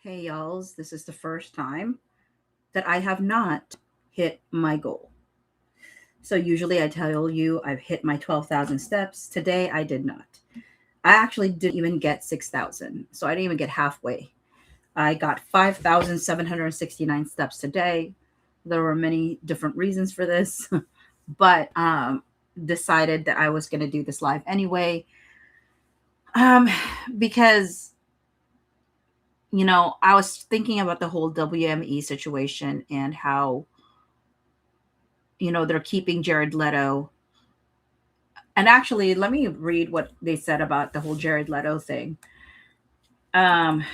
Hey, y'alls, this is the first time that I have not hit my goal. So, usually I tell you I've hit my 12,000 steps. Today, I did not. I actually didn't even get 6,000. So, I didn't even get halfway. I got 5,769 steps today. There were many different reasons for this, but decided that I was going to do this live anyway. Um, because I was thinking about the whole WME situation and how, they're keeping Jared Leto. And actually, let me read what they said about the whole Jared Leto thing. Um,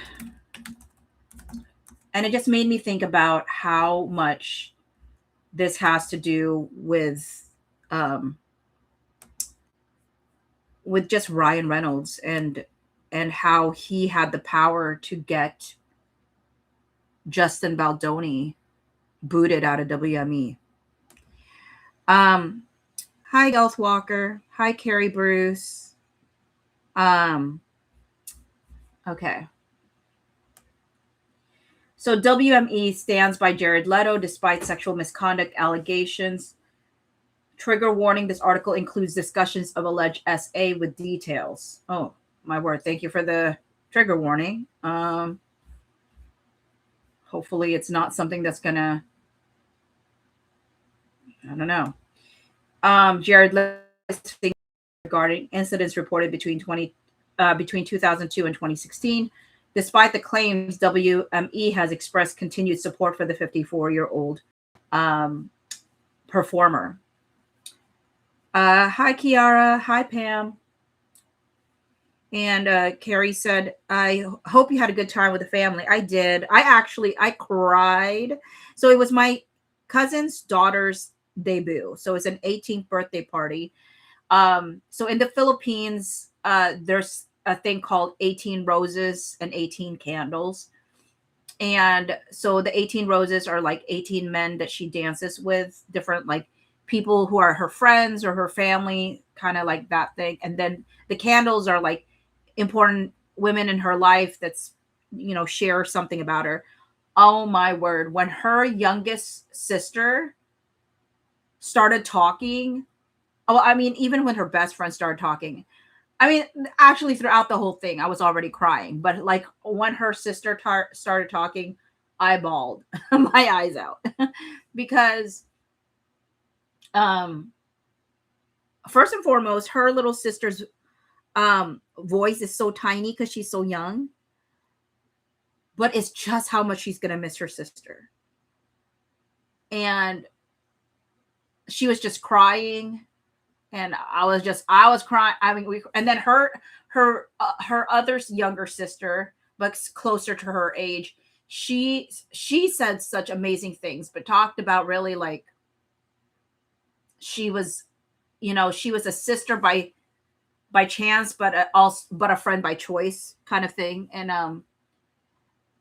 and it just made me think about how much this has to do um, with just Ryan Reynolds and how he had the power to get Justin Baldoni booted out of WME. Um, Hi, Garth Walker. Hi, Carrie Bruce. Um, okay. So WME stands by Jared Leto despite sexual misconduct allegations. Trigger warning, this article includes discussions of alleged SA with details. Oh, my word. Thank you for the trigger warning. Hopefully it's not something that's gonna, I don't know. Jared Leto's regarding incidents reported between 2002 and 2016. Despite the claims, WME has expressed continued support for the 54-year-old um, performer. Hi, Kiara. Hi, Pam. And Carrie said, I hope you had a good time with the family. I did. I cried. So it was my cousin's daughter's debut. So it's an 18th birthday party. So in the Philippines, there's a thing called 18 roses and 18 candles. And so the 18 roses are like 18 men that she dances with, different like people who are her friends or her family, kind of like that thing. And then the candles are like important women in her life that's, share something about her. Oh my word. When her youngest sister started talking, oh, I mean, even when her best friend started talking, I mean, actually, throughout the whole thing, I was already crying. But like when her sister started talking, I bawled my eyes out because, um, first and foremost, her little sister's voice is so tiny because she's so young. But it's just how much she's gonna miss her sister, and she was just crying, and I was crying. I mean, and then her other younger sister, but closer to her age, she said such amazing things, but talked about really like she was, she was a sister by chance, but also but a friend by choice kind of thing, and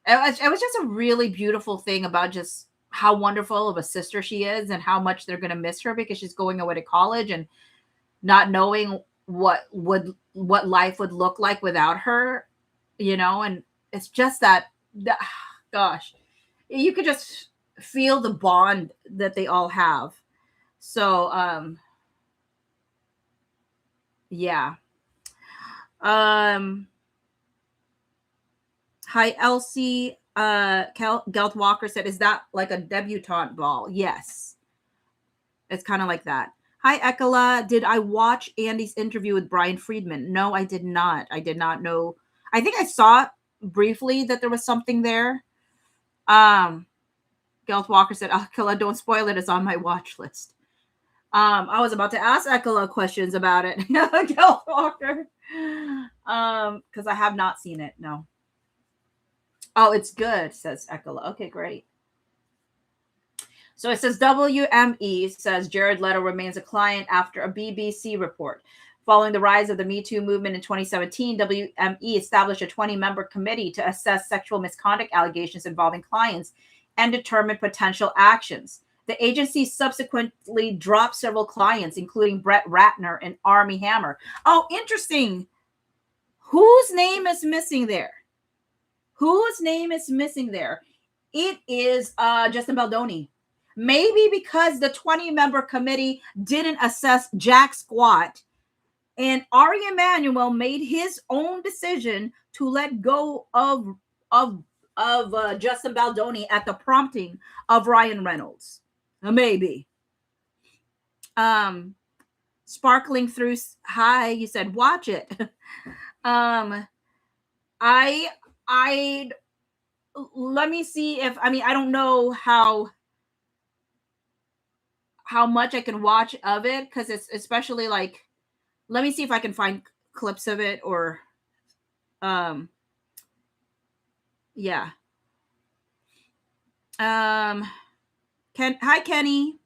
it was just a really beautiful thing about just how wonderful of a sister she is and how much they're going to miss her because she's going away to college and not knowing what life would look like without her, and it's just that gosh, you could just feel the bond that they all have. So yeah. um Hi, Elsie. Gelt Walker said, is that like a debutante ball? Yes, it's kind of like that. Hi, Ekala. Did I watch Andy's interview with Brian Friedman? No, I did not. I did not know. I think I saw briefly that there was something there. Gelt Walker said, Ekala, don't spoil it. It's on my watch list. I was about to ask Ekala questions about it. Gelt Walker. Because I have not seen it. No. Oh, it's good, says Ekala. Okay, great. So it says WME says Jared Leto remains a client after a BBC report. Following the rise of the Me Too movement in 2017, WME established a 20-member committee to assess sexual misconduct allegations involving clients and determine potential actions. The agency subsequently dropped several clients, including Brett Ratner and Armie Hammer. Oh, interesting. Whose name is missing there? Whose name is missing there? It is Justin Baldoni. Maybe because the 20-member committee didn't assess jack squat, and Ari Emanuel made his own decision to let go of Justin Baldoni at the prompting of Ryan Reynolds. Maybe. Sparkling through. Hi, you said watch it. um, I let me see if I don't know how much I can watch of it, because it's especially like, let me see if I can find clips of it, or um yeah. Hi Kenny.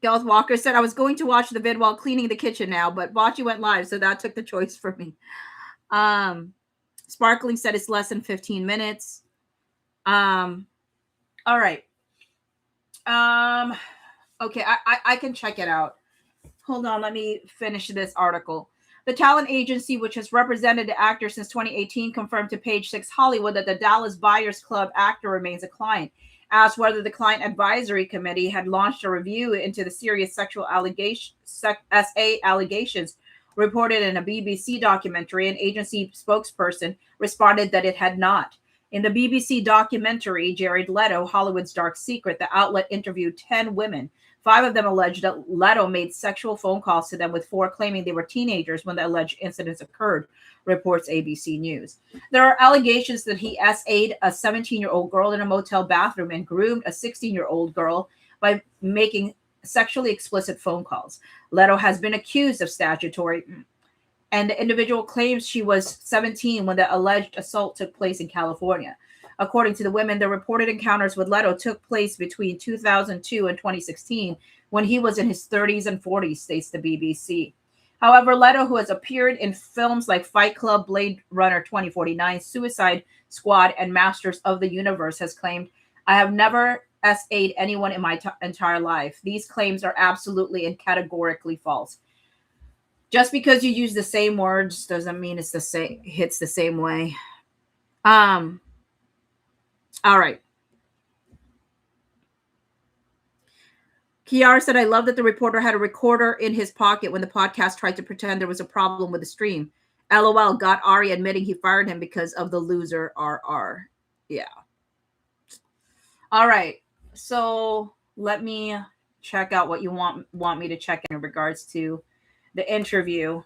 Garth Walker said, I was going to watch the vid while cleaning the kitchen now, but Bocce went live, so that took the choice for me. Sparkling said it's less than 15 minutes. All right. Okay, I can check it out. Hold on, let me finish this article. The talent agency, which has represented the actor since 2018, confirmed to Page Six Hollywood that the Dallas Buyers Club actor remains a client. Asked whether the Client Advisory Committee had launched a review into the serious sexual allegations reported in a BBC documentary, an agency spokesperson responded that it had not. In the BBC documentary, Jared Leto, Hollywood's Dark Secret, the outlet interviewed 10 women. 5 of them alleged that Leto made sexual phone calls to them, with 4 claiming they were teenagers when the alleged incidents occurred, reports ABC News. There are allegations that he SA'd a 17-year-old girl in a motel bathroom and groomed a 16-year-old girl by making sexually explicit phone calls. Leto has been accused of statutory, and the individual claims she was 17 when the alleged assault took place in California. According to the women, the reported encounters with Leto took place between 2002 and 2016, when he was in his 30s and 40s, states the BBC. However, Leto, who has appeared in films like Fight Club, Blade Runner 2049, Suicide Squad, and Masters of the Universe, has claimed, I have never SA'd anyone in my entire life. These claims are absolutely and categorically false. Just because you use the same words doesn't mean it's the same, hits the same way. All right. Kiara said, I love that the reporter had a recorder in his pocket when the podcast tried to pretend there was a problem with the stream. LOL, got Ari admitting he fired him because of the loser RR. Yeah. All right. So let me check out what you want me to check in regards to the interview.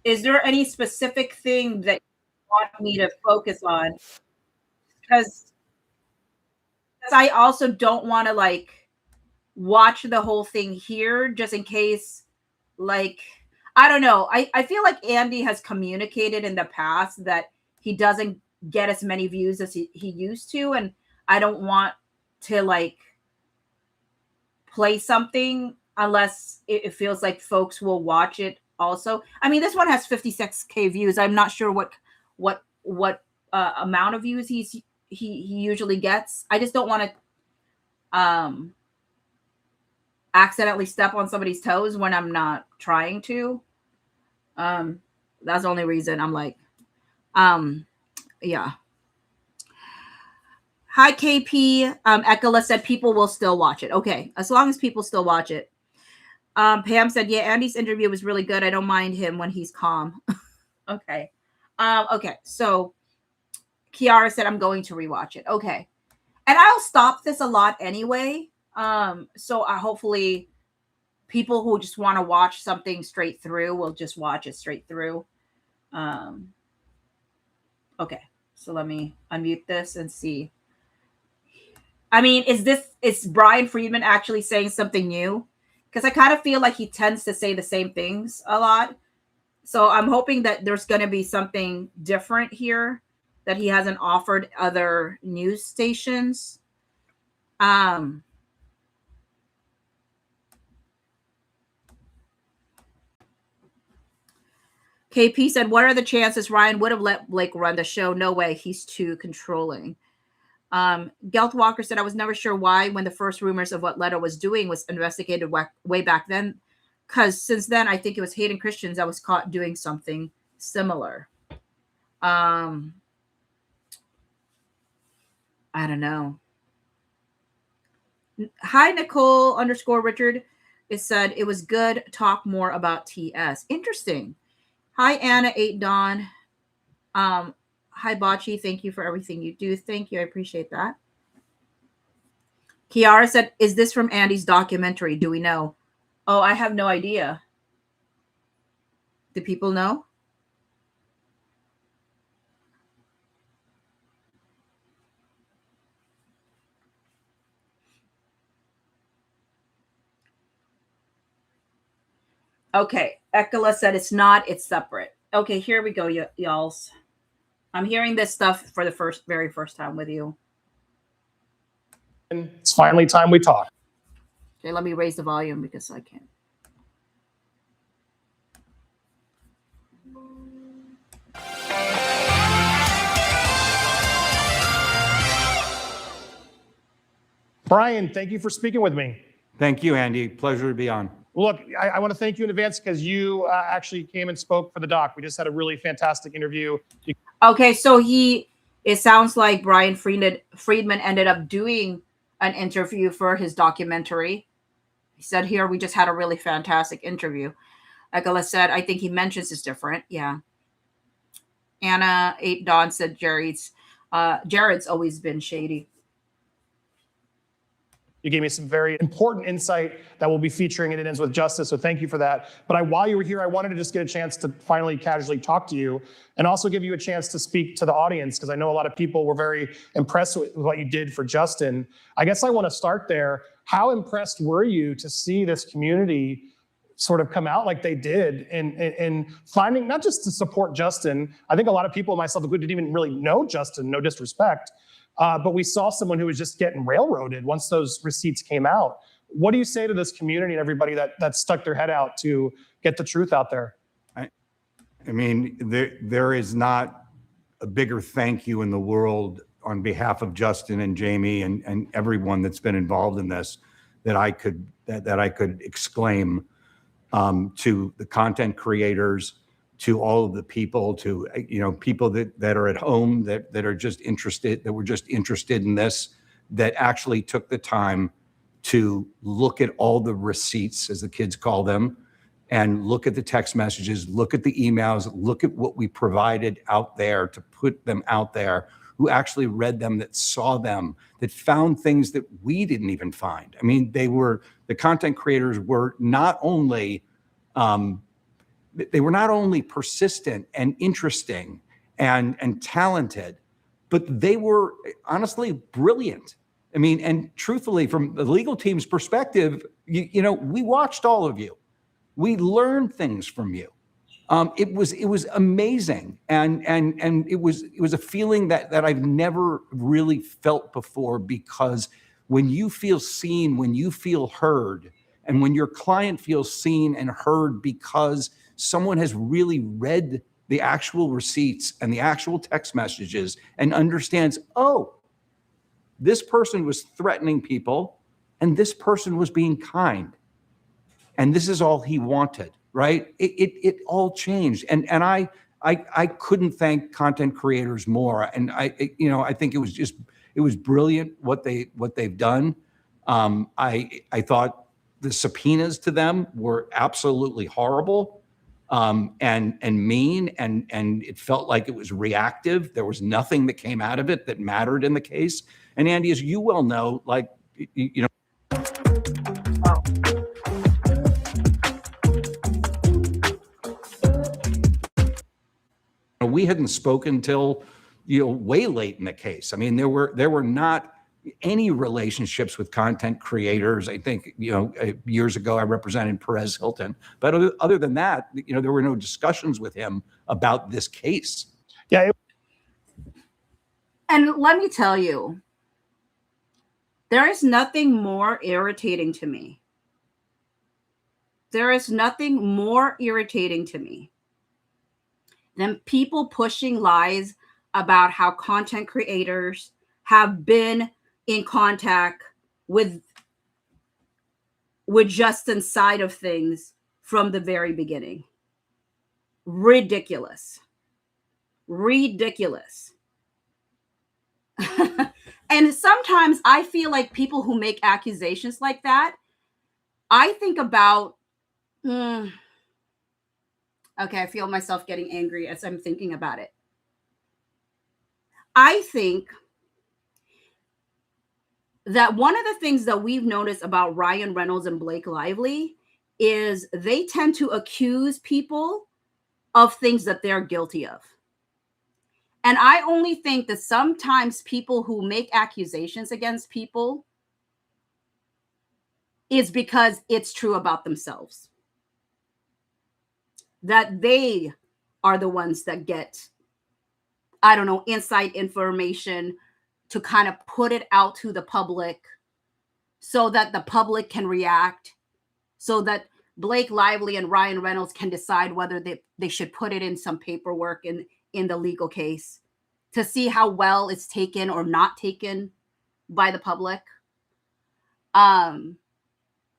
Is there any specific thing that you want me to focus on? Because I also don't want to like watch the whole thing here, just in case, like, I don't know. I feel like Andy has communicated in the past that he doesn't get as many views as he used to, and I don't want to like play something unless it feels like folks will watch it also. I mean, this one has 56K views. I'm not sure what amount of views he usually gets. I just don't want to accidentally step on somebody's toes when I'm not trying to. That's the only reason I'm like, yeah. Hi, KP. Ekala said people will still watch it. Okay, as long as people still watch it. Pam said, yeah, Andy's interview was really good. I don't mind him when he's calm. Okay. Okay, so Kiara said, I'm going to rewatch it. Okay. And I'll stop this a lot anyway. So hopefully people who just want to watch something straight through will just watch it straight through. Okay, so let me unmute this and see. I mean, is Brian Friedman actually saying something new? Because I kind of feel like he tends to say the same things a lot. So I'm hoping that there's going to be something different here that he hasn't offered other news stations. KP said, what are the chances Ryan would have let Blake run the show? No way. He's too controlling. Gelth Walker said, I was never sure why when the first rumors of what Leto was doing was investigated way back then. Because since then, I think it was Hayden Christensen that was caught doing something similar. I don't know. Hi, Nicole _Richard. It said, it was good. Talk more about TS. Interesting. Hi, Anna 8 Dawn. Hi, Bocce. Thank you for everything you do. Thank you. I appreciate that. Kiara said, is this from Andy's documentary? Do we know? Oh, I have no idea. Do people know? Okay. Ekala said it's not. It's separate. Okay, here we go, y'alls. I'm hearing this stuff for the very first time with you. It's finally time we talk. Okay, let me raise the volume because I can't. Brian, thank you for speaking with me. Thank you, Andy. Pleasure to be on. Well, look, I want to thank you in advance because you actually came and spoke for the doc. We just had a really fantastic interview. Okay, so it sounds like Brian Friedman ended up doing an interview for his documentary. He said here, we just had a really fantastic interview. Like I said, I think he mentions it's different. Yeah. Anna 8 Dawn said Jared's always been shady. You gave me some very important insight that we'll be featuring in It Ends With Justice, so thank you for that. But while you were here, I wanted to just get a chance to finally casually talk to you and also give you a chance to speak to the audience, because I know a lot of people were very impressed with what you did for Justin. I guess I want to start there. How impressed were you to see this community sort of come out like they did and finding, not just to support Justin, I think a lot of people, myself included, didn't even really know Justin, no disrespect, but we saw someone who was just getting railroaded once those receipts came out. What do you say to this community and everybody that stuck their head out to get the truth out there? I mean, there is not a bigger thank you in the world on behalf of Justin and Jamie and everyone that's been involved in this that I could exclaim to the content creators, to all of the people, to people that are at home that are just interested, that were just interested in this, that actually took the time to look at all the receipts, as the kids call them, and look at the text messages, look at the emails, look at what we provided out there to put them out there, who actually read them, that saw them, that found things that we didn't even find. I mean, the content creators were not only persistent and interesting and talented, but they were honestly brilliant. I mean, and truthfully, from the legal team's perspective, we watched all of you. We learned things from you. It was amazing, and it was a feeling that I've never really felt before, because when you feel seen, when you feel heard, and when your client feels seen and heard because someone has really read the actual receipts and the actual text messages and understands, oh, this person was threatening people and this person was being kind, and this is all he wanted, right? It all changed. And I couldn't thank content creators more. And I think it was brilliant what they've done. I thought the subpoenas to them were absolutely horrible, and mean, and it felt like it was reactive. There was nothing that came out of it that mattered in the case. And Andy, as you well know, like, we hadn't spoken till way late in the case. I mean, there were not any relationships with content creators. I think years ago I represented Perez Hilton, but other than that, there were no discussions with him about this case. Yeah. And let me tell you, there is nothing more irritating to me. There is nothing more irritating to me than people pushing lies about how content creators have been in contact with Justin's side of things from the very beginning. Ridiculous. Ridiculous. And sometimes I feel like people who make accusations like that, I think about, okay, I feel myself getting angry as I'm thinking about it. I think that one of the things that we've noticed about Ryan Reynolds and Blake Lively is they tend to accuse people of things that they're guilty of. And I only think that sometimes people who make accusations against people is because it's true about themselves. That they are the ones that get, I don't know, inside information to kind of put it out to the public so that the public can react, so that Blake Lively and Ryan Reynolds can decide whether they should put it in some paperwork in the legal case to see how well it's taken or not taken by the public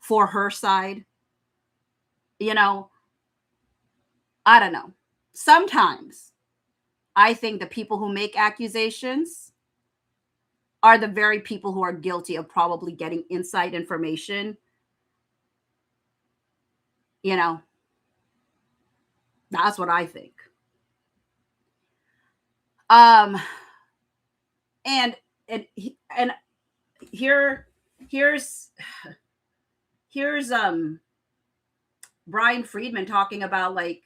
for her side. You know, I don't know. Sometimes I think the people who make accusations are the very people who are guilty of probably getting inside information. You know, that's what I think. And here's Brian Friedman talking about like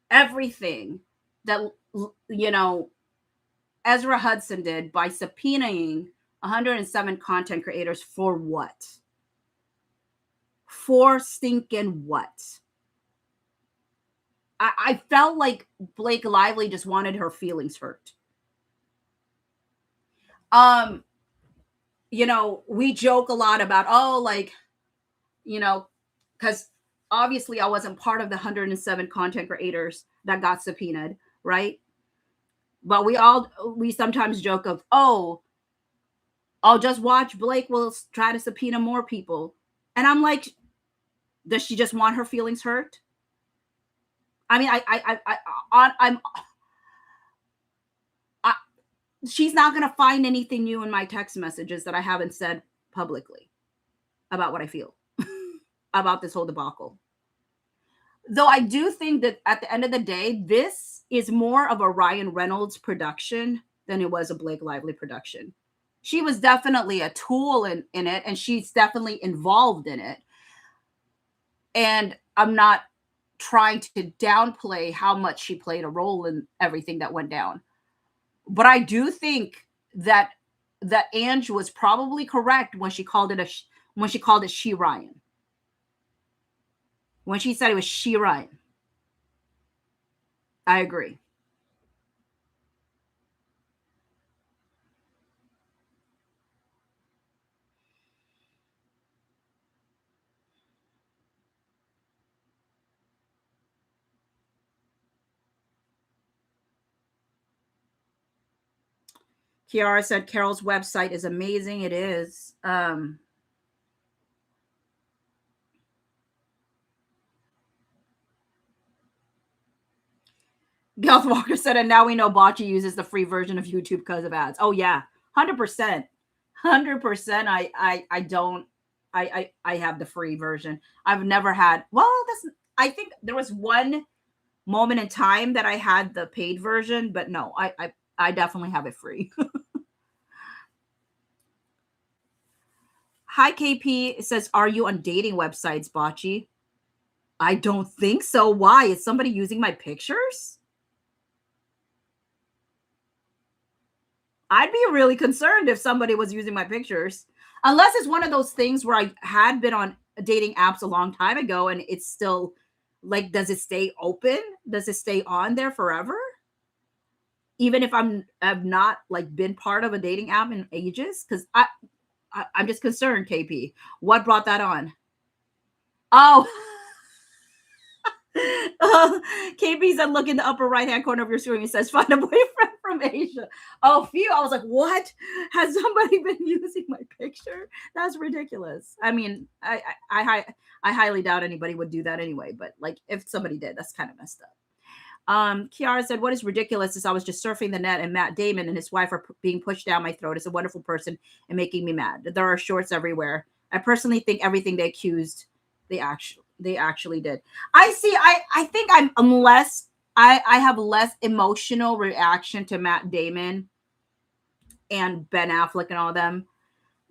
everything that, you know, Ezra Hudson did by subpoenaing 107 content creators for what? For stinking what? I felt like Blake Lively just wanted her feelings hurt. You know, we joke a lot about, oh, like, you know, because obviously I wasn't part of the 107 content creators that got subpoenaed, right? But we sometimes joke of, oh, I'll just watch Blake will try to subpoena more people. And I'm like, does she just want her feelings hurt? I mean, she's not going to find anything new in my text messages that I haven't said publicly about what I feel about this whole debacle. Though I do think that at the end of the day, this is more of a Ryan Reynolds production than it was a Blake Lively production. She was definitely a tool in it, and she's definitely involved in it. And I'm not trying to downplay how much she played a role in everything that went down. But I do think that Ange was probably correct when she called it She Ryan. When she said it was She Ryan. I agree. Kiara said Carol's website is amazing. It is. Garth Walker said, and now we know Bocce uses the free version of YouTube because of ads. Oh yeah, 100%. 100%. I have the free version. I've never had, I think there was one moment in time that I had the paid version, but no, I definitely have it free. Hi, KP. It says, are you on dating websites, Bocce? I don't think so. Why? Is somebody using my pictures? I'd be really concerned if somebody was using my pictures. Unless it's one of those things where I had been on dating apps a long time ago and it's still like, does it stay open? Does it stay on there forever? Even if I've not like been part of a dating app in ages? Because I'm just concerned, KP. What brought that on? Oh. KB said, look in the upper right-hand corner of your screen. It says, find a boyfriend from Asia. Oh, phew. I was like, what? Has somebody been using my picture? That's ridiculous. I mean, I highly doubt anybody would do that anyway. But like, if somebody did, that's kind of messed up. Kiara said, what is ridiculous is I was just surfing the net and Matt Damon and his wife are being pushed down my throat as a wonderful person and making me mad. There are shorts everywhere. I personally think everything they accused, they actually did. I see. I think I have less emotional reaction to Matt Damon and Ben Affleck and all of them,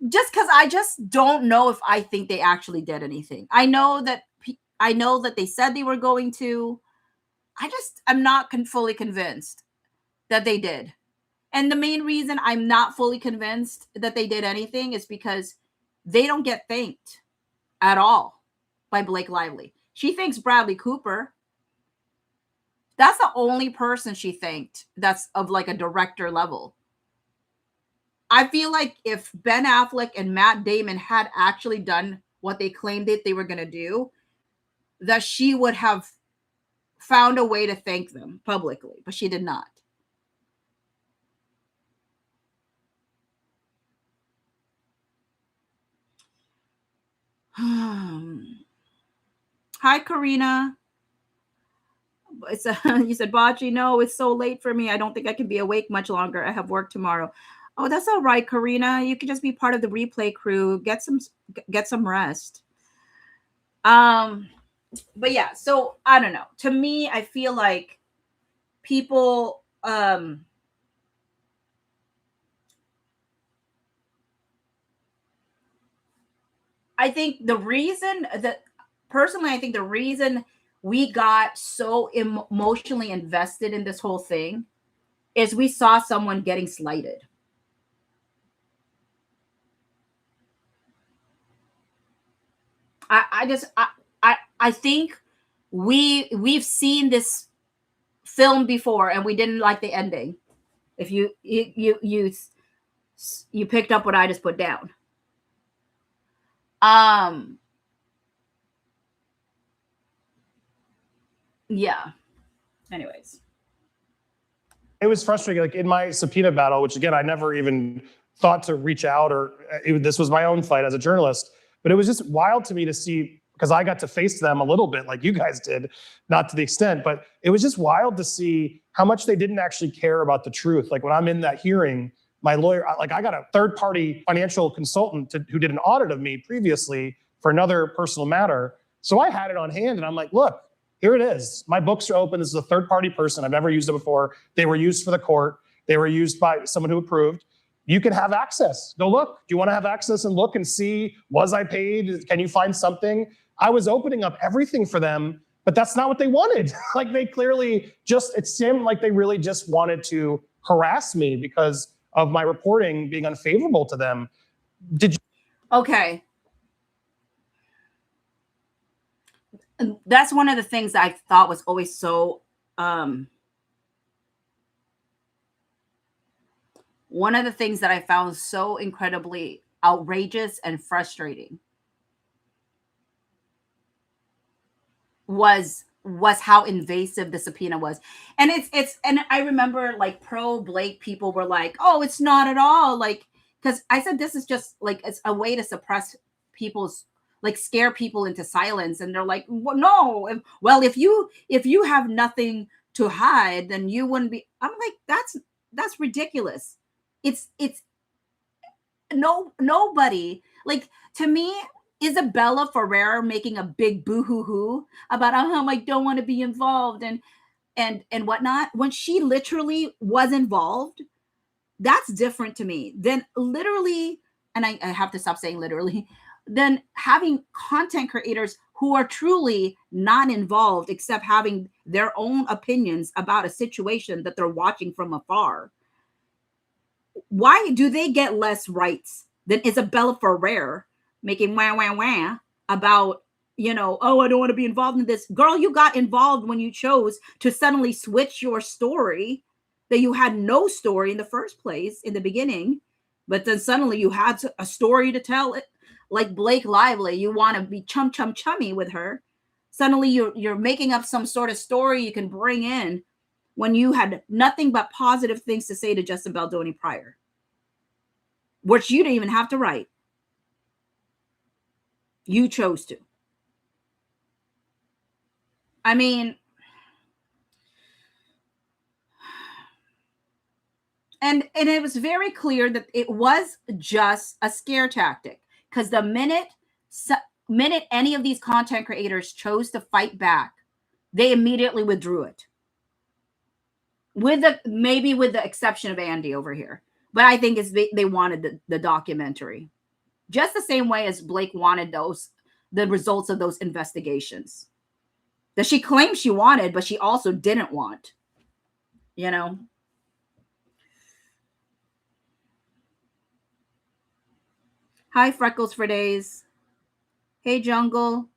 just because I just don't know if I think they actually did anything. I know that they said they were going to. I'm not fully convinced that they did. And the main reason I'm not fully convinced that they did anything is because they don't get thanked at all by Blake Lively. She thanks Bradley Cooper. That's the only person she thanked that's of like a director level. I feel like if Ben Affleck and Matt Damon had actually done what they claimed that they were going to do, that she would have found a way to thank them publicly, but she did not. Hi, Karina. You said, Bachi, no, it's so late for me. I don't think I can be awake much longer. I have work tomorrow. Oh, that's all right, Karina. You can just be part of the replay crew. Get some rest. But yeah, so I don't know. To me, I feel like people I think the reason we got so emotionally invested in this whole thing is we saw someone getting slighted. I think we've seen this film before and we didn't like the ending. If you picked up what I just put down. Yeah. Anyways. It was frustrating. Like in my subpoena battle, which again, I never even thought to reach out this was my own fight as a journalist, but it was just wild to me to see, because I got to face them a little bit like you guys did, not to the extent, but it was just wild to see how much they didn't actually care about the truth. Like when I'm in that hearing, my lawyer, I got a third-party financial consultant who did an audit of me previously for another personal matter. So I had it on hand and I'm like, look, here it is. My books are open. This is a third-party person. I've never used it before. They were used for the court. They were used by someone who approved. You can have access. Go look. Do you want to have access and look and see, was I paid? Can you find something? I was opening up everything for them, but that's not what they wanted. Like they clearly it seemed like they really just wanted to harass me because of my reporting being unfavorable to them. Did you? Okay. That's one of the things that I thought was always so one of the things that I found so incredibly outrageous and frustrating was how invasive the subpoena was. And and I remember like pro Blake people were like, oh, it's not at all. Like, because I said this is just like it's a way to suppress people's, like scare people into silence. And they're like, well, no, if you have nothing to hide, then you wouldn't be. I'm like, that's ridiculous. It's nobody, like, to me, Isabella Ferrer making a big boo-hoo-hoo about how I don't want to be involved and whatnot, when she literally was involved, that's different to me than literally, and I have to stop saying literally, than having content creators who are truly not involved except having their own opinions about a situation that they're watching from afar. Why do they get less rights than Isabella Ferrer making wah, wah, wah about, oh, I don't want to be involved in this. Girl, you got involved when you chose to suddenly switch your story, that you had no story in the first place in the beginning, but then suddenly you had a story to tell it. Like Blake Lively, you want to be chummy with her. Suddenly you're making up some sort of story you can bring in when you had nothing but positive things to say to Justin Baldoni prior, which you didn't even have to write. You chose to. I mean, and it was very clear that it was just a scare tactic, because the minute any of these content creators chose to fight back, they immediately withdrew it. Maybe with the exception of Andy over here, but I think they wanted the documentary, just the same way as Blake wanted the results of those investigations that she claimed she wanted, but she also didn't want. You know. Hi, Freckles for Days. Hey, Jungle.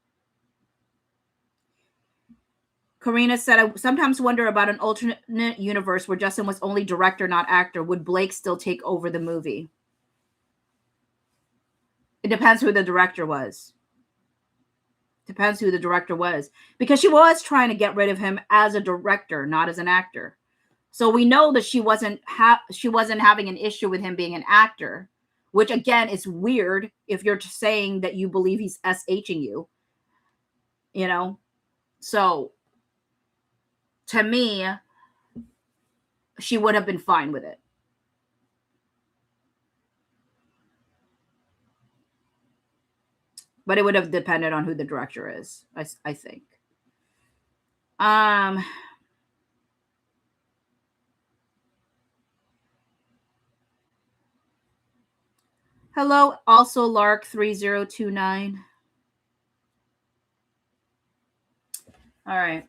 Karina said, I sometimes wonder about an alternate universe where Justin was only director, not actor. Would Blake still take over the movie? It depends who the director was. Depends who the director was. Because she was trying to get rid of him as a director, not as an actor. So we know that she wasn't having an issue with him being an actor, which again is weird if you're saying that you believe he's SHing you. You know? So to me, she would have been fine with it. But it would have depended on who the director is, I think. Hello, also Lark 3029. All right.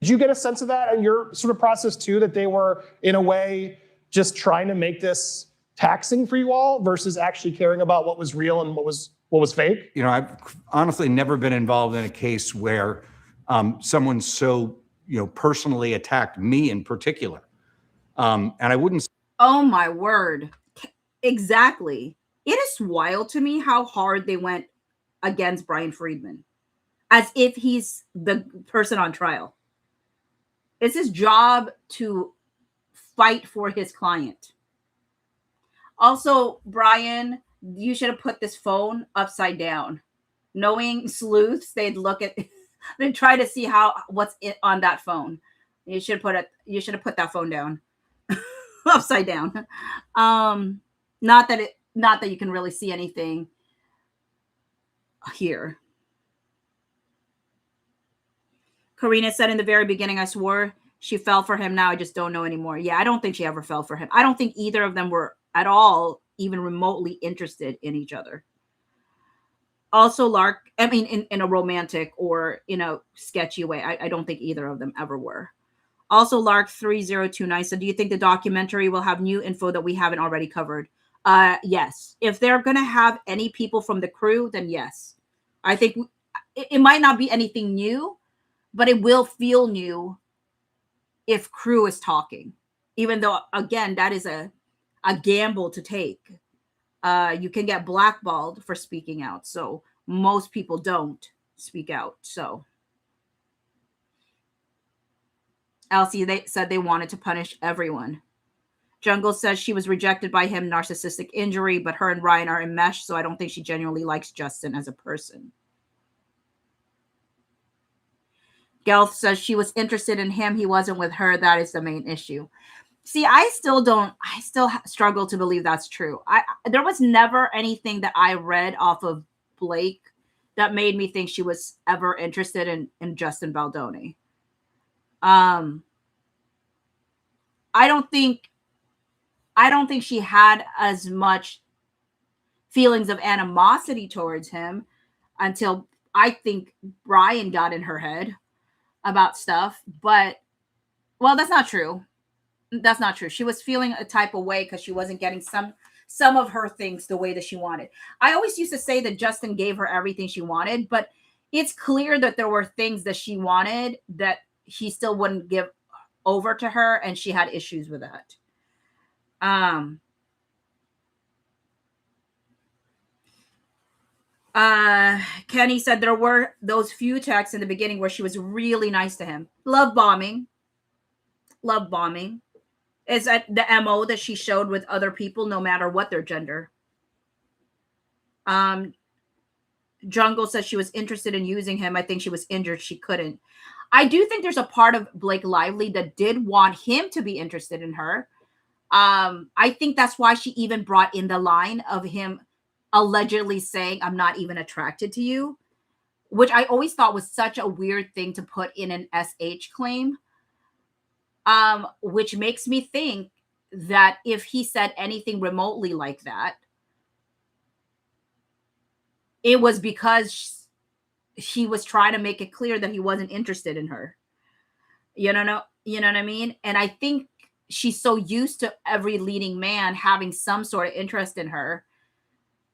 Did you get a sense of that in your sort of process too, that they were in a way just trying to make this taxing for you all versus actually caring about what was real and what was fake? You know, I've honestly never been involved in a case where someone so, personally attacked me in particular. And I wouldn't. Oh my word. Exactly. It is wild to me how hard they went against Brian Friedman, as if he's the person on trial. It's his job to fight for his client. Also, Brian, you should have put this phone upside down. Knowing sleuths, they'd try to see what's on that phone. You should have put that phone down. Upside down. Not that you can really see anything here. Karina said in the very beginning, I swore she fell for him. Now I just don't know anymore. Yeah, I don't think she ever fell for him. I don't think either of them were at all even remotely interested in each other. Also, Lark, I mean, in a romantic or sketchy way, I don't think either of them ever were. Also, Lark 3029 said, do you think the documentary will have new info that we haven't already covered? Yes. If they're going to have any people from the crew, then yes. I think it might not be anything new, but it will feel new if crew is talking. Even though, again, that is a gamble to take. You can get blackballed for speaking out. So most people don't speak out. So Elsie, they said they wanted to punish everyone. Jungle says she was rejected by him, narcissistic injury, but her and Ryan are enmeshed, so I don't think she genuinely likes Justin as a person. Gelf says she was interested in him. He wasn't with her. That is the main issue. See, I still struggle to believe that's true. There was never anything that I read off of Blake that made me think she was ever interested in Justin Baldoni. I don't think she had as much feelings of animosity towards him until I think Brian got in her head about stuff. But, well, that's not true. That's not true. She was feeling a type of way because she wasn't getting some of her things the way that she wanted. I always used to say that Justin gave her everything she wanted, but it's clear that there were things that she wanted that he still wouldn't give over to her, and she had issues with that. Kenny said there were those few texts in the beginning where she was really nice to him. Love bombing. Love bombing. Is that the MO that she showed with other people, no matter what their gender? Jungle says she was interested in using him. I think she was injured. She couldn't. I do think there's a part of Blake Lively that did want him to be interested in her. I think that's why she even brought in the line of him allegedly saying, I'm not even attracted to you, which I always thought was such a weird thing to put in an SH claim. Which makes me think that if he said anything remotely like that, it was because he was trying to make it clear that he wasn't interested in her. You know what I mean? And I think she's so used to every leading man having some sort of interest in her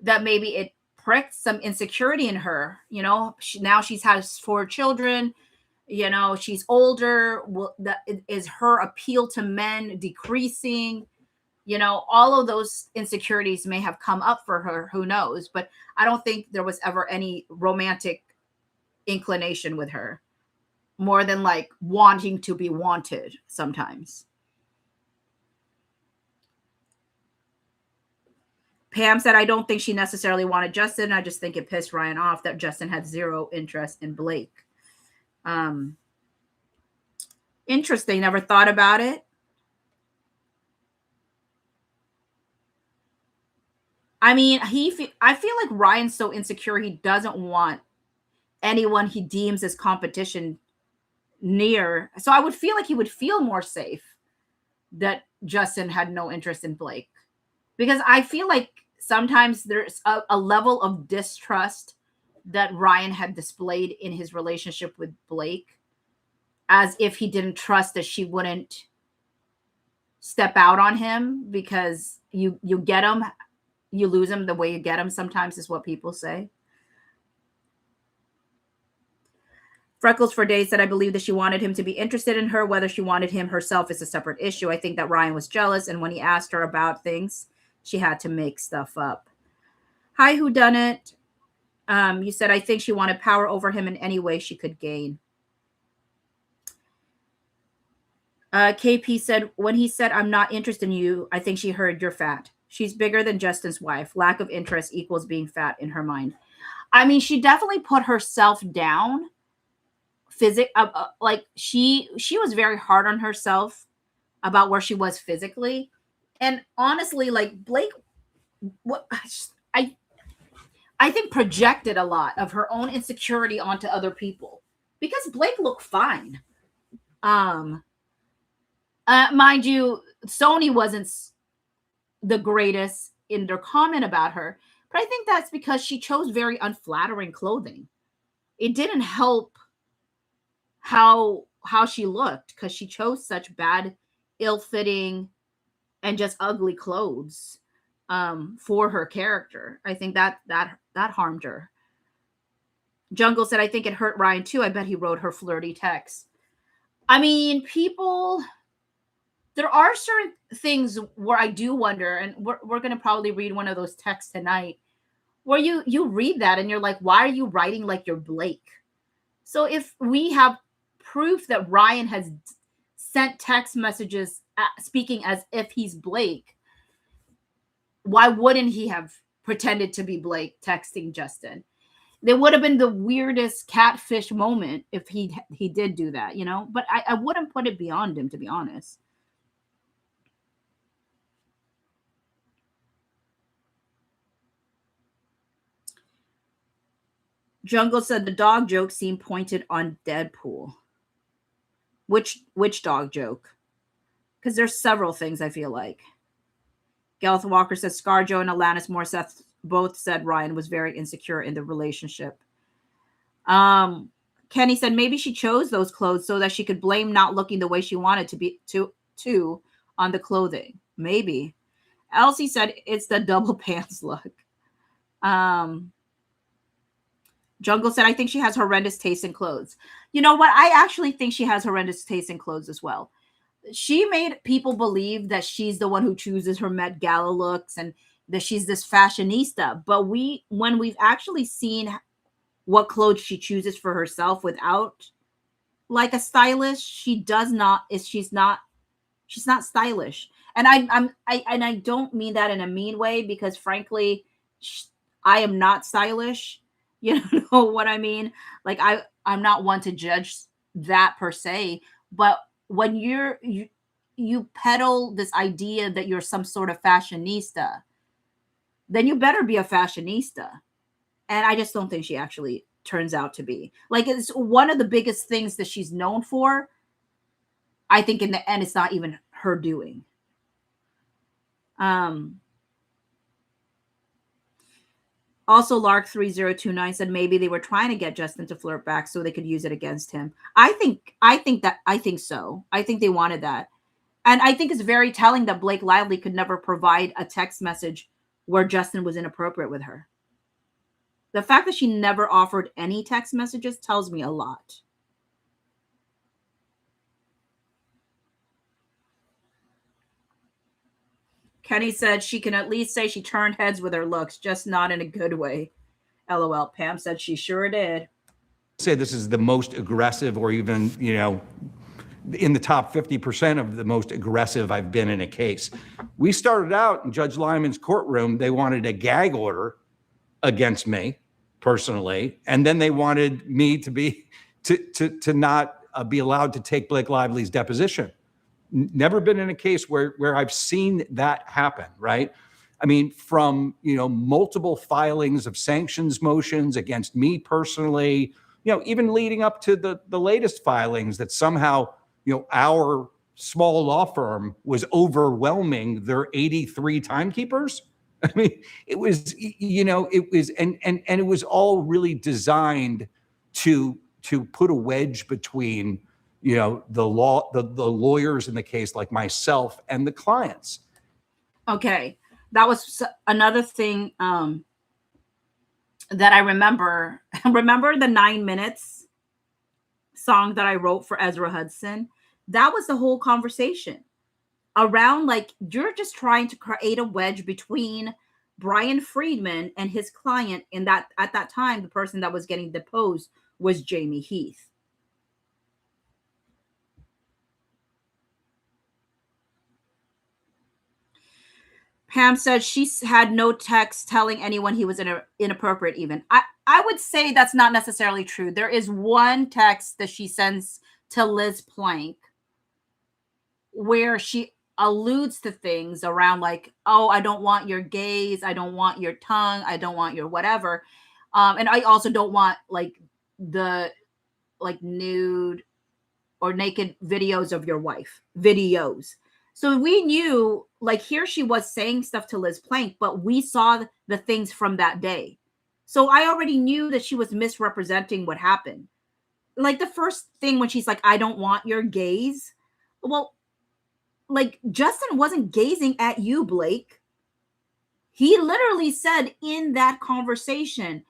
that maybe it pricked some insecurity in her. Now she's has 4 children. She's older. Is her appeal to men decreasing? All of those insecurities may have come up for her. Who knows? But I don't think there was ever any romantic inclination with her, more than like wanting to be wanted sometimes. Pam said, I don't think she necessarily wanted Justin. I just think it pissed Ryan off that Justin had zero interest in Blake. Interesting. Never thought about it. I mean, I feel like Ryan's so insecure. He doesn't want anyone he deems as competition near. So I would feel like he would feel more safe that Justin had no interest in Blake, because I feel like sometimes there's a level of distrust that Ryan had displayed in his relationship with Blake, as if he didn't trust that she wouldn't step out on him, because you get him, you lose him the way you get him sometimes, is what people say. Freckles for Days said, I believe that she wanted him to be interested in her. Whether she wanted him herself is a separate issue. I think that Ryan was jealous, and when he asked her about things, she had to make stuff up. Hi, whodunit. You said, I think she wanted power over him in any way she could gain. KP said, when he said, I'm not interested in you, I think she heard you're fat. She's bigger than Justin's wife. Lack of interest equals being fat in her mind. I mean, she definitely put herself down. Like she was very hard on herself about where she was physically. And honestly, like Blake, I think projected a lot of her own insecurity onto other people, because Blake looked fine. Mind you, Sony wasn't the greatest in their comment about her, but I think that's because she chose very unflattering clothing. It didn't help how she looked, because she chose such bad, ill-fitting, and just ugly clothes for her character. I think that harmed her. Jungle said, I think it hurt Ryan too. I bet he wrote her flirty texts. I mean, there are certain things where I do wonder, and we're going to probably read one of those texts tonight, where you read that and you're like, why are you writing like you're Blake? So if we have proof that Ryan has sent text messages speaking as if he's Blake, why wouldn't he have pretended to be Blake texting Justin? There would have been the weirdest catfish moment if he did do that, but I wouldn't put it beyond him, to be honest. Jungle said the dog joke seemed pointed on Deadpool. Which dog joke? Because there's several things, I feel like. Gareth Walker says ScarJo and Alanis Morissette both said Ryan was very insecure in the relationship. Kenny said maybe she chose those clothes so that she could blame not looking the way she wanted to be to on the clothing. Maybe. Elsie said it's the double pants look. Jungle said, I think she has horrendous taste in clothes. You know what? I actually think she has horrendous taste in clothes as well. She made people believe that she's the one who chooses her Met Gala looks, and that she's this fashionista. But when we've actually seen what clothes she chooses for herself without like a stylist, she's not stylish. And I don't mean that in a mean way, because frankly, I am not stylish. You know what I mean? Like I'm not one to judge that per se, but when you peddle this idea that you're some sort of fashionista, then you better be a fashionista. And I just don't think she actually turns out to be. Like, it's one of the biggest things that she's known for. I think in the end, it's not even her doing. Also, Lark 3029 said maybe they were trying to get Justin to flirt back so they could use it against him. I think so. I think they wanted that. And I think it's very telling that Blake Lively could never provide a text message where Justin was inappropriate with her. The fact that she never offered any text messages tells me a lot. Kenny said she can at least say she turned heads with her looks, just not in a good way. LOL. Pam said she sure did. Say this is the most aggressive, or even, in the top 50% of the most aggressive I've been in a case. We started out in Judge Lyman's courtroom. They wanted a gag order against me personally, and then they wanted me to not be allowed to take Blake Lively's deposition. Never been in a case where I've seen that happen, right? I mean, from, multiple filings of sanctions motions against me personally, even leading up to the latest filings that somehow, our small law firm was overwhelming their 83 timekeepers. I mean, it was, and it was all really designed to put a wedge between, the lawyers in the case, like myself, and the clients. Okay. That was another thing that I remember. Remember the 9 minutes song that I wrote for Ezra Hudson? That was the whole conversation around, like, you're just trying to create a wedge between Brian Friedman and his client. And that at that time, the person that was getting deposed was Jamie Heath. Pam said she had no text telling anyone he was inappropriate even. I would say that's not necessarily true. There is one text that she sends to Liz Plank where she alludes to things around like, oh, I don't want your gaze. I don't want your tongue. I don't want your whatever. And I also don't want like the nude or naked videos of your wife. Videos. So we knew, like, here she was saying stuff to Liz Plank, but we saw the things from that day. So I already knew that she was misrepresenting what happened. Like the first thing when she's like, I don't want your gaze. Well, like, Justin wasn't gazing at you, Blake. He literally said in that conversation,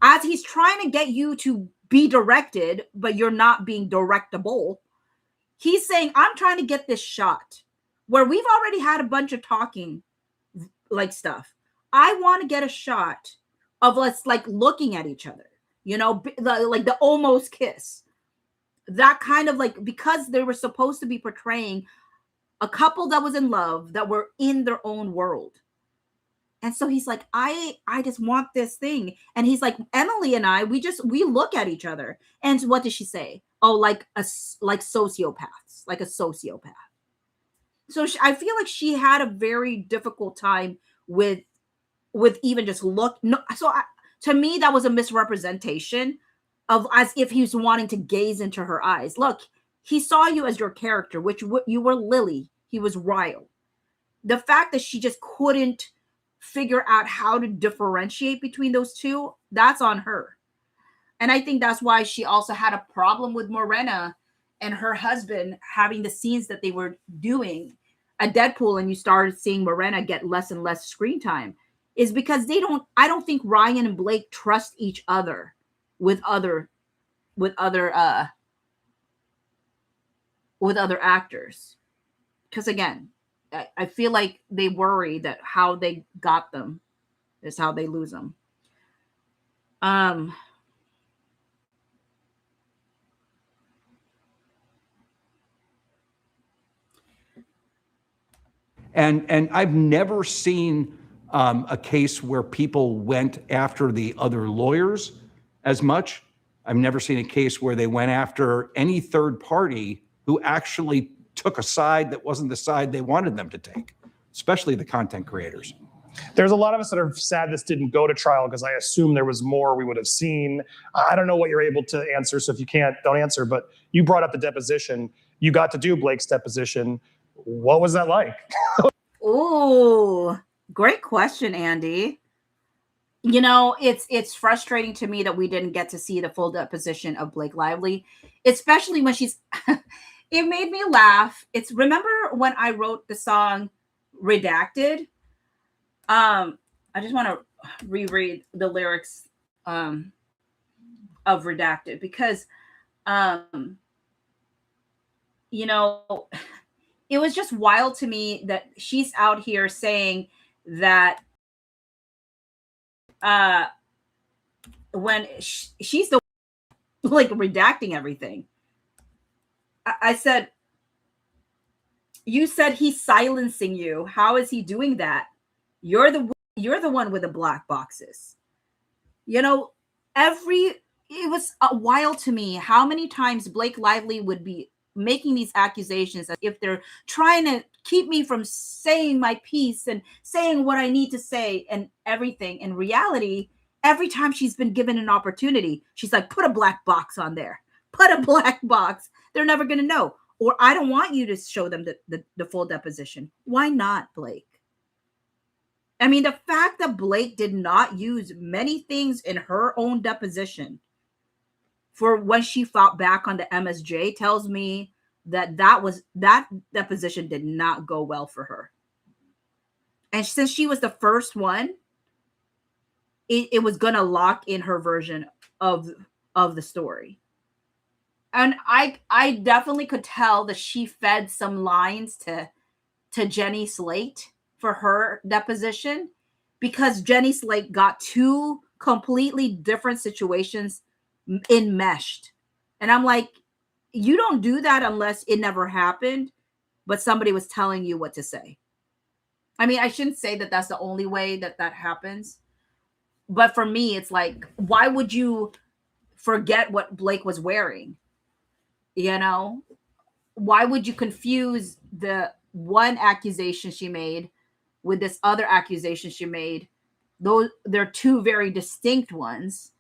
as he's trying to get you to be directed, but you're not being directable, he's saying, I'm trying to get this shot where we've already had a bunch of talking like stuff. I want to get a shot of us like looking at each other, like the almost kiss. That kind of like, because they were supposed to be portraying a couple that was in love, that were in their own world. And so he's like, I just want this thing. And he's like, Emily and I, we look at each other. And what did she say? Oh, like sociopaths, like a sociopath. So I feel like she had a very difficult time with even just look. No, so to me, that was a misrepresentation of, as if he was wanting to gaze into her eyes. Look, he saw you as your character, which you were Lily. He was Ryle. The fact that she just couldn't figure out how to differentiate between those two, that's on her. And I think that's why she also had a problem with Morena and her husband having the scenes that they were doing at Deadpool, and you started seeing Morena get less and less screen time, is because I don't think Ryan and Blake trust each other with other actors. Because again, I feel like they worry that how they got them is how they lose them. Um, And I've never seen a case where people went after the other lawyers as much. I've never seen a case where they went after any third party who actually took a side that wasn't the side they wanted them to take, especially the content creators. There's a lot of us that are sad this didn't go to trial because I assume there was more we would have seen. I don't know what you're able to answer, so if you can't, don't answer. But you brought up the deposition. You got to do Blake's deposition. What was that like? Oh, great question, Andy. You know, it's frustrating to me that we didn't get to see the full deposition of Blake Lively, especially when she's it made me laugh. It's remember when I wrote the song Redacted? I just want to reread the lyrics of Redacted because you know, it was just wild to me that she's out here saying that when she's the like redacting everything. I said, you said he's silencing you. How is he doing that? You're the one with the black boxes. You know, it was wild to me how many times Blake Lively would be making these accusations as if they're trying to keep me from saying my piece and saying what I need to say and everything. In reality, every time she's been given an opportunity, she's like, put a black box on there. Put a black box. They're never going to know. Or I don't want you to show them the full deposition. Why not, Blake? I mean, the fact that Blake did not use many things in her own deposition for when she fought back on the MSJ tells me that that deposition did not go well for her. And since she was the first one, it was going to lock in her version of the story. And I definitely could tell that she fed some lines to Jenny Slate for her deposition because Jenny Slate got two completely different situations enmeshed. And I'm like, you don't do that unless it never happened, but somebody was telling you what to say. I mean, I shouldn't say that that's the only way that happens. But for me, it's like, why would you forget what Blake was wearing? You know, why would you confuse the one accusation she made with this other accusation she made? Those they're two very distinct ones,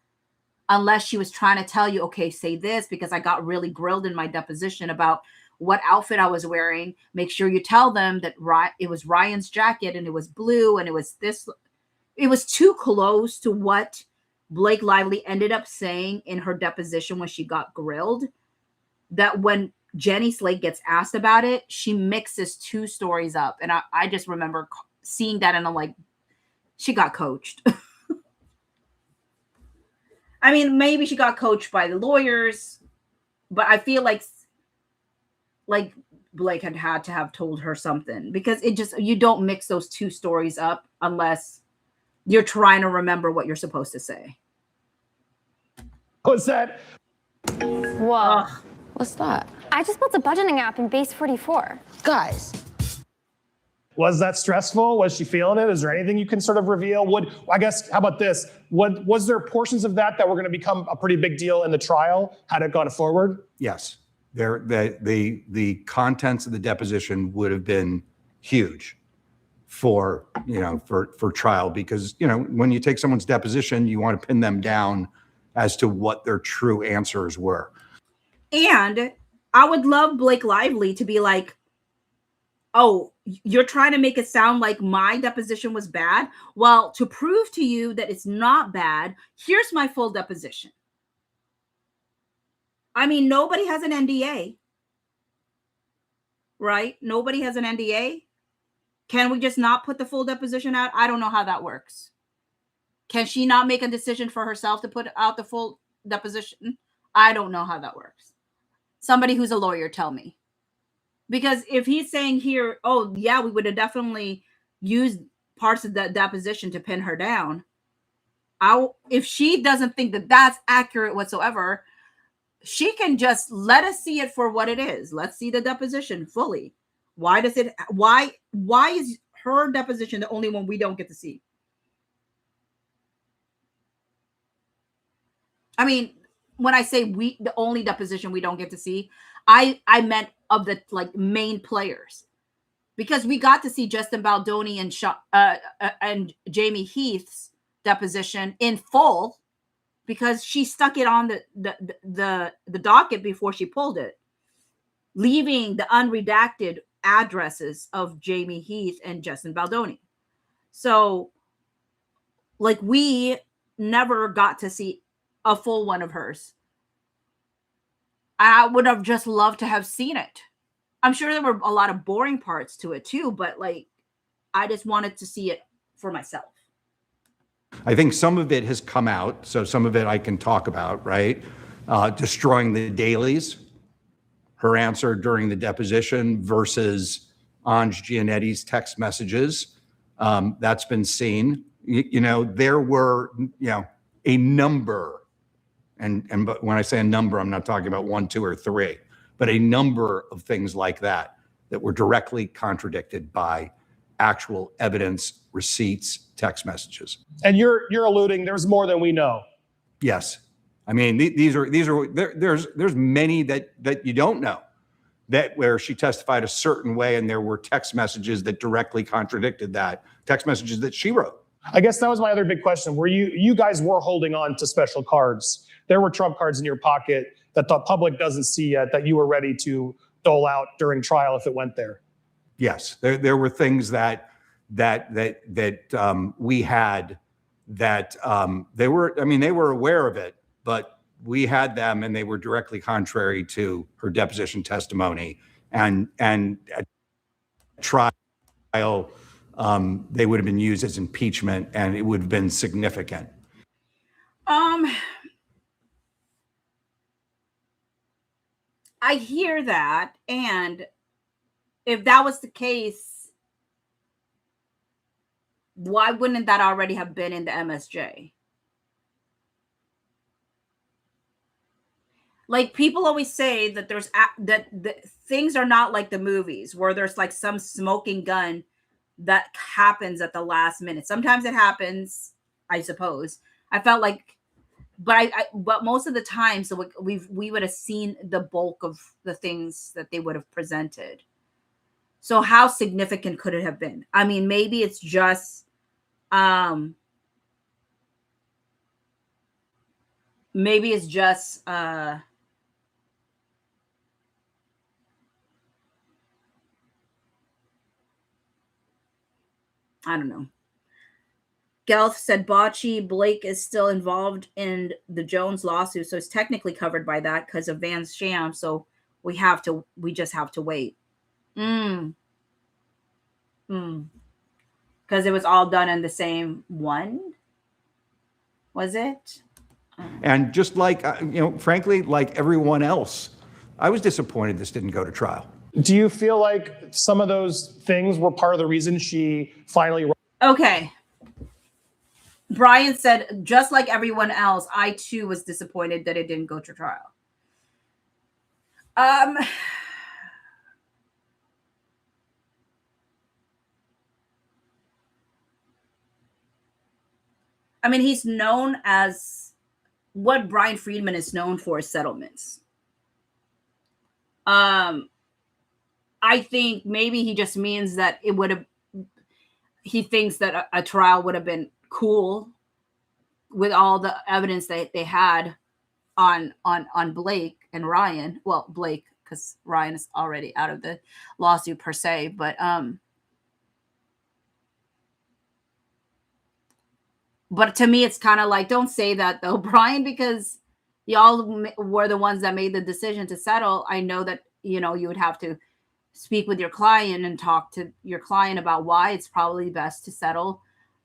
unless she was trying to tell you, okay, say this because I got really grilled in my deposition about what outfit I was wearing. Make sure you tell them that it was Ryan's jacket and it was blue and it was this. It was too close to what Blake Lively ended up saying in her deposition when she got grilled, that when Jenny Slate gets asked about it, she mixes two stories up. And I just remember seeing that and I'm like, she got coached. I mean, maybe she got coached by the lawyers, but I feel like Blake had to have told her something because you don't mix those two stories up unless you're trying to remember what you're supposed to say. What's that? Whoa. Ugh. What's that? I just built a budgeting app in Base 44. Guys. Was that stressful? Was she feeling it? Is there anything you can sort of reveal? I guess, how about this? Was there portions of that were going to become a pretty big deal in the trial had it gone forward? Yes, the contents of the deposition would have been huge for trial because when you take someone's deposition, you want to pin them down as to what their true answers were. And I would love Blake Lively to be like, oh, you're trying to make it sound like my deposition was bad. Well, to prove to you that it's not bad, here's my full deposition. I mean, nobody has an NDA, right? Nobody has an NDA. Can we just not put the full deposition out? I don't know how that works. Can she not make a decision for herself to put out the full deposition? I don't know how that works. Somebody who's a lawyer, tell me. Because if he's saying here, oh yeah, we would have definitely used parts of that deposition to pin her down. If she doesn't think that that's accurate whatsoever, she can just let us see it for what it is. Let's see the deposition fully. Why is her deposition the only one we don't get to see? I mean, when I say the only deposition we don't get to see, I meant of the like main players, because we got to see Justin Baldoni and Jamie Heath's deposition in full, because she stuck it on the docket before she pulled it, leaving the unredacted addresses of Jamie Heath and Justin Baldoni. So, like, we never got to see a full one of hers. I would have just loved to have seen it. I'm sure there were a lot of boring parts to it too, but like, I just wanted to see it for myself. I think some of it has come out, so some of it I can talk about, right? Destroying the dailies, her answer during the deposition versus Ange Gianetti's text messages. That's been seen. There were, a number, but when I say a number, I'm not talking about 1, 2, or 3, but a number of things like that were directly contradicted by actual evidence, receipts, text messages. And you're alluding there's more than we know. Yes. I mean, there's many that you don't know, that where she testified a certain way and there were text messages that directly contradicted that, text messages that she wrote. I guess that was my other big question. Were you guys were holding on to special cards? There were trump cards in your pocket that the public doesn't see yet, that you were ready to dole out during trial if it went there. Yes, there were things that we had that they were aware of it, but we had them and they were directly contrary to her deposition testimony, and at trial they would have been used as impeachment and it would have been significant. I hear that, and if that was the case, why wouldn't that already have been in the MSJ? Like, people always say that that things are not like the movies where there's like some smoking gun that happens at the last minute. Sometimes it happens, I suppose. I felt like, but most of the time, so we would have seen the bulk of the things that they would have presented. So how significant could it have been? I mean, maybe it's just, I don't know. Gelf said Bocce Blake is still involved in the Jones lawsuit, so it's technically covered by that because of Van's sham. So we just have to wait. Because it was all done in the same one, was it? And just like frankly, like everyone else, I was disappointed this didn't go to trial. Do you feel like some of those things were part of the reason she finally? Okay. Brian said, just like everyone else, I too was disappointed that it didn't go to trial. I mean, he's known as what Brian Friedman is known for, settlements. I think maybe he just means that he thinks that a trial would have been cool with all the evidence that they had on Blake and Ryan. Well, Blake, because Ryan is already out of the lawsuit per se, but to me, it's kind of like, don't say that though, Brian, because y'all were the ones that made the decision to settle. I know that, you would have to speak with your client and talk to your client about why it's probably best to settle.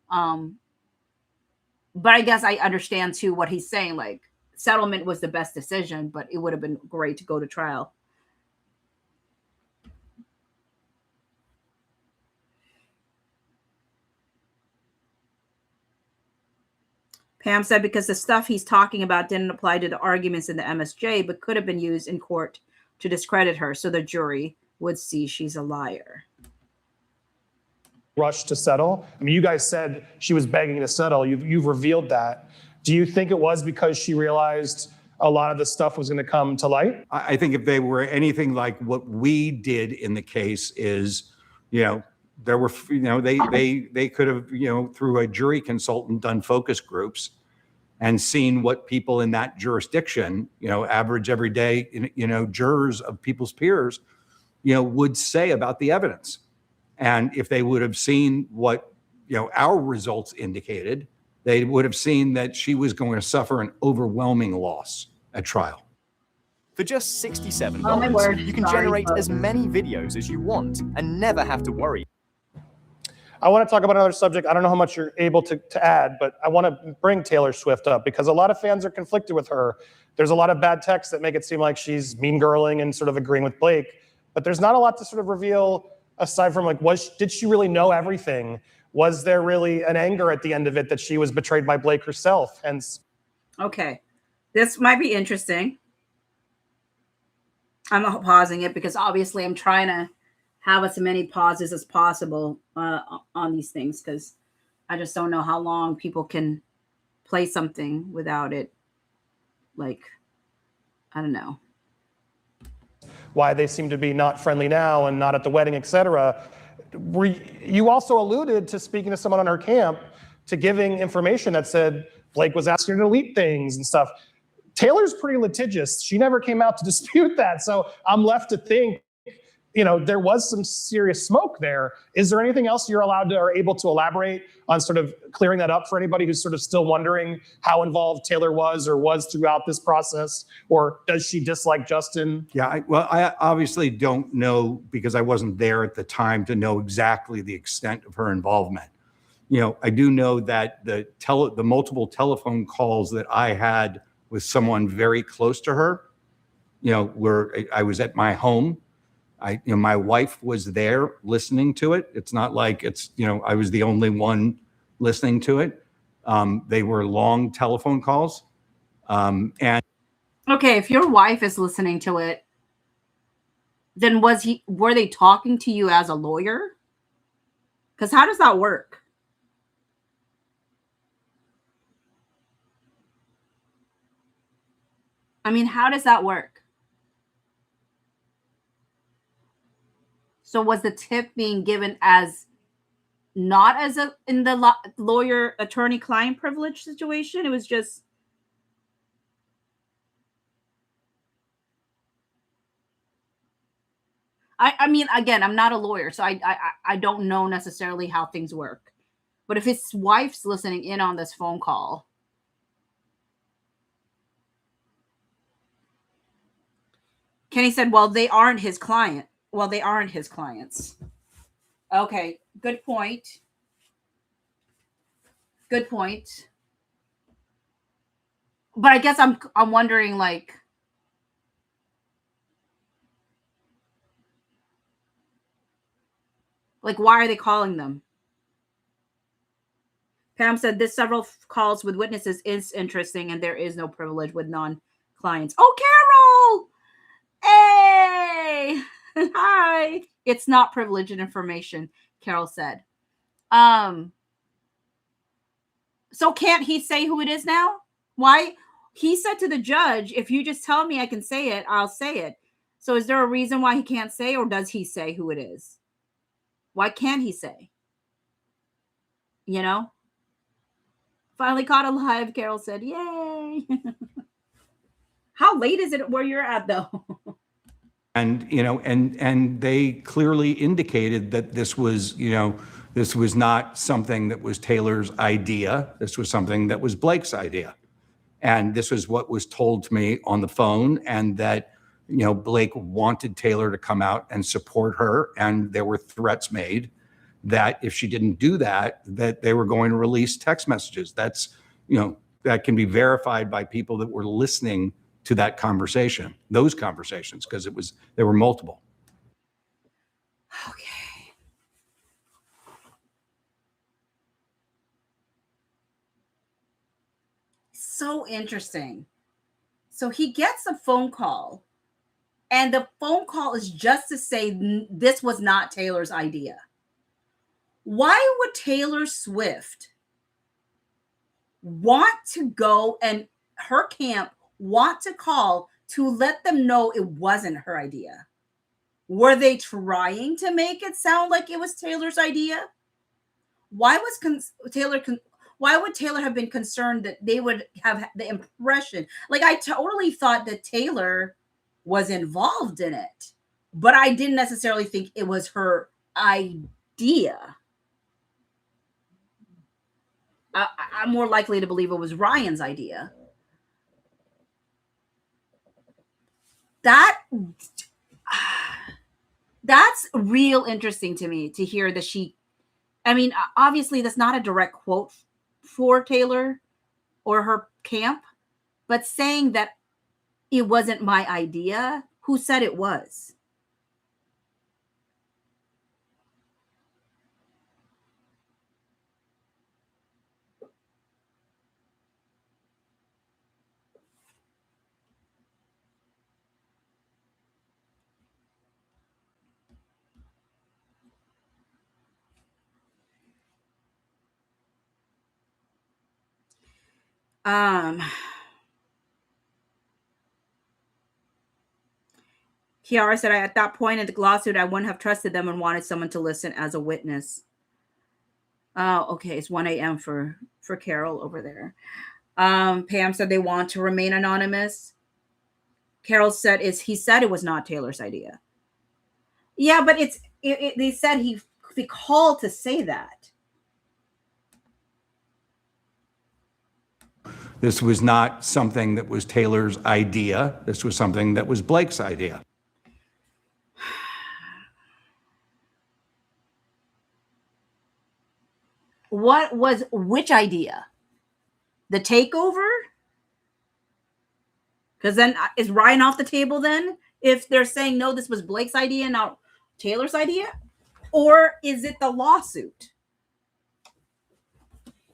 But I guess I understand too what he's saying. Like, settlement was the best decision, but it would have been great to go to trial. Pam said because the stuff he's talking about didn't apply to the arguments in the MSJ, but could have been used in court to discredit her, so the jury would see she's a liar. Rush to settle? I mean, you guys said she was begging to settle. You've revealed that. Do you think it was because she realized a lot of the stuff was going to come to light? I think if they were anything like what we did in the case is, there were, they could have, through a jury consultant done focus groups and seen what people in that jurisdiction, average everyday, jurors of people's peers, would say about the evidence. And if they would have seen what, our results indicated, they would have seen that she was going to suffer an overwhelming loss at trial. For just $67, Oh, my word. you can Sorry, generate folks. as many videos as you want and never have to worry. I want to talk about another subject. I don't know how much you're able to add, but I want to bring Taylor Swift up because a lot of fans are conflicted with her. There's a lot of bad texts that make it seem like she's mean girling and sort of agreeing with Blake, but there's not a lot to sort of reveal aside from like, did she really know everything? Was there really an anger at the end of it that she was betrayed by Blake herself? Hence, Okay, this might be interesting. I'm pausing it because obviously I'm trying to have as many pauses as possible on these things because I just don't know how long people can play something without it. Like, I don't know. why they seem to be not friendly now and not at the wedding, etc. You also alluded to speaking to someone on her camp to giving information that said Blake was asking her to delete things and stuff. Taylor's pretty litigious. She never came out to dispute that. So I'm left to think, there was some serious smoke there. Is there anything else you're allowed to or able to elaborate on sort of clearing that up for anybody who's sort of still wondering how involved Taylor was or was throughout this process? Or does she dislike Justin? Yeah, I obviously don't know because I wasn't there at the time to know exactly the extent of her involvement. I do know that the multiple telephone calls that I had with someone very close to her, where I was at my home. My wife was there listening to it. It's not like I was the only one listening to it. They were long telephone calls. And Okay, if your wife is listening to it, then were they talking to you as a lawyer? Because how does that work? I mean, how does that work? So was the tip being given as not as in the lawyer attorney client privilege situation? It was just I mean, again, I'm not a lawyer, so I don't know necessarily how things work. But if his wife's listening in on this phone call, Kenny said, well, they aren't his client. Well, they aren't his clients. Okay, good point. Good point. But I guess I'm wondering, like, why are they calling them? Pam said this several calls with witnesses is interesting, and there is no privilege with non-clients. Oh, Carol! Hey! Hi! It's not privileged information, Carol said. So can't he say who it is now? Why? He said to the judge, if you just tell me I can say it, I'll say it. So is there a reason why he can't say, or does he say who it is? Why can't he say? Finally caught alive, Carol said. Yay. How late is it where you're at, though? And they clearly indicated that this was not something that was Taylor's idea. This was something that was Blake's idea. And this was what was told to me on the phone, and that, Blake wanted Taylor to come out and support her. And there were threats made that if she didn't do that, that they were going to release text messages. That's, that can be verified by people that were listening to that conversation, those conversations, because there were multiple. Okay. so interesting. So he gets a phone call, and the phone call is just to say this was not Taylor's idea. Why would Taylor Swift want to go and her camp want to call to let them know it wasn't her idea? Were they trying to make it sound like it was Taylor's idea? Why was why would Taylor have been concerned that they would have the impression? Like, I totally thought that Taylor was involved in it, but I didn't necessarily think it was her idea. I'm more likely to believe it was Ryan's idea. That's real interesting to me to hear that I mean, obviously that's not a direct quote for Taylor or her camp, but saying that it wasn't my idea, who said it was? Kiara said, at that point in the lawsuit, I wouldn't have trusted them and wanted someone to listen as a witness. Oh, okay. It's 1 a.m. for Carol over there. Pam said they want to remain anonymous. Carol said he said it was not Taylor's idea. Yeah, but they said he called to say that. This was not something that was Taylor's idea. This was something that was Blake's idea. Which idea? The takeover? Because then is Ryan off the table then? If they're saying, no, this was Blake's idea, not Taylor's idea? Or is it the lawsuit?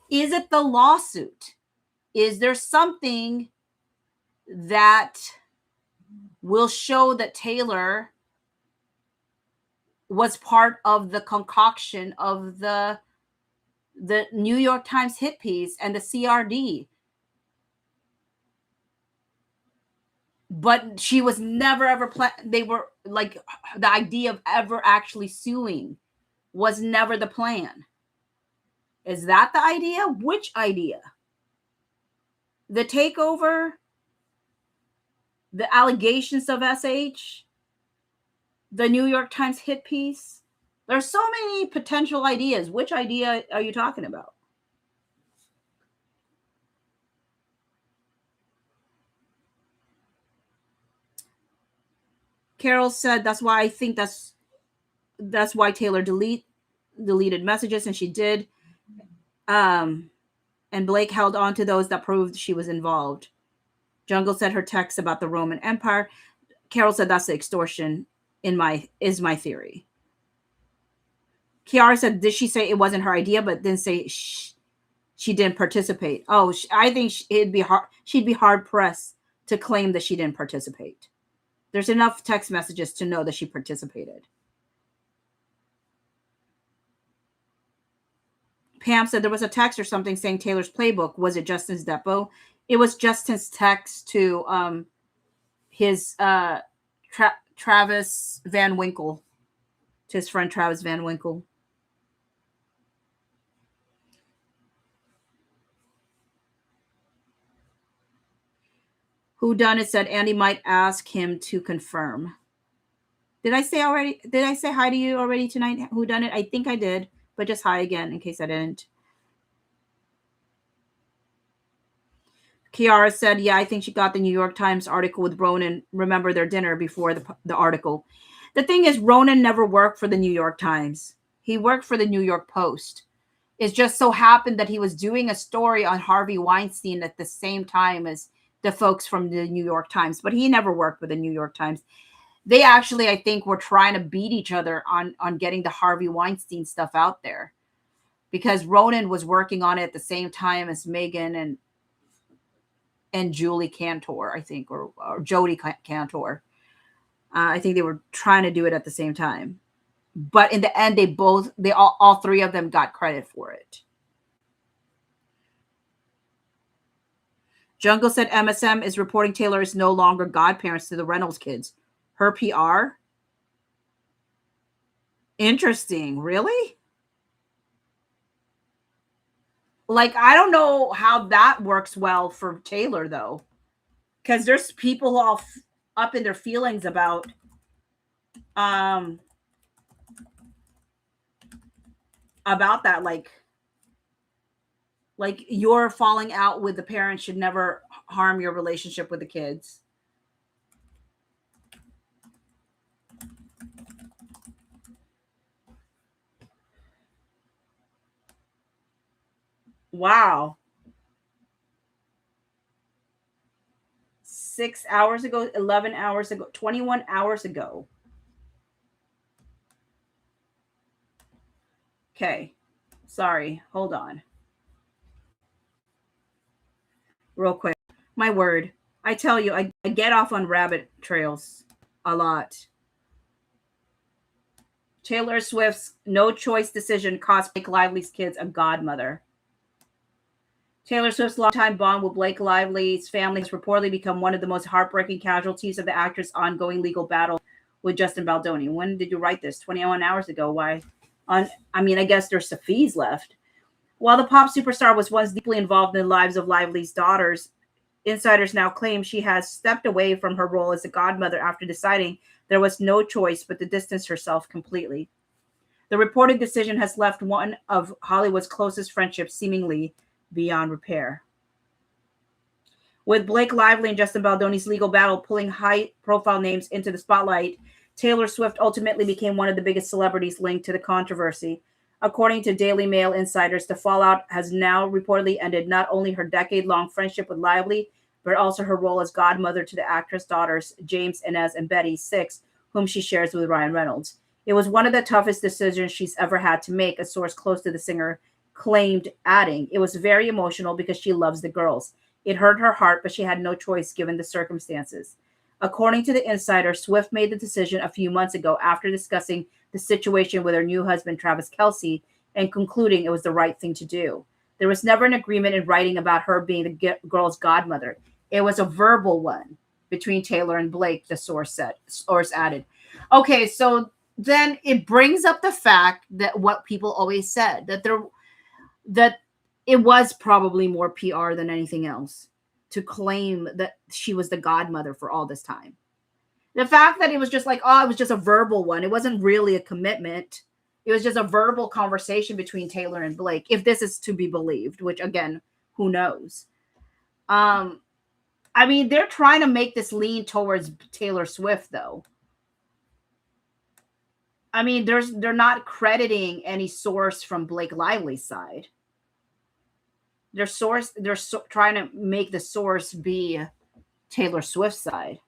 Is it the lawsuit? Is there something that will show that Taylor was part of the concoction of the New York Times hit piece and the CRD? But she was never ever they were like, the idea of ever actually suing was never the plan. Is that the idea? Which idea? The takeover? The allegations of SH? The New York Times hit piece? There's so many potential ideas. Which idea are you talking about? Carol said that's why I think that's why Taylor deleted messages, and she did. And Blake held on to those that proved she was involved. Jungle said her text about the Roman Empire. Carol said that's the extortion is my theory. Kiara said, did she say it wasn't her idea, but then say she didn't participate? Oh, I think she'd be hard pressed to claim that she didn't participate. There's enough text messages to know that she participated. Pam said there was a text or something saying Taylor's playbook. Was it Justin's depot? It was Justin's text to his Travis Van Winkle, to his friend Travis Van Winkle. Whodunit said Andy might ask him to confirm. Did I say hi to you already tonight, Whodunit? I think I did, but just hi again in case I didn't. Kiara said, yeah, I think she got the New York Times article with Ronan. Remember their dinner before the article. The thing is, Ronan never worked for the New York Times. He worked for the New York Post. It just so happened that he was doing a story on Harvey Weinstein at the same time as the folks from the New York Times, but he never worked with the New York Times. They actually, I think, were trying to beat each other on getting the Harvey Weinstein stuff out there, because Ronan was working on it at the same time as Meghan, and Julie Cantor, I think, or Jodie Cantor. I think they were trying to do it at the same time. But in the end, all three of them got credit for it. Jungle said MSM is reporting Taylor is no longer godparents to the Reynolds kids. Her PR? Interesting. Really? Like, I don't know how that works well for Taylor, though. Because there's people all up in their feelings about that. Like your falling out with the parents should never harm your relationship with the kids. Wow. 6 hours ago, 11 hours ago, 21 hours ago. Okay. Sorry. Hold on. Real quick. My word. I tell you, I get off on rabbit trails a lot. Taylor Swift's no choice decision cost Blake Lively's kids a godmother. Taylor Swift's longtime bond with Blake Lively's family has reportedly become one of the most heartbreaking casualties of the actor's ongoing legal battle with Justin Baldoni. When did you write this? 21 hours ago. Why? I guess there's some fees left. While the pop superstar was once deeply involved in the lives of Lively's daughters, insiders now claim she has stepped away from her role as a godmother after deciding there was no choice but to distance herself completely. The reported decision has left one of Hollywood's closest friendships seemingly beyond repair. With Blake Lively and Justin Baldoni's legal battle pulling high-profile names into the spotlight, Taylor Swift ultimately became one of the biggest celebrities linked to the controversy. According to Daily Mail insiders, the fallout has now reportedly ended not only her decade-long friendship with Lively, but also her role as godmother to the actress' daughters, James, Inez, and Betty, 6, whom she shares with Ryan Reynolds. It was one of the toughest decisions she's ever had to make, a source close to the singer claimed, adding, "It was very emotional because she loves the girls. It hurt her heart, but she had no choice given the circumstances." According to the insider, Swift made the decision a few months ago after discussing the situation with her new husband, Travis Kelce, and concluding it was the right thing to do. There was never an agreement in writing about her being the girl's godmother. It was a verbal one between Taylor and Blake, the source added. Okay, so then it brings up the fact that what people always said, that it was probably more PR than anything else to claim that she was the godmother for all this time. The fact that it was just like, it was just a verbal one. It wasn't really a commitment. It was just a verbal conversation between Taylor and Blake, if this is to be believed, which again, who knows? They're trying to make this lean towards Taylor Swift, though. They're not crediting any source from Blake Lively's side. They're trying to make the source be Taylor Swift's side.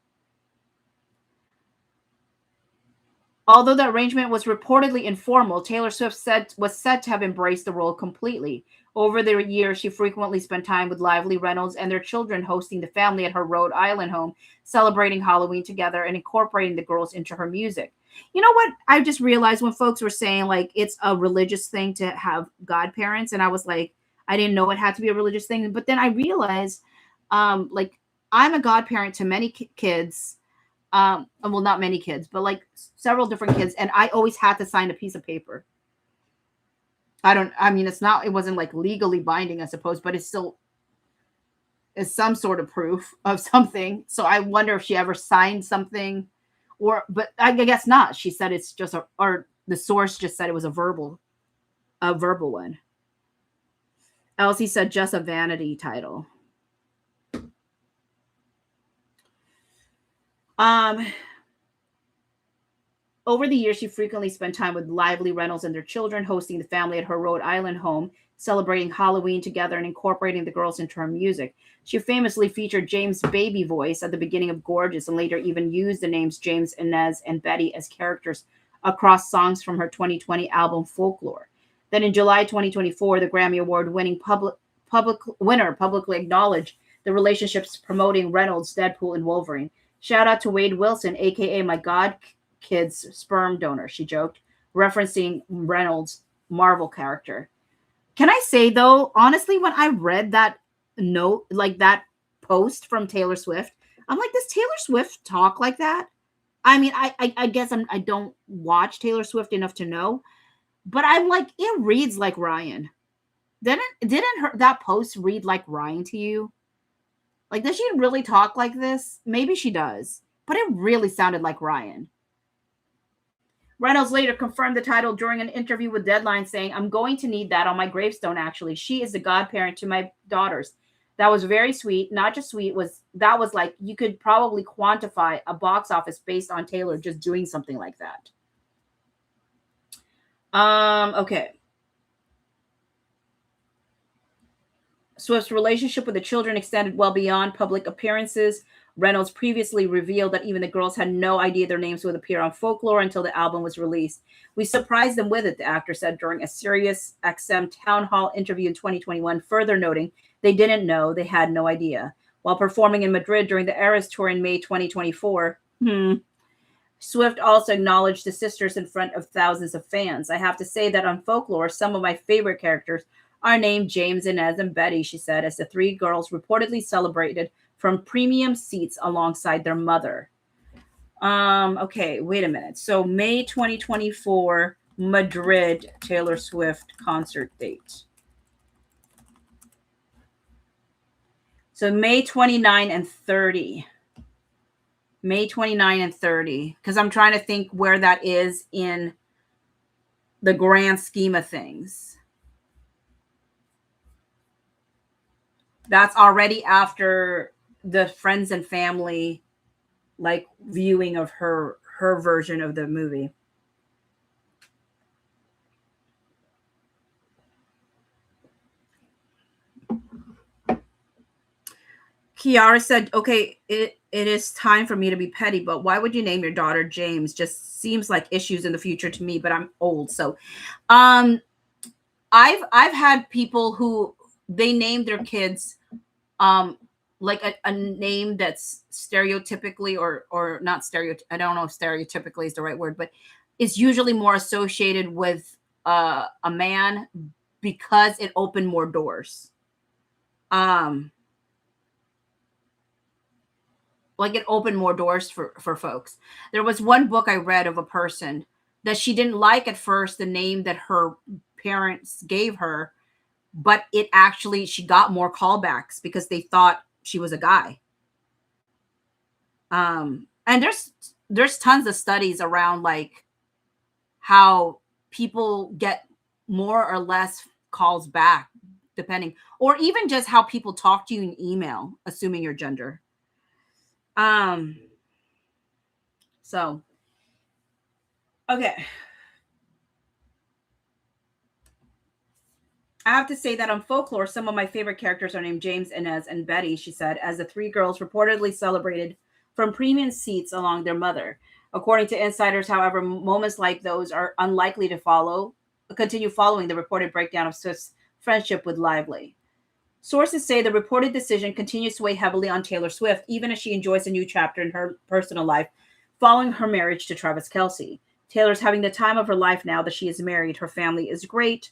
Although the arrangement was reportedly informal, Taylor Swift was said to have embraced the role completely. Over the years, she frequently spent time with Lively, Reynolds, and their children, hosting the family at her Rhode Island home, celebrating Halloween together, and incorporating the girls into her music. You know what? I just realized when folks were saying, like, it's a religious thing to have godparents, and I was like, I didn't know it had to be a religious thing. But then I realized, I'm a godparent to many kids. Well, not many kids, but like several different kids. And I always had to sign a piece of paper. It wasn't like legally binding, I suppose, but it still is some sort of proof of something. So I wonder if she ever signed something but I guess not. She said it's just or the source just said it was a verbal one. Elsie said just a vanity title. Over the years, she frequently spent time with Lively, Reynolds, and their children, hosting the family at her Rhode Island home, celebrating Halloween together and incorporating the girls into her music. She famously featured James' baby voice at the beginning of Gorgeous, and later even used the names James, Inez, and Betty as characters across songs from her 2020 album Folklore. Then in July 2024, the Grammy Award-winning winner publicly acknowledged the relationships promoting Reynolds, Deadpool, and Wolverine. Shout out to Wade Wilson, aka my God kid's sperm donor, she joked, referencing Reynolds' Marvel character. Can I say though, honestly, when I read that note, like that post from Taylor Swift, I'm like, does Taylor Swift talk like that? I mean, I guess I don't watch Taylor Swift enough to know, but I'm like, it reads like Ryan. Didn't that post read like Ryan to you? Like, does she really talk like this? Maybe she does, but it really sounded like Ryan. Reynolds later confirmed the title during an interview with Deadline, saying, I'm going to need that on my gravestone, actually. She is the godparent to my daughters. That was very sweet. Not just sweet, that was like, you could probably quantify a box office based on Taylor just doing something like that. Okay. Swift's relationship with the children extended well beyond public appearances. Reynolds previously revealed that even the girls had no idea their names would appear on Folklore until the album was released. We surprised them with it, the actor said during a Sirius XM town hall interview in 2021, further noting they didn't know, they had no idea. While performing in Madrid during the Eras tour in May 2024, Swift also acknowledged the sisters in front of thousands of fans. I have to say that on Folklore, some of my favorite characters are named James, Inez, and Betty, she said, as the three girls reportedly celebrated from premium seats alongside their mother. Okay, wait a minute. So May 2024, Madrid, Taylor Swift concert date. So May 29 and 30. May 29 and 30. Because I'm trying to think where that is in the grand scheme of things. That's already after the friends and family like viewing of her version of the movie. Kiara said, okay, it is time for me to be petty, but why would you name your daughter James? Just seems like issues in the future to me, but I'm old. So I've had people who they named their kids like a name that's stereotypically or not I don't know if stereotypically is the right word, but it's usually more associated with a man because it opened more doors. Like it opened more doors for folks. There was one book I read of a person that she didn't like at first, the name that her parents gave her, but it actually, she got more callbacks because they thought she was a guy. And there's tons of studies around like how people get more or less calls back depending, or even just how people talk to you in email, assuming your gender. So, okay. I have to say that on Folklore, some of my favorite characters are named James, Inez, and Betty, she said, as the three girls reportedly celebrated from premium seats along their mother. According to insiders, however, moments like those are unlikely to continue following the reported breakdown of Swift's friendship with Lively. Sources say the reported decision continues to weigh heavily on Taylor Swift, even as she enjoys a new chapter in her personal life following her marriage to Travis Kelce. Taylor's having the time of her life now that she is married. Her family is great.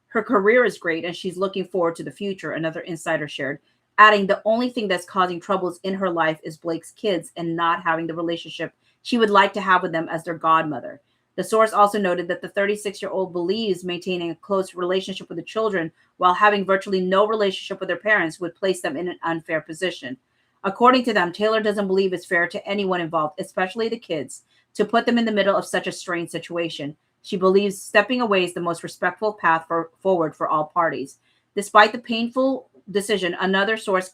Her career is great, and she's looking forward to the future, another insider shared, adding the only thing that's causing troubles in her life is Blake's kids and not having the relationship she would like to have with them as their godmother. The source also noted that the 36-year-old believes maintaining a close relationship with the children while having virtually no relationship with their parents would place them in an unfair position. According to them, Taylor doesn't believe it's fair to anyone involved, especially the kids, to put them in the middle of such a strained situation. She believes stepping away is the most respectful path forward for all parties. Despite the painful decision, another source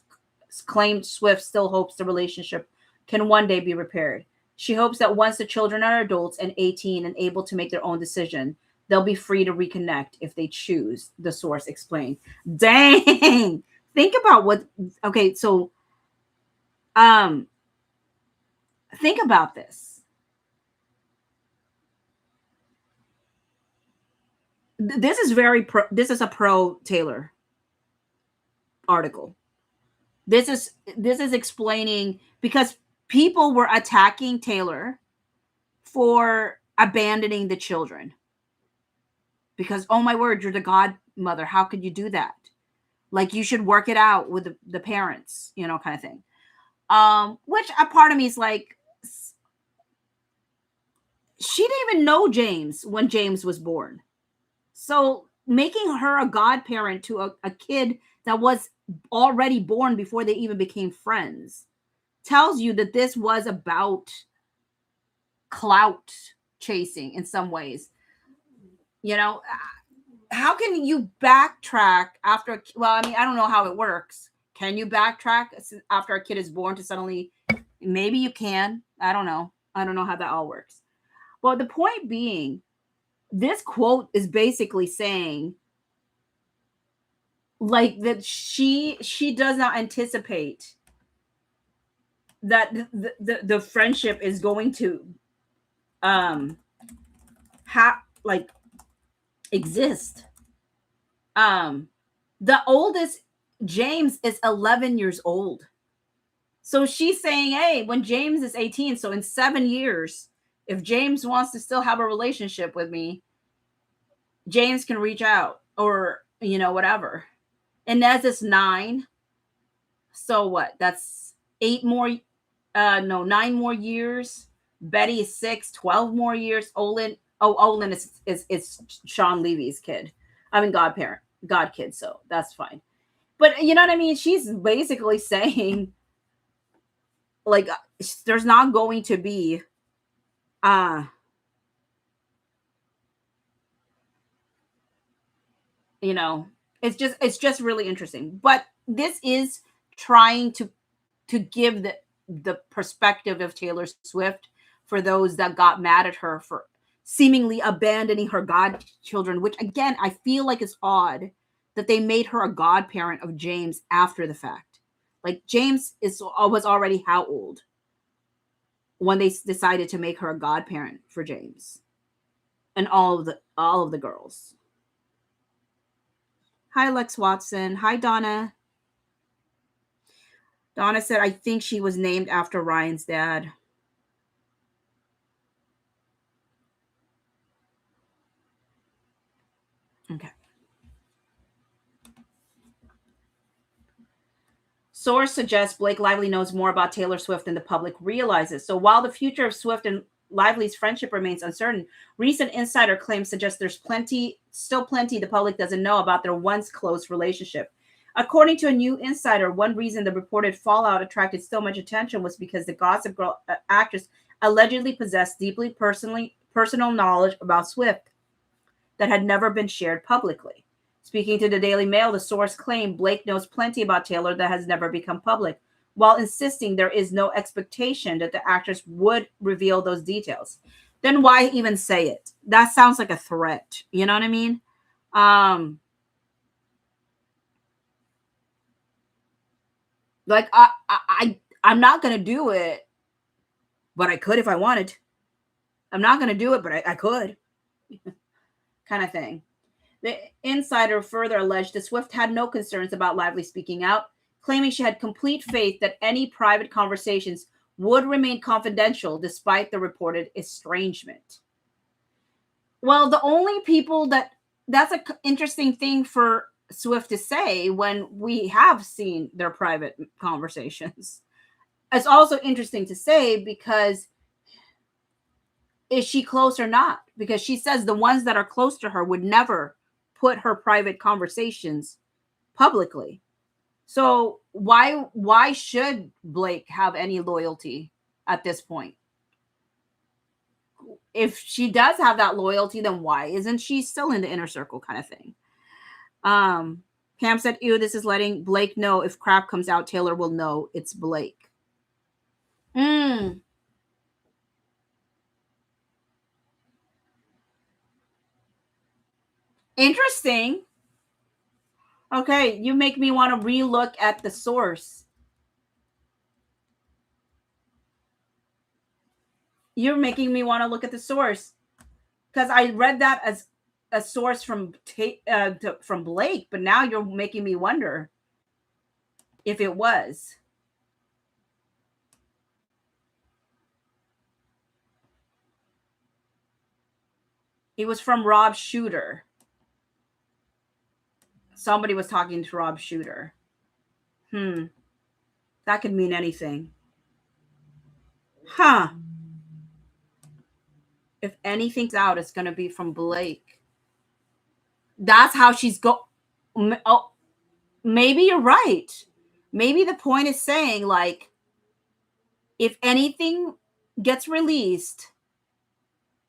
claimed Swift still hopes the relationship can one day be repaired. She hopes that once the children are adults and 18 and able to make their own decision, they'll be free to reconnect if they choose, the source explained. Dang! Think about what, okay, so think about this. This is a pro Taylor article. This is explaining because people were attacking Taylor for abandoning the children. Because, oh my word, you're the godmother. How could you do that? Like, you should work it out with the parents, you know, kind of thing. Which a part of me is like, she didn't even know James when James was born. So making her a godparent to a kid that was already born before they even became friends tells you that this was about clout chasing in some ways. You know, how can you backtrack after, well, I mean, I don't know how it works. Can you backtrack after a kid is born to suddenly, maybe you can. I don't know. I don't know how that all works. Well, the point being, this quote is basically saying like that she does not anticipate that the friendship is going to like exist. The oldest, James, is 11 years old. So she's saying, hey, when James is 18, so in 7 years, if James wants to still have a relationship with me, James can reach out or, you know, whatever. And Nez is 9. So what? That's 9 more years. Betty is 6, 12 more years. Olin is Sean Levy's kid. I mean, god kid. So that's fine. But you know what I mean? She's basically saying, like, there's not going to be, you know, it's just really interesting. But this is trying to give the perspective of Taylor Swift for those that got mad at her for seemingly abandoning her godchildren, which again, I feel like is odd that they made her a godparent of James after the fact. Like, James was already how old when they decided to make her a godparent for James and all of the girls. Hi, Lex Watson. Hi, Donna. Donna said, I think she was named after Ryan's dad. Okay. Source suggests Blake Lively knows more about Taylor Swift than the public realizes. So while the future of Swift and Lively's friendship remains uncertain, recent insider claims suggest there's still plenty the public doesn't know about their once close relationship. According to a new insider, one reason the reported fallout attracted so much attention was because the Gossip Girl actress allegedly possessed deeply personal knowledge about Swift that had never been shared publicly. Speaking to the Daily Mail, the source claimed Blake knows plenty about Taylor that has never become public, while insisting there is no expectation that the actress would reveal those details. Then why even say it? That sounds like a threat. You know what I mean? Like, I'm not going to do it, but I could if I wanted. I'm not going to do it, but I could. Kind of thing. The insider further alleged that Swift had no concerns about Lively speaking out, claiming she had complete faith that any private conversations would remain confidential despite the reported estrangement. Well, the only people that's an interesting thing for Swift to say when we have seen their private conversations. It's also interesting to say because is she close or not? Because she says the ones that are close to her would never put her private conversations publicly. So why should Blake have any loyalty at this point? If she does have that loyalty, then why isn't she still in the inner circle kind of thing? Pam said, ew, this is letting Blake know if crap comes out, Taylor will know it's Blake. Interesting. Okay, you make me want to relook at the source. You're making me want to look at the source because I read that as a source from Blake, but now you're making me wonder. if it was. It was from Rob Shooter. Somebody was talking to Rob Shooter. That could mean anything. Huh. If anything's out, it's going to be from Blake. That's how she's oh, maybe you're right. Maybe the point is saying, like, if anything gets released,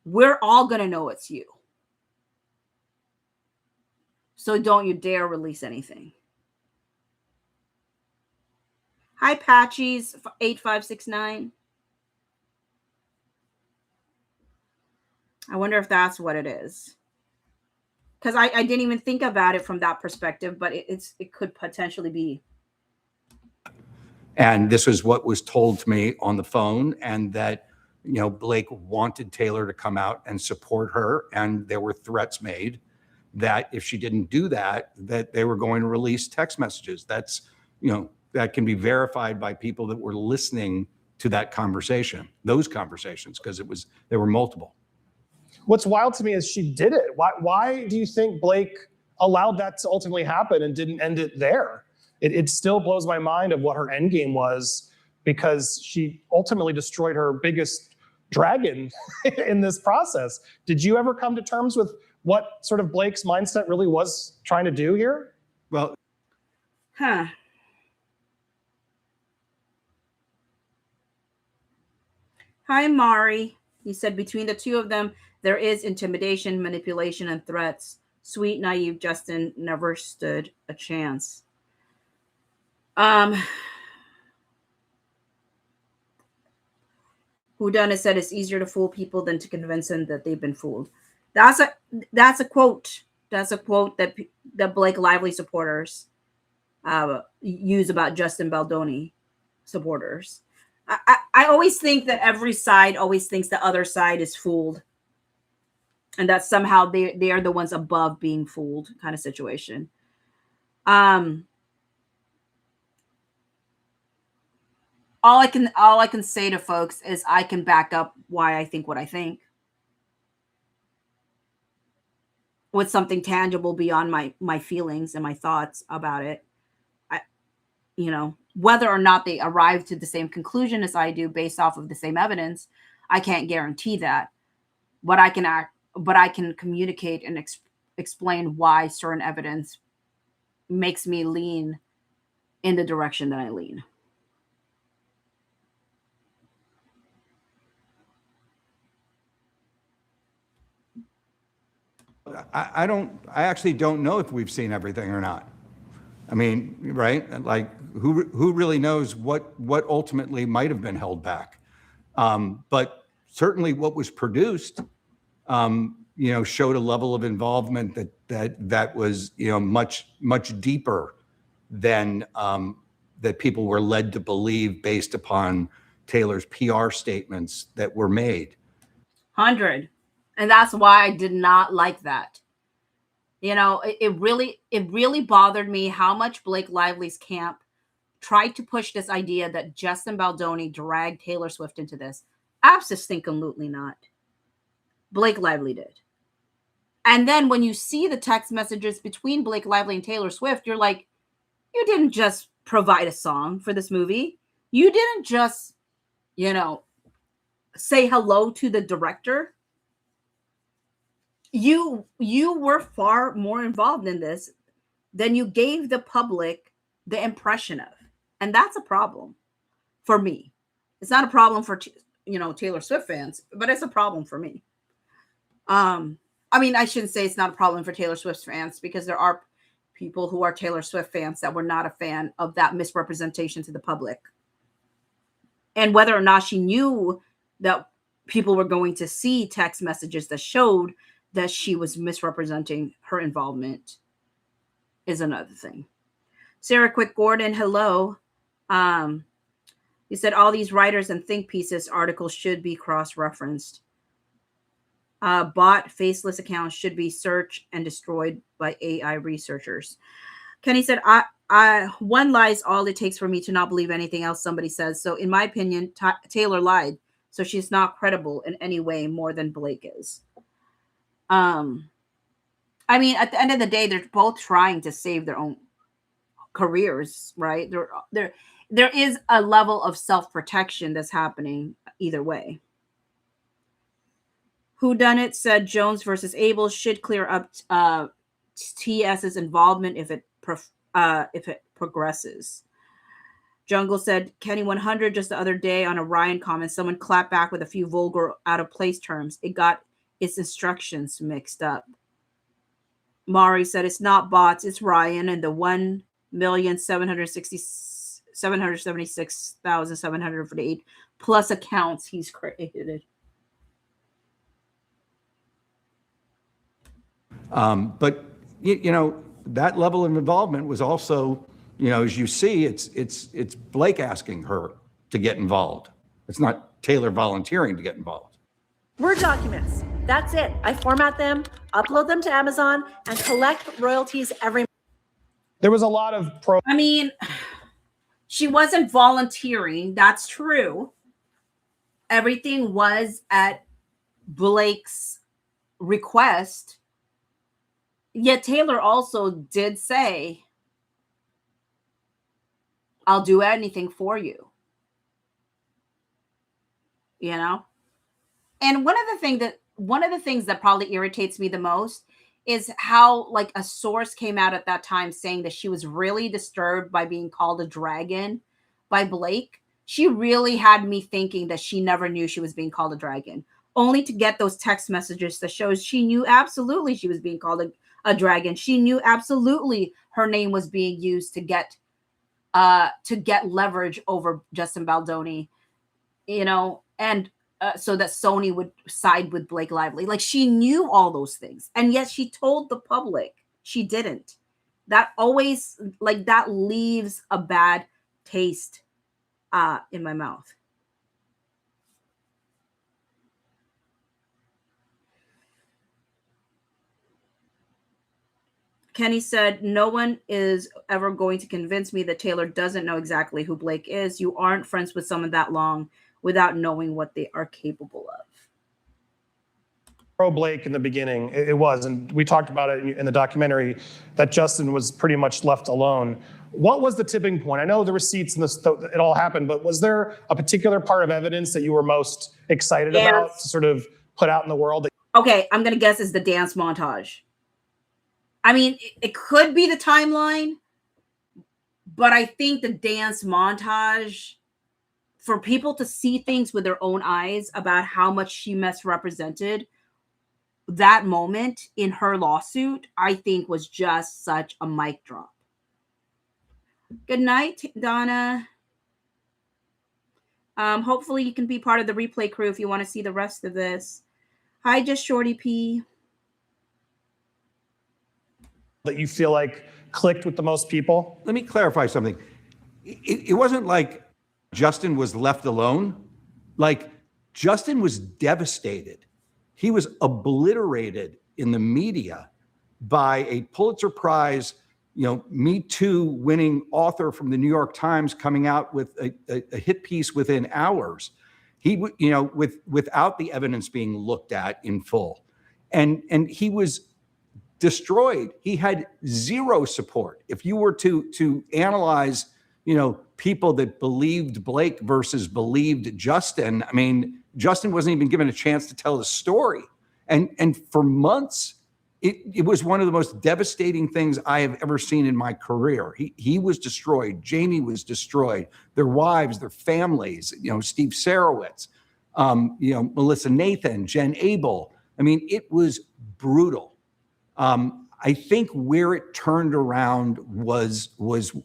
we're all going to know it's you. So don't you dare release anything. Hi, Patchies 8569. I wonder if that's what it is. Because I didn't even think about it from that perspective, but it could potentially be. And this was what was told to me on the phone, and that, you know, Blake wanted Taylor to come out and support her, and there were threats made that if she didn't do that, that they were going to release text messages. That's, you know, that can be verified by people that were listening to that conversation, those conversations, because there were multiple. What's wild to me is she did it. Why do you think Blake allowed that to ultimately happen and didn't end it there? It still blows my mind of what her end game was, because she ultimately destroyed her biggest dragon in this process. Did you ever come to terms with what sort of Blake's mindset really was trying to do here? Well, Hi, Mari. You said between the two of them, there is intimidation, manipulation, and threats. Sweet, naive Justin never stood a chance. Whodunit said it's easier to fool people than to convince them that they've been fooled. That's a quote. That's a quote that Blake Lively supporters use about Justin Baldoni supporters. I always think that every side always thinks the other side is fooled, and that somehow they are the ones above being fooled, kind of situation. All I can say to folks is I can back up why I think what I think with something tangible beyond my feelings and my thoughts about it. You know, whether or not they arrive to the same conclusion as I do based off of the same evidence, I can't guarantee that. But I can communicate and explain why certain evidence makes me lean in the direction that I lean. I actually don't know if we've seen everything or not. I mean, right? Like, who really knows what ultimately might have been held back? But certainly what was produced, showed a level of involvement that was, much deeper than that people were led to believe based upon Taylor's PR statements that were made. 100. And that's why I did not like that. You know, it really bothered me how much Blake Lively's camp tried to push this idea that Justin Baldoni dragged Taylor Swift into this. Absolutely not. Blake Lively did. And then when you see the text messages between Blake Lively and Taylor Swift, you're like, you didn't just provide a song for this movie. You didn't just, say hello to the director. You were far more involved in this than you gave the public the impression of. And that's a problem for me. It's not a problem for, Taylor Swift fans, but it's a problem for me. I mean, I shouldn't say it's not a problem for Taylor Swift fans, because there are people who are Taylor Swift fans that were not a fan of that misrepresentation to the public. And whether or not she knew that people were going to see text messages that showed that she was misrepresenting her involvement is another thing. Sarah Quick Gordon, hello. You said all these writers and think pieces articles should be cross-referenced. Bot faceless accounts should be searched and destroyed by AI researchers. Kenny said, I one lie is all it takes for me to not believe anything else somebody says. So in my opinion, Taylor lied. So she's not credible in any way more than Blake is. I mean, at the end of the day, they're both trying to save their own careers, right? There is a level of self-protection that's happening either way. Whodunit said Jones versus Abel should clear up TS's involvement if it progresses. Jungle said Kenny 100 just the other day on a Ryan comment. Someone clapped back with a few vulgar out of place terms. It got its instructions mixed up. Mari said it's not bots, it's Ryan and the 1,776,748 plus accounts he's created. But you know, that level of involvement was also, you know, as you see, it's Blake asking her to get involved. It's not Taylor volunteering to get involved. Word documents. That's it. I format them, upload them to Amazon, and collect royalties every month. There was a lot of I mean, she wasn't volunteering. That's true. Everything was at Blake's request. Yet Taylor also did say, I'll do anything for you. You know? And one of the things that probably irritates me the most is how like a source came out at that time saying that she was really disturbed by being called a dragon by Blake. She really had me thinking that she never knew she was being called a dragon, only to get those text messages that shows she knew absolutely she was being called a dragon. She knew absolutely her name was being used to get leverage over Justin Baldoni, you know, and so that Sony would side with Blake Lively. Like she knew all those things, and yet she told the public she didn't. That always like that leaves a bad taste in my mouth. Kenny said, no one is ever going to convince me that Taylor doesn't know exactly who Blake is. You aren't friends with someone that long without knowing what they are capable of. Pro Blake in the beginning, it was, and we talked about it in the documentary, that Justin was pretty much left alone. What was the tipping point? I know the receipts and it all happened, but was there a particular part of evidence that you were most excited about to sort of put out in the world? Okay, I'm going to guess it's the dance montage. I mean, it could be the timeline, but I think the dance montage, for people to see things with their own eyes about how much she misrepresented that moment in her lawsuit, I think was just such a mic drop. Good night, Donna. Hopefully you can be part of the replay crew if you want to see the rest of this. Hi, just Shorty P. That you feel like clicked with the most people? Let me clarify something. It wasn't like Justin was left alone. Like Justin was devastated. He was obliterated in the media by a Pulitzer Prize, you know, Me Too winning author from the New York Times coming out with a hit piece within hours. He, you know, without the evidence being looked at in full, and he was destroyed. He had zero support. If you were to analyze, you know, people that believed Blake versus believed Justin, I mean, Justin wasn't even given a chance to tell the story. And for months, it was one of the most devastating things I have ever seen in my career. He was destroyed. Jamie was destroyed. Their wives, their families, you know, Steve Sarowitz, you know, Melissa Nathan, Jen Abel. I mean, it was brutal. I think where it turned around was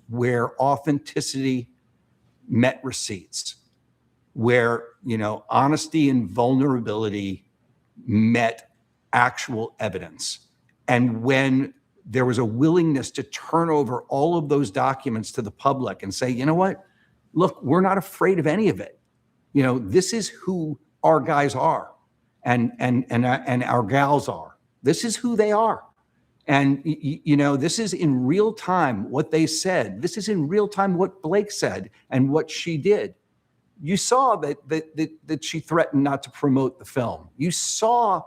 where authenticity met receipts, where, you know, honesty and vulnerability met actual evidence. And when there was a willingness to turn over all of those documents to the public and say, you know what, look, we're not afraid of any of it. You know, this is who our guys are and our gals are. This is who they are. And, this is in real time what they said. This is in real time what Blake said and what she did. You saw that she threatened not to promote the film. You saw.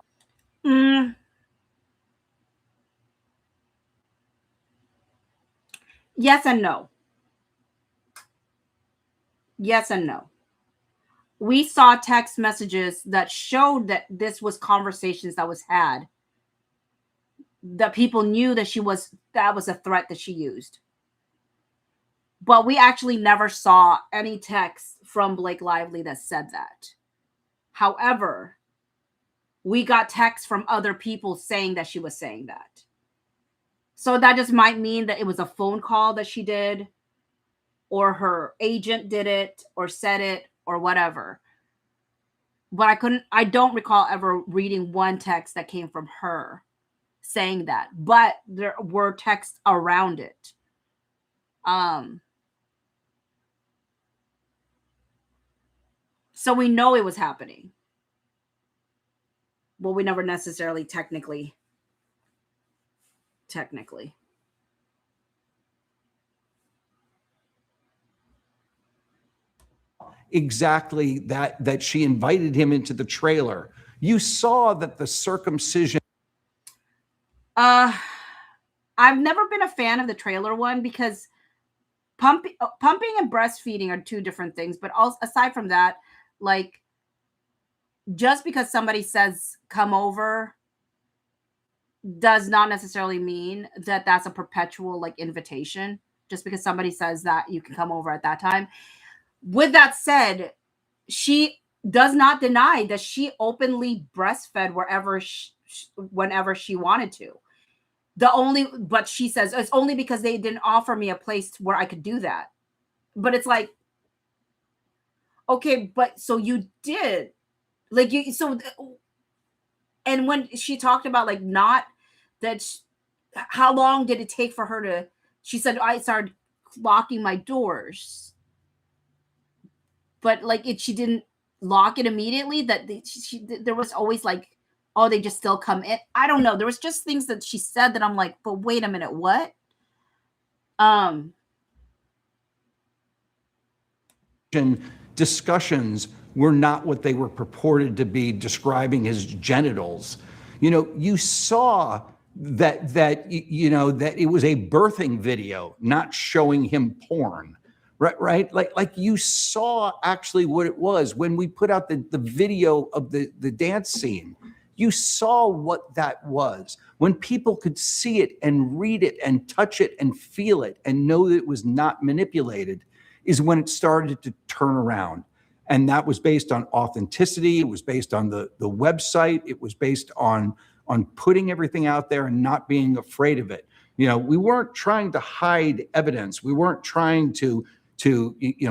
Yes and no. Yes and no. We saw text messages that showed that this was conversations that was had. That people knew that that was a threat that she used. But we actually never saw any text from Blake Lively that said that. However, we got texts from other people saying that she was saying that. So that just might mean that it was a phone call that she did, or her agent did it, or said it, or whatever. But I don't recall ever reading one text that came from her saying that. But there were texts around it. So we know it was happening. Well, we never necessarily technically. Exactly that she invited him into the trailer. You saw that the circumcision. I've never been a fan of the trailer one because pumping and breastfeeding are two different things. But also, aside from that, like, just because somebody says come over does not necessarily mean that that's a perpetual like invitation. Just because somebody says that you can come over at that time. With that said, she does not deny that she openly breastfed whenever she wanted to. But she says it's only because they didn't offer me a place where I could do that. But it's like, okay, but so you did, like and when she talked about like not that, how long did it take for her to? She said I started locking my doors. But like she didn't lock it immediately. That there was always like, oh, they just still come in. I don't know. There was just things that she said that I'm like, but wait a minute, what? Discussions were not what they were purported to be, describing his genitals. You saw that it was a birthing video, not showing him porn. Right. Like you saw actually what it was when we put out the video of the dance scene. You saw what that was. When people could see it and read it and touch it and feel it and know that it was not manipulated is when it started to turn around. And that was based on authenticity. It was based on the website. It was based on putting everything out there and not being afraid of it. We weren't trying to hide evidence. We weren't trying to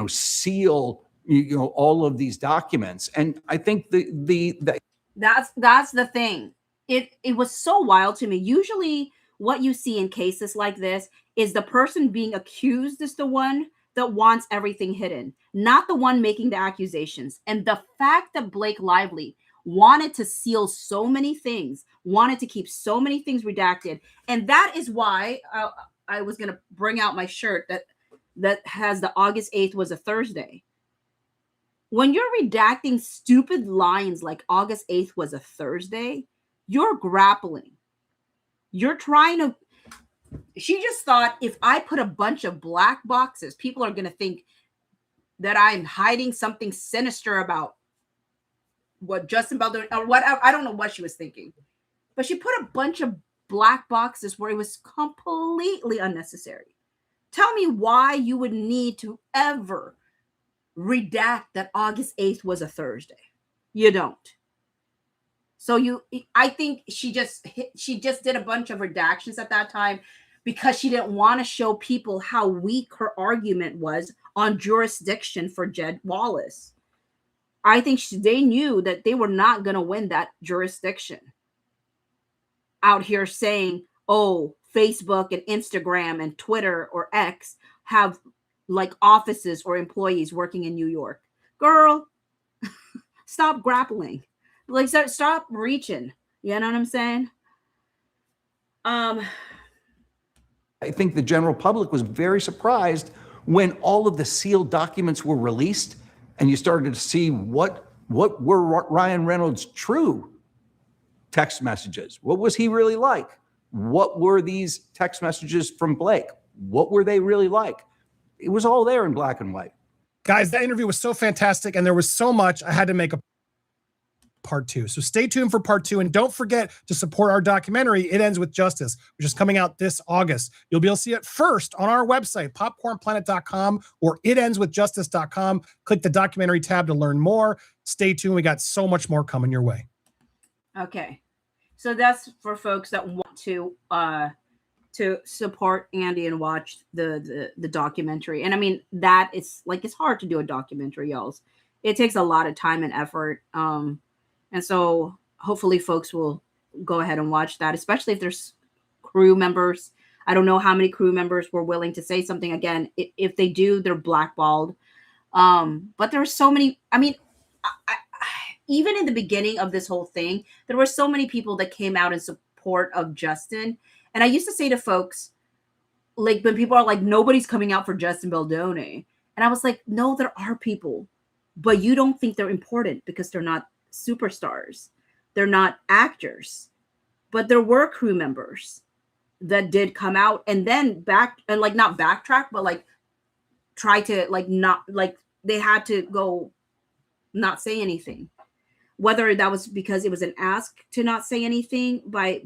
seal all of these documents. And I think that's the thing. It was so wild to me. Usually what you see in cases like this is the person being accused is the one that wants everything hidden, not the one making the accusations. And the fact that Blake Lively wanted to seal so many things, wanted to keep so many things redacted. And that is why I was going to bring out my shirt that has the August 8th was a Thursday. When you're redacting stupid lines like August 8th was a Thursday, you're grappling. You're trying to. She just thought if I put a bunch of black boxes, people are going to think that I'm hiding something sinister about what Justin Butler or whatever. I don't know what she was thinking, but she put a bunch of black boxes where it was completely unnecessary. Tell me why you would need to ever redact that August 8th was a Thursday. You don't. So I think she just did a bunch of redactions at that time because she didn't want to show people how weak her argument was on jurisdiction for Jed Wallace. I think they knew that they were not going to win that jurisdiction. Out here saying, oh, Facebook and Instagram and Twitter or X have like offices or employees working in New York. Girl, stop grappling. Like, stop reaching. You know what I'm saying? Um, I think the general public was very surprised when all of the sealed documents were released and you started to see what were Ryan Reynolds' true text messages. What was he really like? What were these text messages from Blake? What were they really like? It was all there in black and white. Guys, that interview was so fantastic, and there was so much I had to make a part 2. So stay tuned for part 2, and don't forget to support our documentary, It Ends with Justice, which is coming out this August. You'll be able to see it first on our website, popcornplanet.com or itendswithjustice.com. Click the documentary tab to learn more. Stay tuned. We got so much more coming your way. okay. So that's for folks that want to support Andy and watch the documentary. And I mean, that is like, it's hard to do a documentary, y'all. It takes a lot of time and effort. And so hopefully folks will go ahead and watch that, especially if there's crew members. I don't know how many crew members were willing to say something. Again, if they do, they're blackballed. But there are so many, I mean, even in the beginning of this whole thing, there were so many people that came out in support of Justin. And I used to say to folks, like, when people are like, nobody's coming out for Justin Baldoni. And I was like, no, there are people, but you don't think they're important because they're not superstars. They're not actors. But there were crew members that did come out and then back and like not backtrack, but like try to like not like they had to go not say anything. Whether that was because it was an ask to not say anything by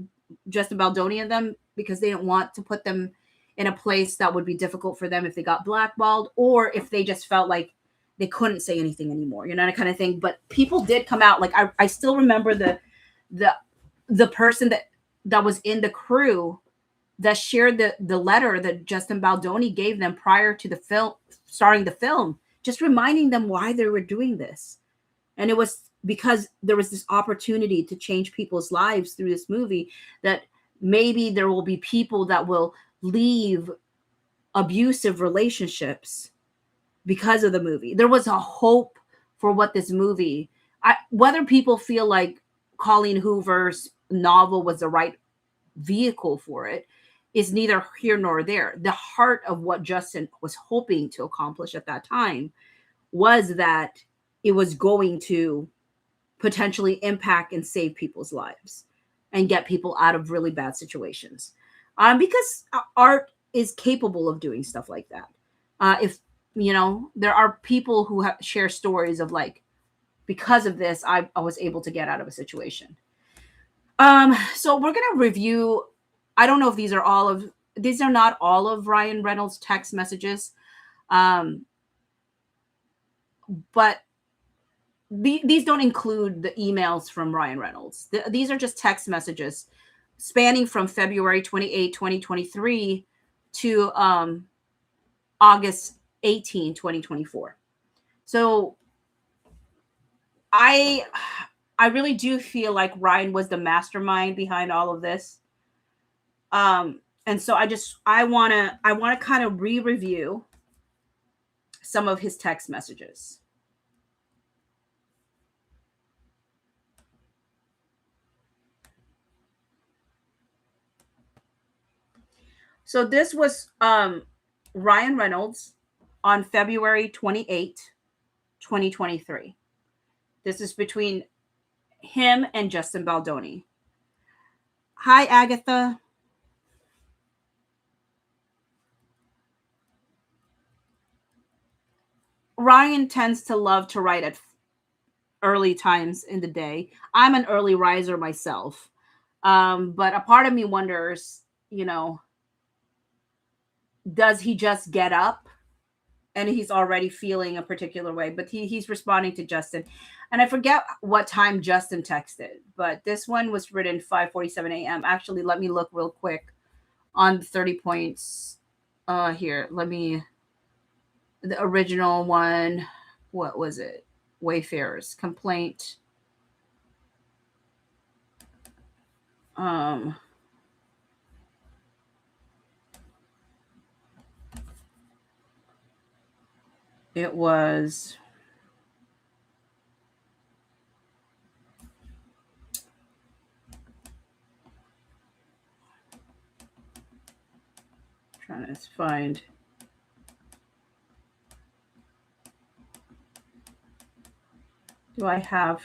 Justin Baldoni and them because they didn't want to put them in a place that would be difficult for them if they got blackballed, or if they just felt like they couldn't say anything anymore, you know, that kind of thing. But people did come out. Like I still remember the person that was in the crew that shared the letter that Justin Baldoni gave them prior to the film starting the film, just reminding them why they were doing this. And it was because there was this opportunity to change people's lives through this movie, that maybe there will be people that will leave abusive relationships because of the movie. There was a hope for what this movie, whether people feel like Colleen Hoover's novel was the right vehicle for it is neither here nor there. The heart of what Justin was hoping to accomplish at that time was that it was going to potentially impact and save people's lives and get people out of really bad situations. Because art is capable of doing stuff like that. If, you know, there are people who share stories of like, because of this, I was able to get out of a situation. So we're going to review, I don't know if these are not all of Ryan Reynolds' text messages. But these don't include the emails from Ryan Reynolds. These are just text messages spanning from February 28, 2023 to August 18, 2024. So I really do feel like Ryan was the mastermind behind all of this. And so I want to kind of re-review some of his text messages. So this was Ryan Reynolds on February 28, 2023. This is between him and Justin Baldoni. Hi, Agatha. Ryan tends to love to write at early times in the day. I'm an early riser myself. But a part of me wonders, you know, does he just get up and he's already feeling a particular way? But he's responding to Justin. And I forget what time Justin texted, but this one was written 5:47 a.m. Actually, let me look real quick on 30 points here. The original one, what was it? Wayfarer's complaint. It was Trying to find. Do I have?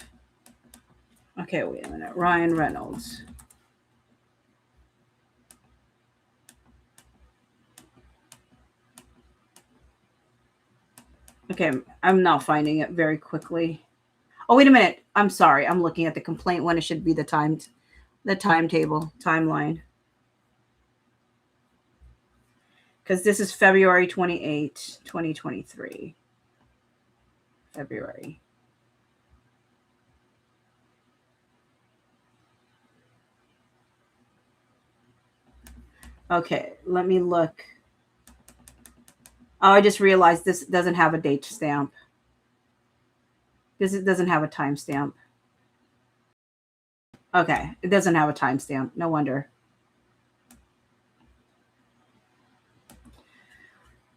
Okay, wait a minute. Ryan Reynolds. Okay, I'm now finding it very quickly. Oh, wait a minute. I'm sorry. I'm looking at the complaint when it should be the timetable, timeline. Because this is February 28, 2023. February. Okay, let me look. Oh, I just realized this doesn't have a date stamp. It doesn't have a timestamp. Okay, it doesn't have a timestamp. No wonder.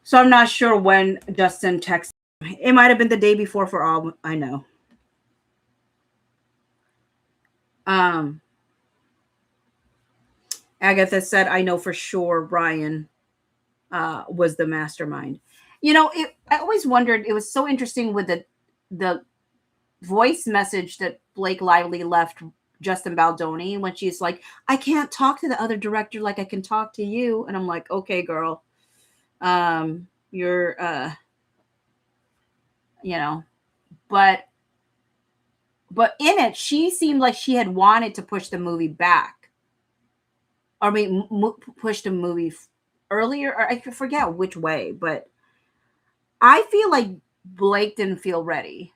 So I'm not sure when Justin texted. It might have been the day before for all I know. Agatha said, I know for sure Ryan was the mastermind. You know, I always wondered, it was so interesting with the voice message that Blake Lively left Justin Baldoni when she's like, I can't talk to the other director like I can talk to you. And I'm like, okay, girl. You're you know, but in it, she seemed like she had wanted to push the movie back. Or I mean, push the movie earlier, or I forget which way, but I feel like Blake didn't feel ready.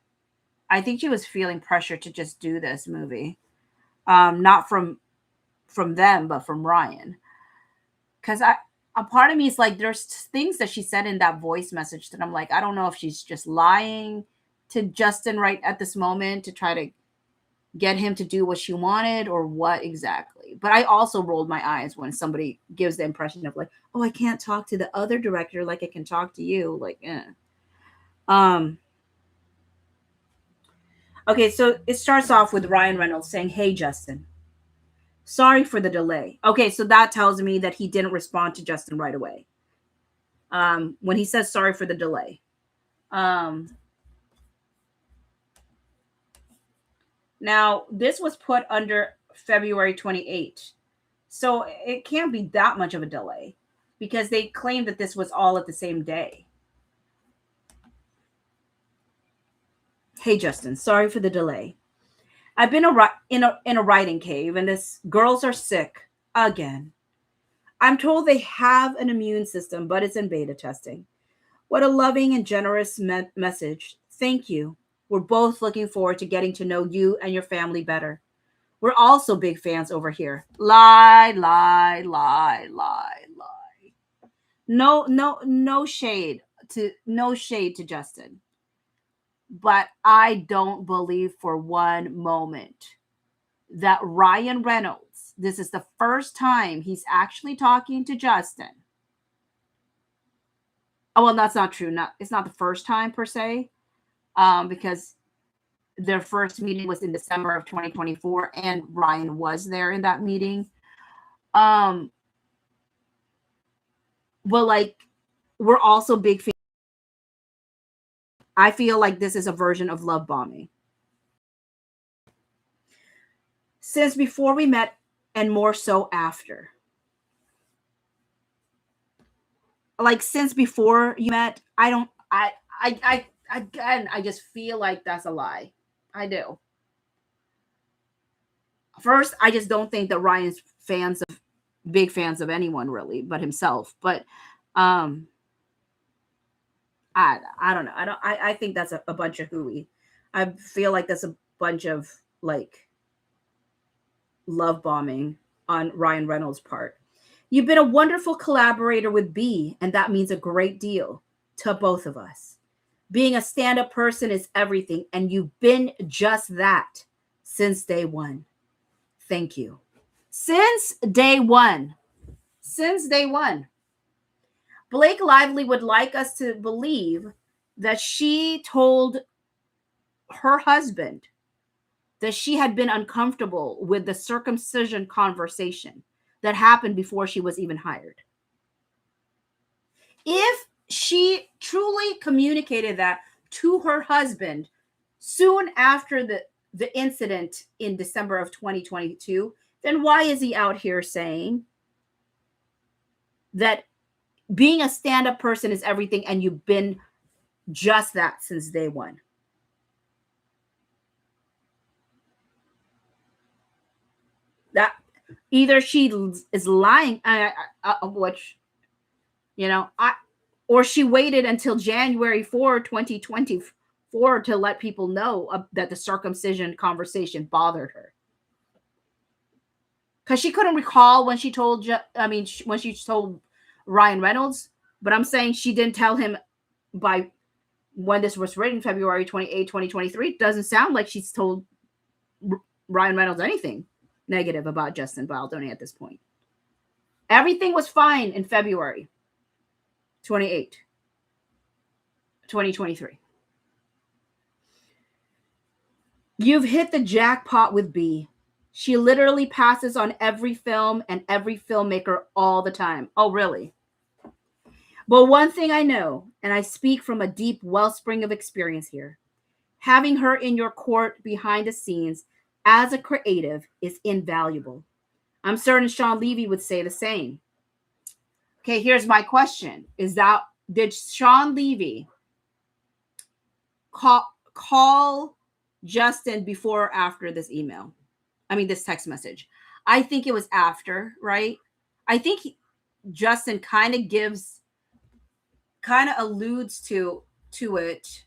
I think she was feeling pressure to just do this movie. Not from them, but from Ryan. Because a part of me is like, there's things that she said in that voice message that I'm like, I don't know if she's just lying to Justin right at this moment to try to get him to do what she wanted or what exactly. But I also rolled my eyes when somebody gives the impression of like, oh, I can't talk to the other director like I can talk to you. Like, Okay, so it starts off with Ryan Reynolds saying, hey, Justin, sorry for the delay. Okay, so that tells me that he didn't respond to Justin right away. When he says sorry for the delay. Now, this was put under February 28th. So it can't be that much of a delay because they claimed that this was all at the same day. Hey, Justin, sorry for the delay. I've been in a writing cave and this girls are sick again. I'm told they have an immune system, but it's in beta testing. What a loving and generous message. Thank you. We're both looking forward to getting to know you and your family better. We're also big fans over here. Lie, lie, lie, lie, lie. No shade to Justin. But I don't believe for one moment that Ryan Reynolds, this is the first time he's actually talking to Justin. Oh, well, that's not true. It's not the first time per se, because their first meeting was in December of 2024, and Ryan was there in that meeting. But like, we're also big fans. I feel like this is a version of love bombing. Since before we met, and more so after. Like since before you met, I just feel like that's a lie. I do. First, I just don't think that Ryan's big fans of anyone really, but himself. But I don't know. I think that's a bunch of hooey. I feel like that's a bunch of like love bombing on Ryan Reynolds' part. You've been a wonderful collaborator with B, and that means a great deal to both of us. Being a stand-up person is everything, and you've been just that since day one. Thank you. Since day one. Since day one. Blake Lively would like us to believe that she told her husband that she had been uncomfortable with the circumcision conversation that happened before she was even hired. communicated that to her husband soon after the incident in December of 2022, then why is he out here saying that being a stand-up person is everything and you've been just that since day one? That either she is lying, which, you know, or she waited until January 4, 2024 to let people know that the circumcision conversation bothered her. Because she couldn't recall when she told, when she told Ryan Reynolds, but I'm saying she didn't tell him by when this was written, February 28, 2023. It doesn't sound like she's told Ryan Reynolds anything negative about Justin Baldoni at this point. Everything was fine in February 28, 2023. You've hit the jackpot with B. She literally passes on every film and every filmmaker all the time. Oh, really? But one thing I know, and I speak from a deep wellspring of experience here, having her in your court behind the scenes as a creative is invaluable. I'm certain Sean Levy would say the same. Okay, here's my question. Did Sean Levy call Justin before or after this email? This text message. I think it was after, right? I think Justin kind of alludes to it.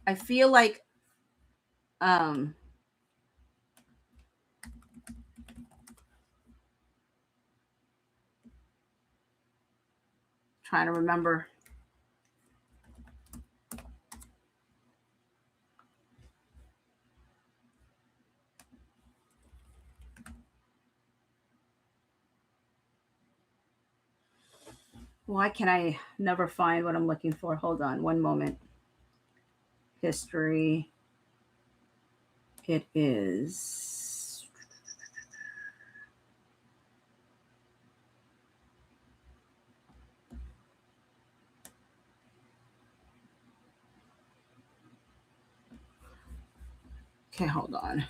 I feel like trying to remember. Why can I never find what I'm looking for? Hold on one moment. History. It is. Okay, hold on.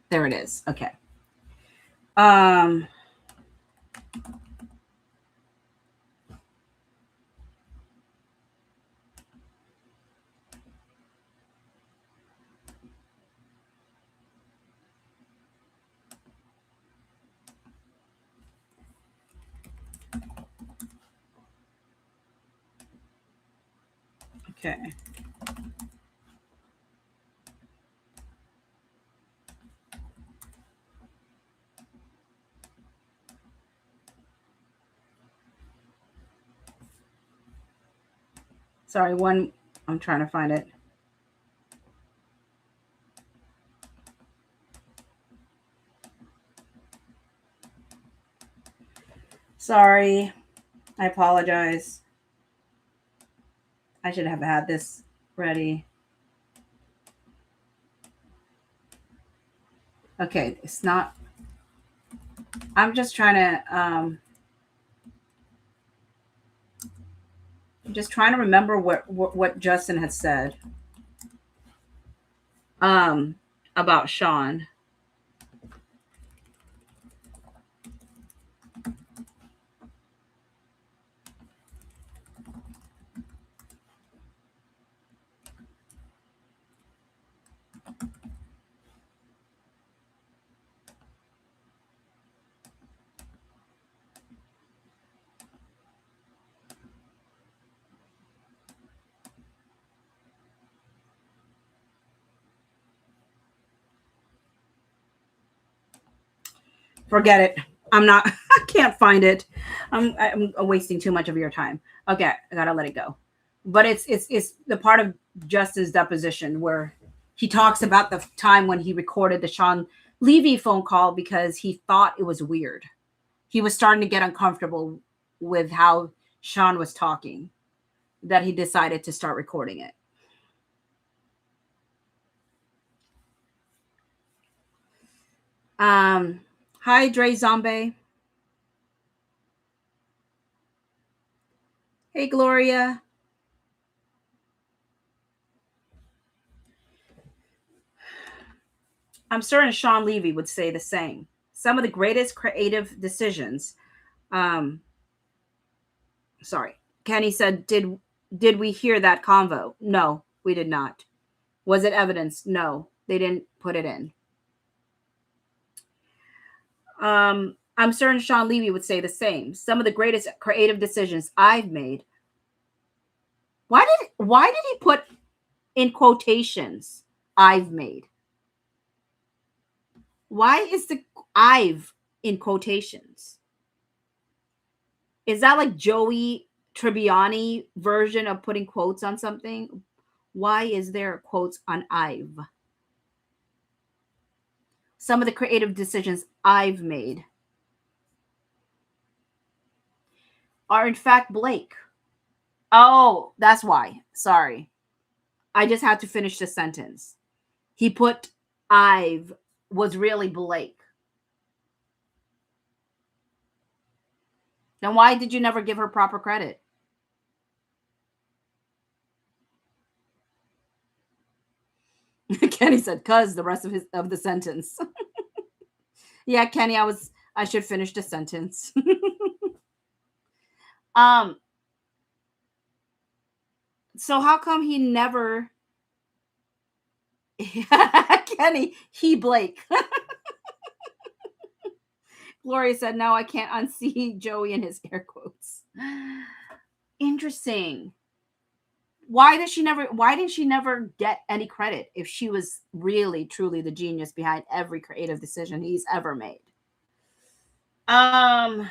There it is. Okay. Okay. Sorry, I'm trying to find it. Sorry. I apologize. I should have had this ready. Okay, it's not. I'm just trying to remember what Justin had said about Sean. Forget it. I can't find it. I'm wasting too much of your time. Okay, I gotta let it go. But it's the part of Justin's deposition where he talks about the time when he recorded the Sean Levy phone call because he thought it was weird. He was starting to get uncomfortable with how Sean was talking, that he decided to start recording it. Hi, Dre Zombie. Hey, Gloria. I'm certain Sean Levy would say the same. Some of the greatest creative decisions. Um, sorry. Kenny said, did we hear that convo? No, we did not. Was it evidence? No, they didn't put it in. I'm certain Sean Levy would say the same. Some of the greatest creative decisions I've made. Why did he put in quotations I've made? Why is the I've in quotations? Is that like Joey Tribbiani version of putting quotes on something? Why is there quotes on I've? Some of the creative decisions I've made are in fact Blake. Oh, that's why. Sorry. I just had to finish the sentence. He put I've was really Blake. Then why did you never give her proper credit? Kenny said, "Cause the rest of the sentence." Yeah, Kenny, I should finish the sentence. um. So how come he never? Kenny, he Blake. Gloria said, "No, I can't unsee Joey in his air quotes." Interesting. Why didn't she never get any credit if she was really truly the genius behind every creative decision he's ever made? Or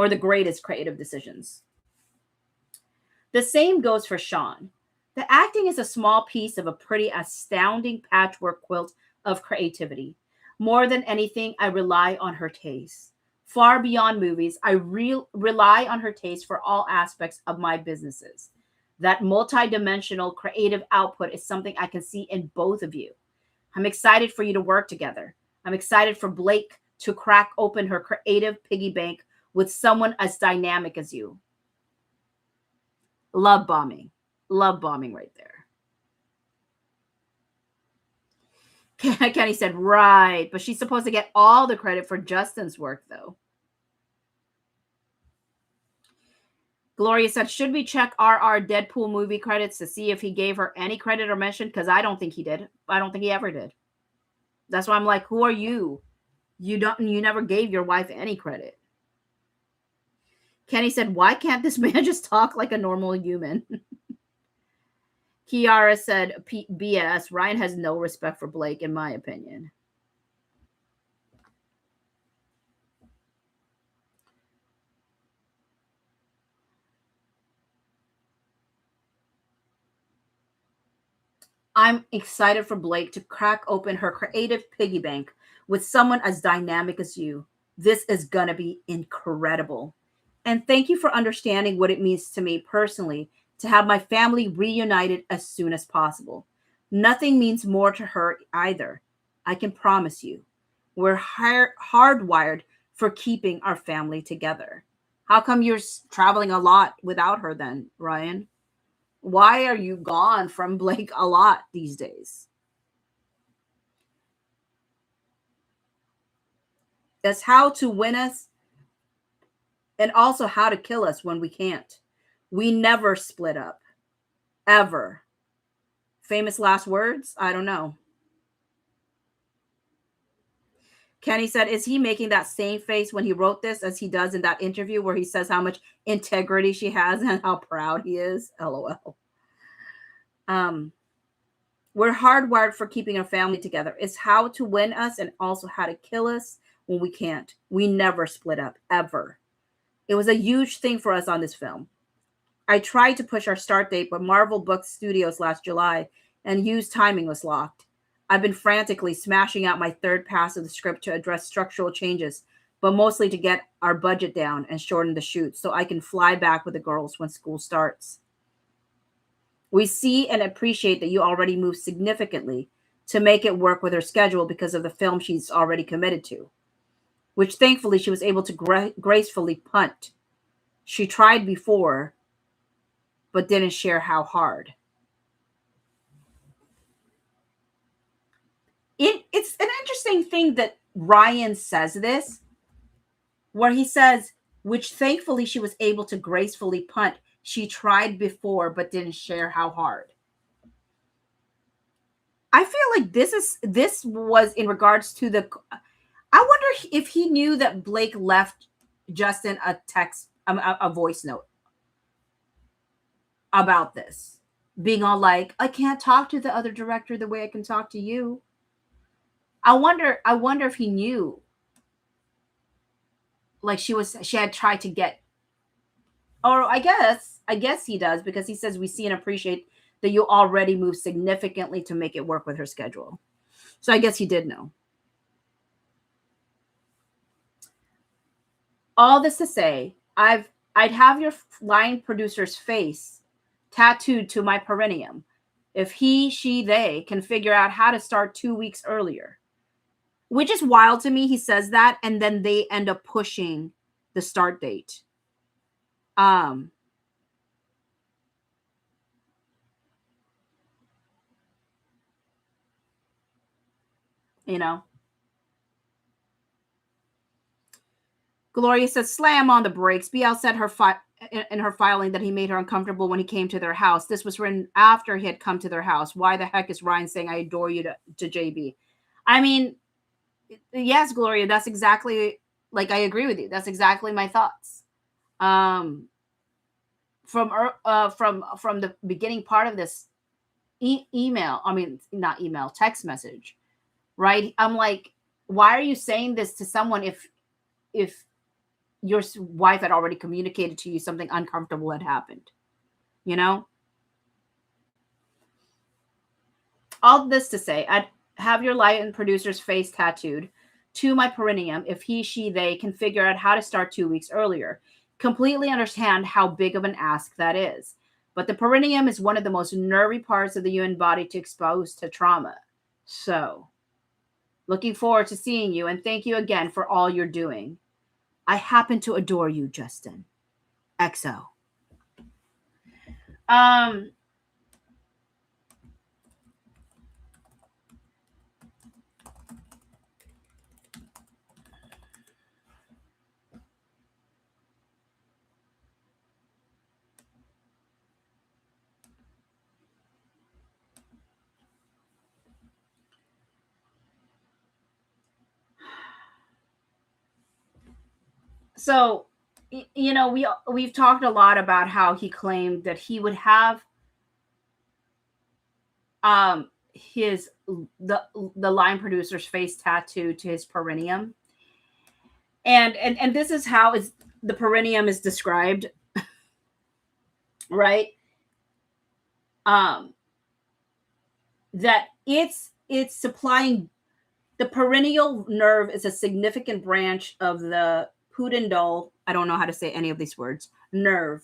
the greatest creative decisions. The same goes for Sean. The acting is a small piece of a pretty astounding patchwork quilt of creativity. More than anything, I rely on her taste. Far beyond movies, I rely on her taste for all aspects of my businesses. That multidimensional creative output is something I can see in both of you. I'm excited for you to work together. I'm excited for Blake to crack open her creative piggy bank with someone as dynamic as you. Love bombing. Love bombing right there. Kenny said, right. But she's supposed to get all the credit for Justin's work, though. Gloria said, should we check RR Deadpool movie credits to see if he gave her any credit or mention? Because I don't think he did. I don't think he ever did. That's why I'm like, who are you? You never gave your wife any credit. Kenny said, why can't this man just talk like a normal human? Kiara said, BS. Ryan has no respect for Blake, in my opinion. I'm excited for Blake to crack open her creative piggy bank with someone as dynamic as you. This is going to be incredible. And thank you for understanding what it means to me personally to have my family reunited as soon as possible. Nothing means more to her either. I can promise you. We're hardwired for keeping our family together. How come you're traveling a lot without her then, Ryan? Why are you gone from Blake a lot these days? That's how to win us and also how to kill us when we can't. We never split up. Ever. Famous last words? I don't know. Kenny said, is he making that same face when he wrote this as he does in that interview where he says how much integrity she has and how proud he is? LOL. We're hardwired for keeping our family together. It's how to win us and also how to kill us when we can't. We never split up, ever. It was a huge thing for us on this film. I tried to push our start date, but Marvel booked studios last July and Hugh's timing was locked. I've been frantically smashing out my third pass of the script to address structural changes, but mostly to get our budget down and shorten the shoot so I can fly back with the girls when school starts. We see and appreciate that you already moved significantly, to make it work with her schedule because of the film she's already committed to, which thankfully she was able to gracefully punt. She tried before, but didn't share how hard. It's an interesting thing that Ryan says this, where he says, which thankfully she was able to gracefully punt. She tried before, but didn't share how hard. I feel like this was in regards to the. I wonder if he knew that Blake left Justin a text, a voice note about this, being all like, "I can't talk to the other director the way I can talk to you." I wonder if he knew, like she had tried to get, or I guess he does, because he says we see and appreciate that you already moved significantly to make it work with her schedule. So I guess he did know. All this to say, I'd have your line producer's face tattooed to my perineum if he, she, they can figure out how to start 2 weeks earlier. Which is wild to me. He says that, and then they end up pushing the start date. You know. Gloria says, slam on the brakes. BL said in her filing that he made her uncomfortable when he came to their house. This was written after he had come to their house. Why the heck is Ryan saying I adore you to JB? I mean, yes, Gloria, that's exactly, like, I agree with you. That's exactly my thoughts. From the beginning part of this email, I mean, not email, text message, right? I'm like, why are you saying this to someone if your wife had already communicated to you something uncomfortable had happened, you know? All this to say, I'd have your line producer's face tattooed to my perineum if he, she, they can figure out how to start 2 weeks earlier. Completely understand how big of an ask that is. But the perineum is one of the most nervy parts of the human body to expose to trauma. So, looking forward to seeing you, and thank you again for all you're doing. I happen to adore you, Justin. XO. So, you know, we've talked a lot about how he claimed that he would have the line producer's face tattooed to his perineum, and this is how the perineum is described, right? That it's supplying, the perineal nerve is a significant branch of the pudendal, I don't know how to say any of these words, nerve,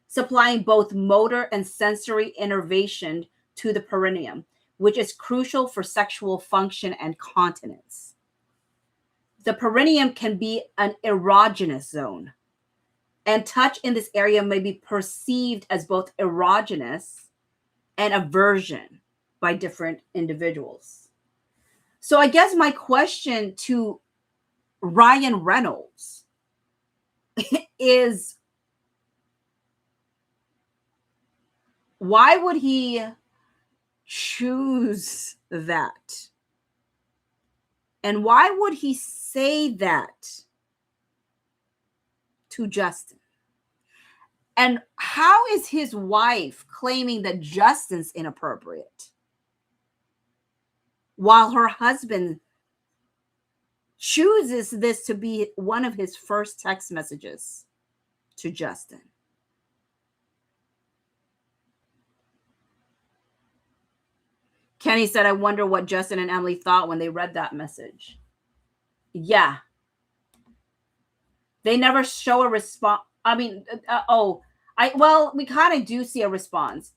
supplying both motor and sensory innervation to the perineum, which is crucial for sexual function and continence. The perineum can be an erogenous zone, and touch in this area may be perceived as both erogenous and aversion by different individuals. So I guess my question to Ryan Reynolds is, why would he choose that? And why would he say that to Justin? And how is his wife claiming that Justin's inappropriate while her husband chooses this to be one of his first text messages to Justin? Kenny said, I wonder what Justin and Emily thought when they read that message. Yeah. They never show a response. I mean, we kind of do see a response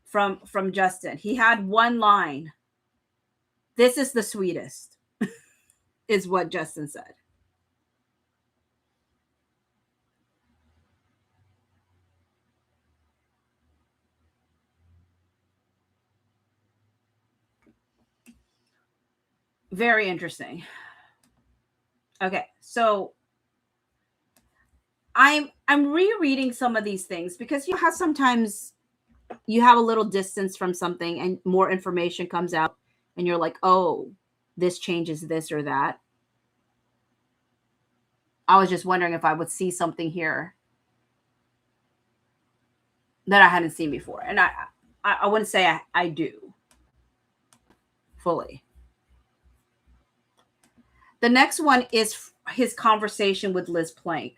from Justin. He had one line This is the sweetest, is what Justin said. Very interesting. Okay, so I'm rereading some of these things because you have sometimes you have a little distance from something and more information comes out and you're like, oh, this changes this or that. I was just wondering if I would see something here that I hadn't seen before. And I wouldn't say I do fully. The next one is his conversation with Liz Plank.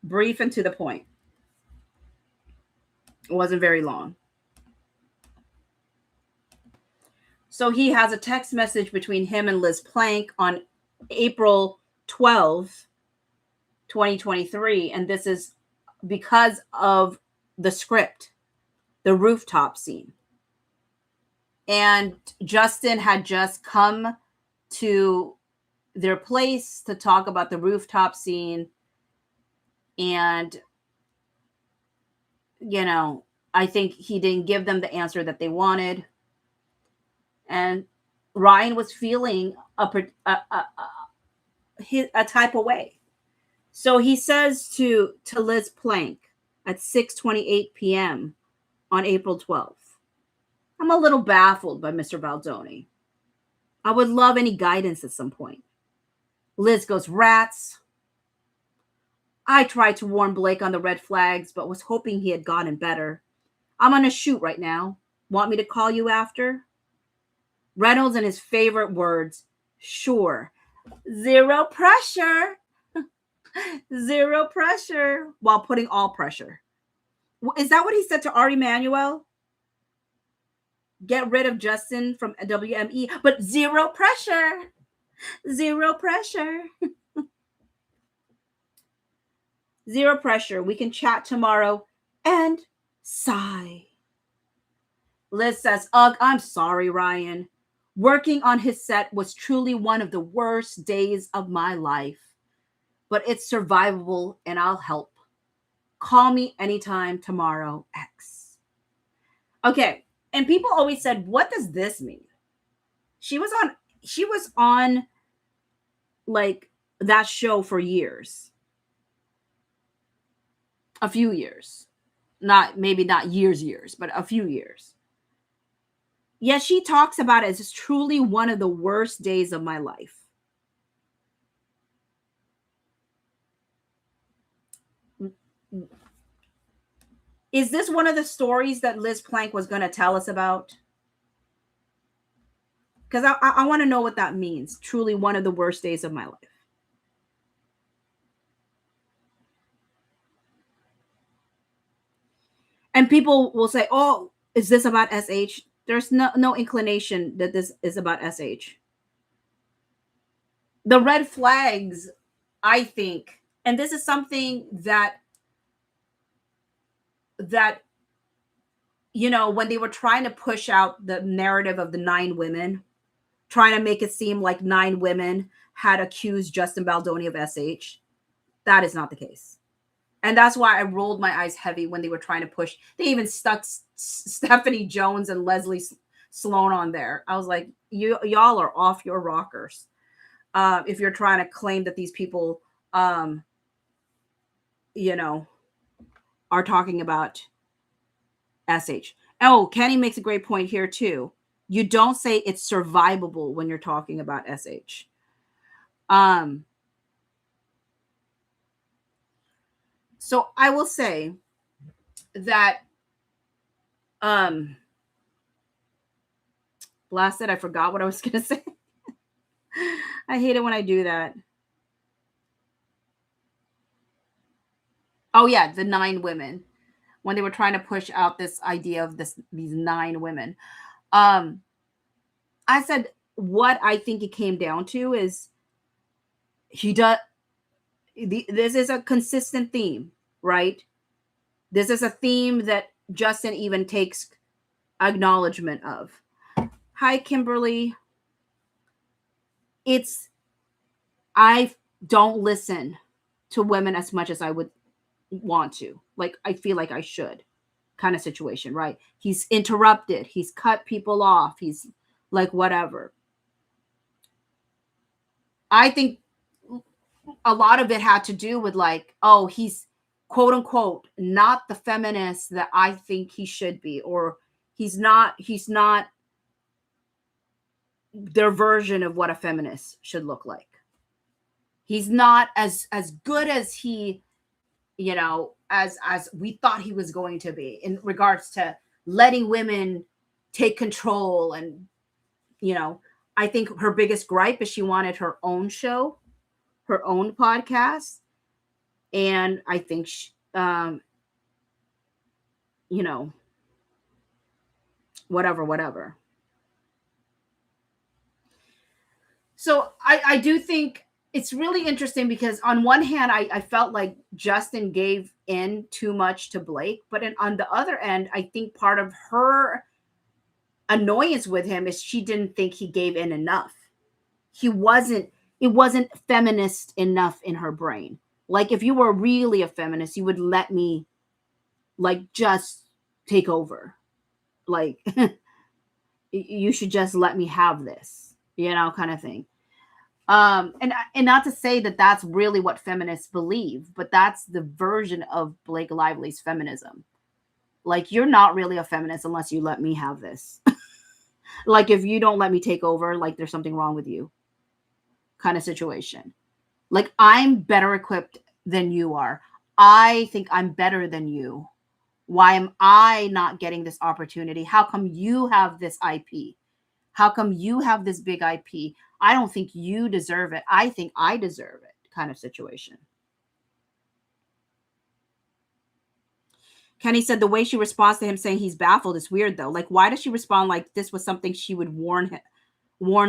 Brief and to the point. It wasn't very long. So he has a text message between him and Liz Plank on April 12th, 2023. And this is because of the script, the rooftop scene. And Justin had just come to their place to talk about the rooftop scene. And, you know, I think he didn't give them the answer that they wanted. And Ryan was feeling a type of way. So he says to Liz Plank at 6:28 p.m. on April 12th, I'm a little baffled by Mr. Baldoni. I would love any guidance at some point. Liz goes, rats. I tried to warn Blake on the red flags, but was hoping he had gotten better. I'm on a shoot right now. Want me to call you after? Reynolds in his favorite words, sure. Zero pressure. Zero pressure. While putting all pressure. Is that what he said to Ari Emanuel? Get rid of Justin from WME, but zero pressure. Zero pressure. Zero pressure. We can chat tomorrow and sigh. Liz says, ugh, I'm sorry, Ryan. Working on his set was truly one of the worst days of my life, but it's survivable and I'll help. Call me anytime tomorrow, X. Okay. And people always said, what does this mean? She was on like that show for years. A few years. Maybe not years, but a few years. Yes, she talks about it as truly one of the worst days of my life. Is this one of the stories that Liz Plank was going to tell us about? Because I want to know what that means. Truly one of the worst days of my life. And people will say, oh, is this about SH? There's no inclination that this is about SH. The red flags, I think, and this is something that you know, when they were trying to push out the narrative of the 9 women, trying to make it seem like 9 women had accused Justin Baldoni of SH, that is not the case. And that's why I rolled my eyes heavy when they were trying to push. They even stuck Stephanie Jones and Leslie Sloan on there. I was like, y'all are off your rockers. If you're trying to claim that these people, you know, are talking about SH. Oh, Kenny makes a great point here too. You don't say it's survivable when you're talking about SH. So I will say that blasted, I forgot what I was gonna say. I hate it when I do that. Oh yeah, the 9 women. When they were trying to push out this idea of these 9 women. I said what I think it came down to is this is a consistent theme, right? This is a theme that Justin even takes acknowledgement of. Hi, Kimberly. I don't listen to women as much as I would want to. Like, I feel like I should, kind of situation, right? He's interrupted. He's cut people off. He's like, whatever. I think a lot of it had to do with like, oh, he's quote unquote not the feminist that I think he should be, or he's not their version of what a feminist should look like. He's not as good as he, as we thought he was going to be in regards to letting women take control. And I think her biggest gripe is she wanted her own show, her own podcast. And I think she, whatever. So I do think it's really interesting because on one hand, I felt like Justin gave in too much to Blake, but on the other end, I think part of her annoyance with him is she didn't think he gave in enough. It wasn't feminist enough in her brain. Like, if you were really a feminist, you would let me like just take over. Like, you should just let me have this, kind of thing. And not to say that that's really what feminists believe, but that's the version of Blake Lively's feminism. Like, you're not really a feminist unless you let me have this. Like, if you don't let me take over, like, there's something wrong with you, kind of situation. Like, I'm better equipped than you are. I think I'm better than you. Why am I not getting this opportunity? How come you have this IP? How come you have this big IP? I don't think you deserve it. I think I deserve it, kind of situation. Kenny said the way she responds to him saying he's baffled is weird, though. Like, why does she respond like this was something she would warn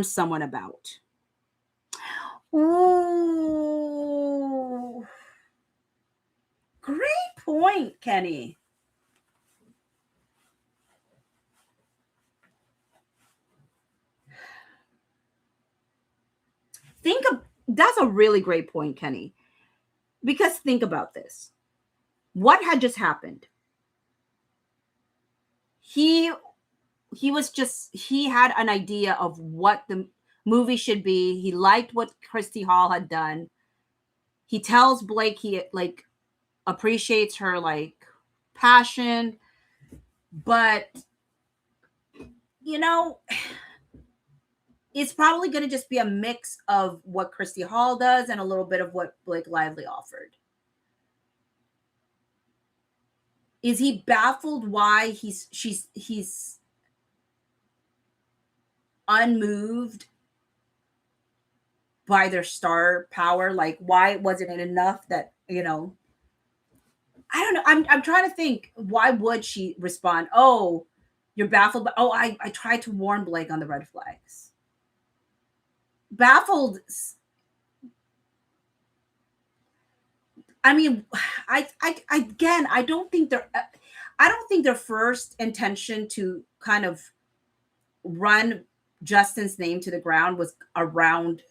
someone about? Ooh. Great point, Kenny. That's a really great point, Kenny. Because think about this. What had just happened? He had an idea of what the movie should be. He liked what Christy Hall had done. He tells Blake he like appreciates her like passion, but it's probably going to just be a mix of what Christy Hall does and a little bit of what Blake Lively offered. Is he baffled why he's unmoved by their star power? Like, why wasn't it enough that, I don't know. I'm trying to think, why would she respond? Oh, you're baffled. But I tried to warn Blake on the red flags. Baffled. I mean, I don't think their first intention to kind of run Justin's name to the ground was around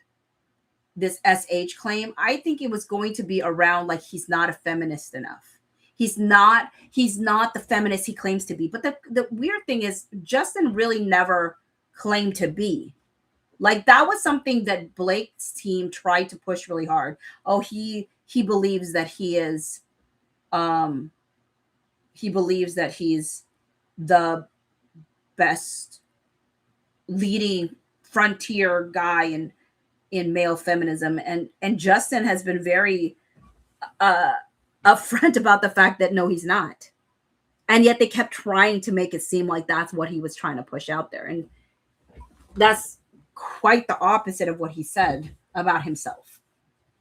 this SH claim. I think it was going to be around like he's not a feminist enough. He's not the feminist he claims to be. But the weird thing is Justin really never claimed to be. Like, that was something that Blake's team tried to push really hard. Oh, he believes that he's the best leading frontier guy in male feminism. And Justin has been very upfront about the fact that no, he's not. And yet they kept trying to make it seem like that's what he was trying to push out there. And that's quite the opposite of what he said about himself.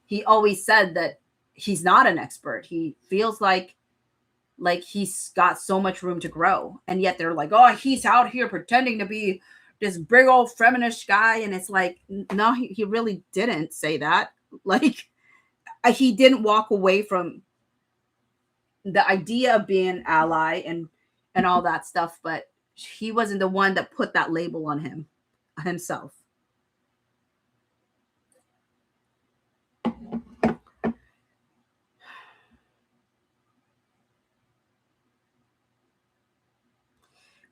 He always said that he's not an expert. He feels like he's got so much room to grow. And yet they're like, oh, he's out here pretending to be this big old feminist guy. And it's like, no, he really didn't say that. Like, he didn't walk away from the idea of being an ally and all that stuff. But He wasn't the one that put that label on himself.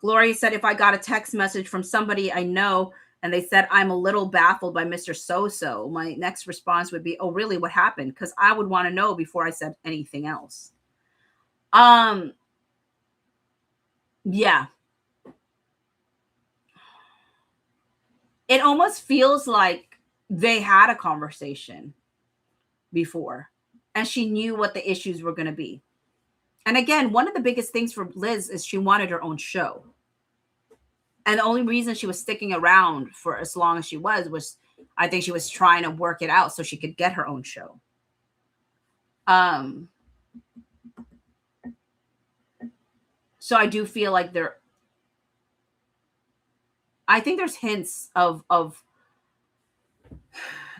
Gloria said, if I got a text message from somebody I know and they said, I'm a little baffled by Mr. So-so, my next response would be, oh, really? What happened? Because I would want to know before I said anything else. Yeah. It almost feels like they had a conversation before and she knew what the issues were going to be. And again, one of the biggest things for Liz is she wanted her own show. And the only reason she was sticking around for as long as she was I think she was trying to work it out so she could get her own show. So I do feel like I think there's hints of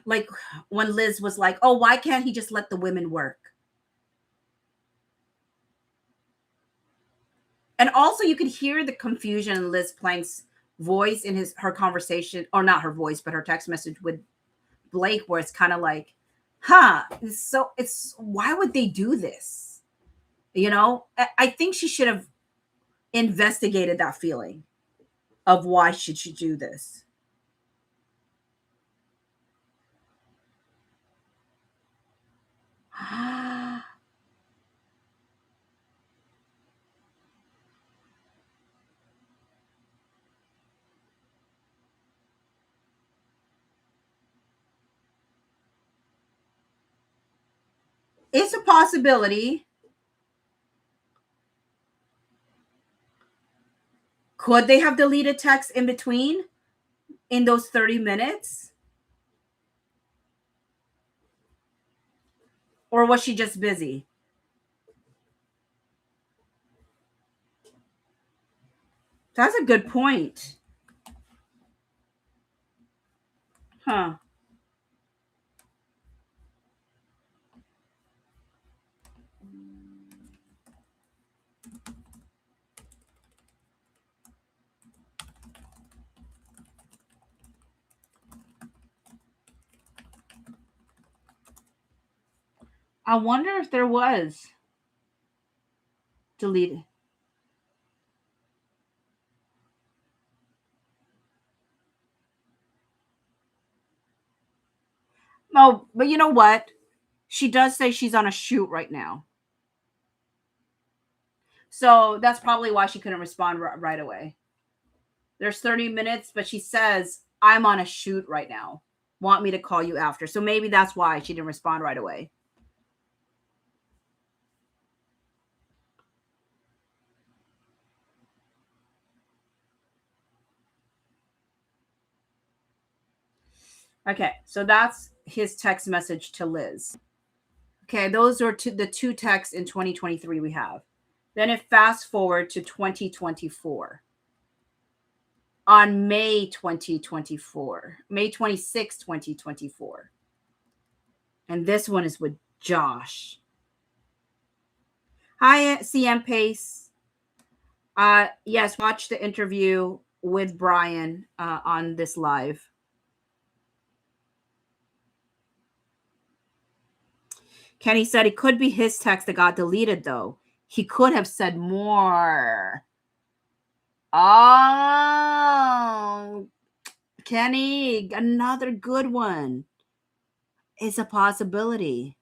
like when Liz was like, oh, why can't he just let the women work? And also you could hear the confusion in Liz Plank's voice in her conversation, or not her voice, but her text message with Blake, where it's kind of like, it's why would they do this? You know, I think she should have investigated that feeling of why should she do this. It's a possibility. Could they have deleted text in between in those 30 minutes? Or was she just busy? That's a good point. Huh. I wonder if there was deleted. No, but you know what? She does say she's on a shoot right now. So that's probably why she couldn't respond right away. There's 30 minutes, but she says, I'm on a shoot right now. Want me to call you after. So maybe that's why she didn't respond right away. Okay, so that's his text message to Liz. Okay, those are the two texts in 2023 we have. Then it fast forward to 2024. On May 2024, May 26, 2024. And this one is with Josh. Hi, CM Pace. Yes, watch the interview with Brian on this live. Kenny said it could be his text that got deleted, though. He could have said more. Oh, Kenny, another good one. It's a possibility.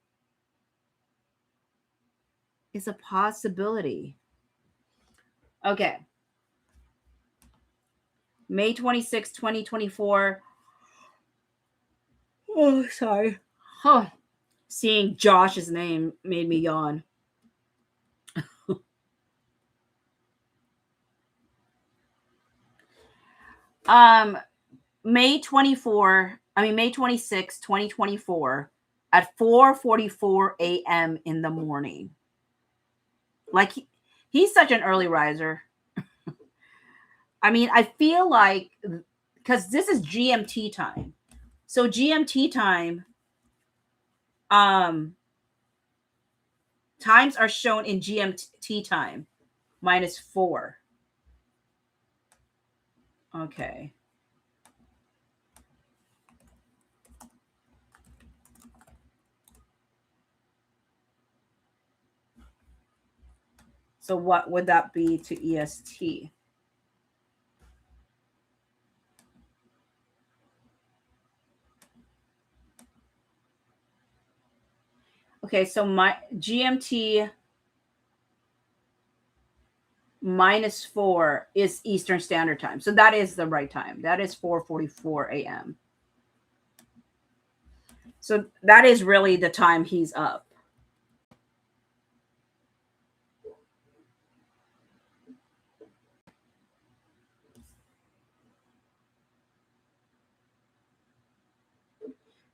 It's a possibility. Okay. May 26, 2024. Oh, sorry. Huh. Seeing Josh's name made me yawn. May 26, 2024 at 4:44 a.m. in the morning. Like he's such an early riser. I mean, I feel like because this is GMT time. So GMT time times are shown in GMT time -4. Okay. So what would that be to EST? Okay, so my GMT -4 is Eastern Standard Time. So that is the right time. That is 4:44 a.m. So that is really the time he's up.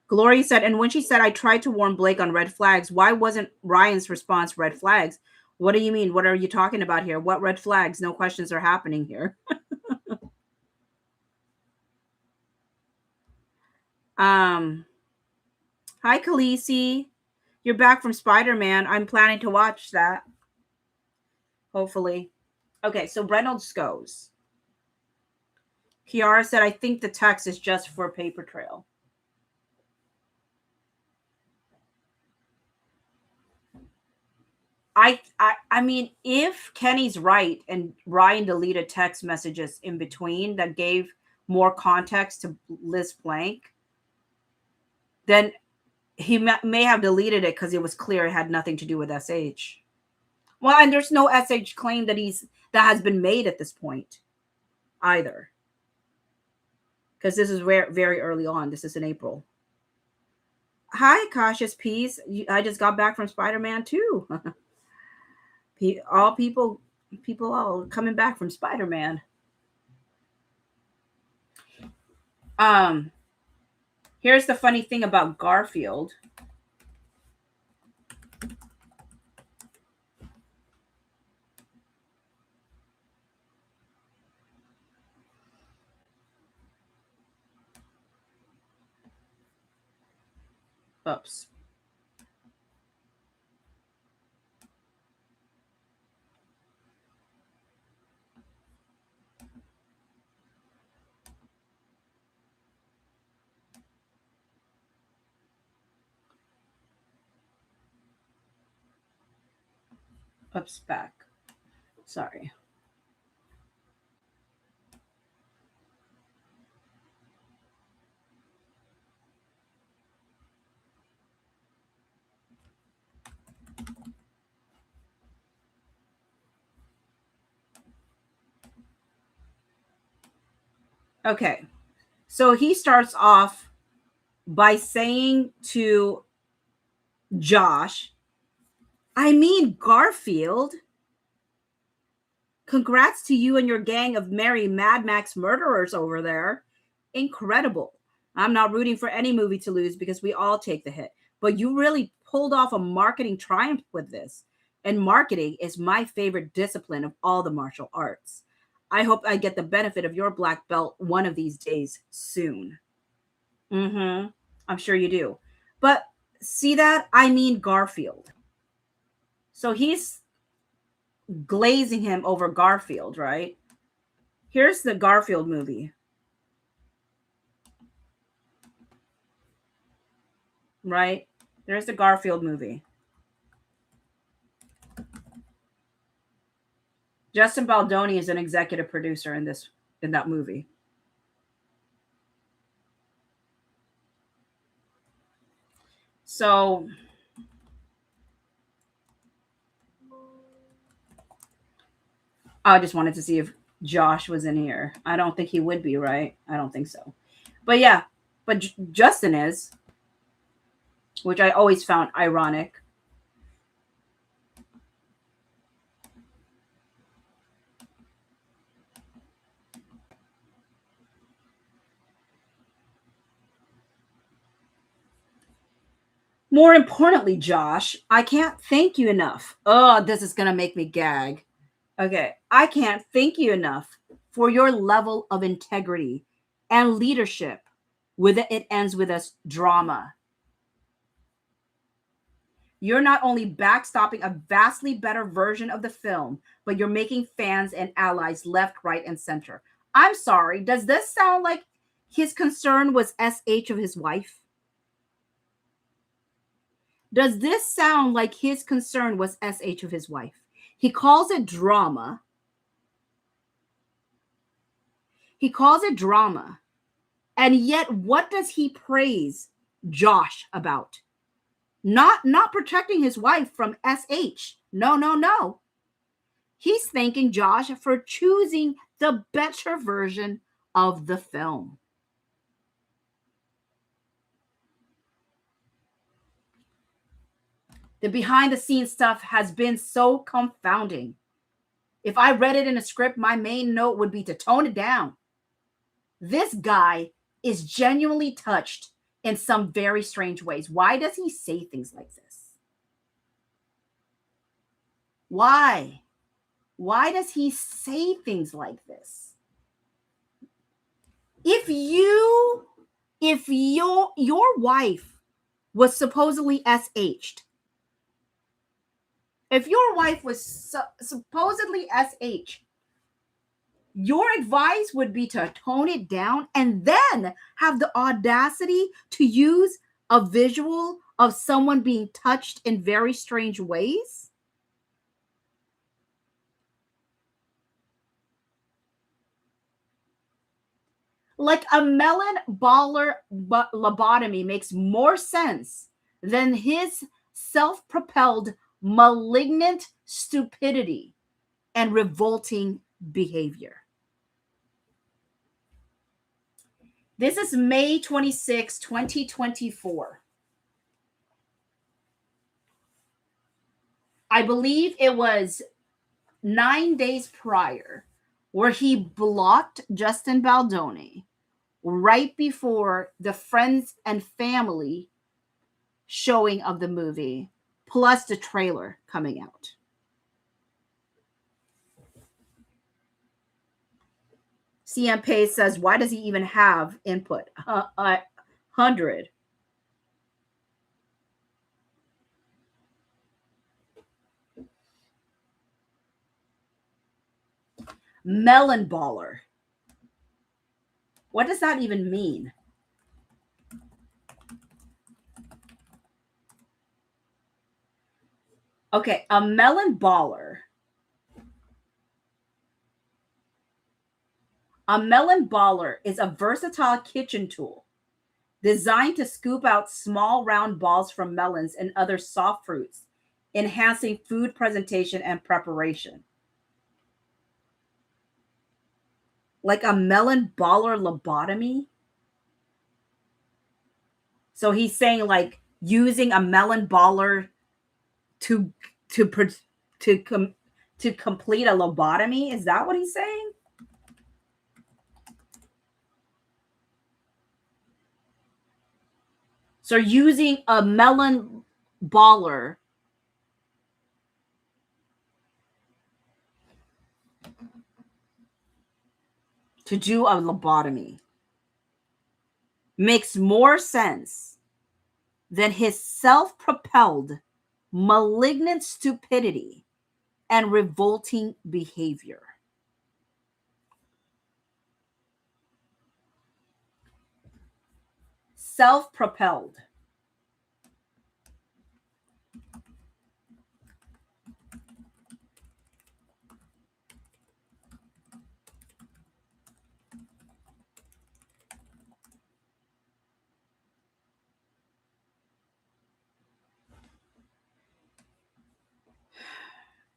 Glory said, and when she said, I tried to warn Blake on red flags, why wasn't Ryan's response red flags? What do you mean? What are you talking about here? What red flags? No questions are happening here. Hi, Khaleesi. You're back from Spider-Man. I'm planning to watch that. Hopefully. Okay, so Reynolds goes. Kiara said, I think the text is just for paper trail. I mean, if Kenny's right and Ryan deleted text messages in between that gave more context to Liz Blank, then he may have deleted it because it was clear it had nothing to do with SH. Well, and there's no SH claim that has been made at this point either. Because this is very, very early on. This is in April. Hi, Cautious Peace. I just got back from Spider-Man too. All people all coming back from Spider-Man. Here's the funny thing about Garfield. Oops. Oops, back. Sorry. Okay. So he starts off by saying to Josh, I mean, Garfield, congrats to you and your gang of merry Mad Max murderers over there. Incredible. I'm not rooting for any movie to lose because we all take the hit. But you really pulled off a marketing triumph with this. And marketing is my favorite discipline of all the martial arts. I hope I get the benefit of your black belt one of these days soon. I'm sure you do. But see that? I mean Garfield. So he's glazing him over Garfield, right? Here's the Garfield movie. Right? There's the Garfield movie. Justin Baldoni is an executive producer in that movie. So I just wanted to see if Josh was in here. I don't think he would be, right? I don't think so. But yeah, but Justin is, which I always found ironic. More importantly, Josh, I can't thank you enough. Oh, this is going to make me gag. Okay. I can't thank you enough for your level of integrity and leadership with It Ends With Us drama. You're not only backstopping a vastly better version of the film, but you're making fans and allies left, right, and center. I'm sorry. Does this sound like his concern was SH of his wife? Does this sound like his concern was SH of his wife? He calls it drama. He calls it drama. And yet, what does he praise Josh about? Not protecting his wife from SH. No. He's thanking Josh for choosing the better version of the film. The behind the scenes stuff has been so confounding. If I read it in a script, my main note would be to tone it down. This guy is genuinely touched in some very strange ways. Why does he say things like this? Why? Why does he say things like this? If your wife was supposedly SH'd, if your wife was supposedly SH, your advice would be to tone it down and then have the audacity to use a visual of someone being touched in very strange ways? Like a melon baller lobotomy makes more sense than his self-propelled malignant stupidity and revolting behavior. This is May 26, 2024. I believe it was 9 days prior where he blocked Justin Baldoni right before the friends and family showing of the movie, plus the trailer coming out. CM Pace says, why does he even have input? 100. Melon baller. What does that even mean? Okay, a melon baller. A melon baller is a versatile kitchen tool designed to scoop out small round balls from melons and other soft fruits, enhancing food presentation and preparation. Like a melon baller lobotomy? So he's saying like using a melon baller to complete a lobotomy? Is that what he's saying? So using a melon baller to do a lobotomy makes more sense than his self-propelled malignant stupidity and revolting behavior. Self-propelled.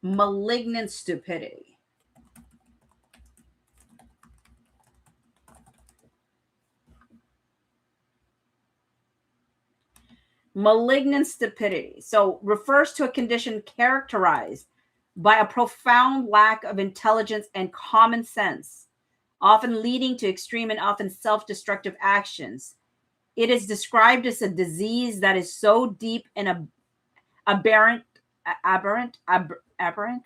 Malignant stupidity. Malignant stupidity. So refers to a condition characterized by a profound lack of intelligence and common sense, often leading to extreme and often self-destructive actions. It is described as a disease that is so deep and aberrant,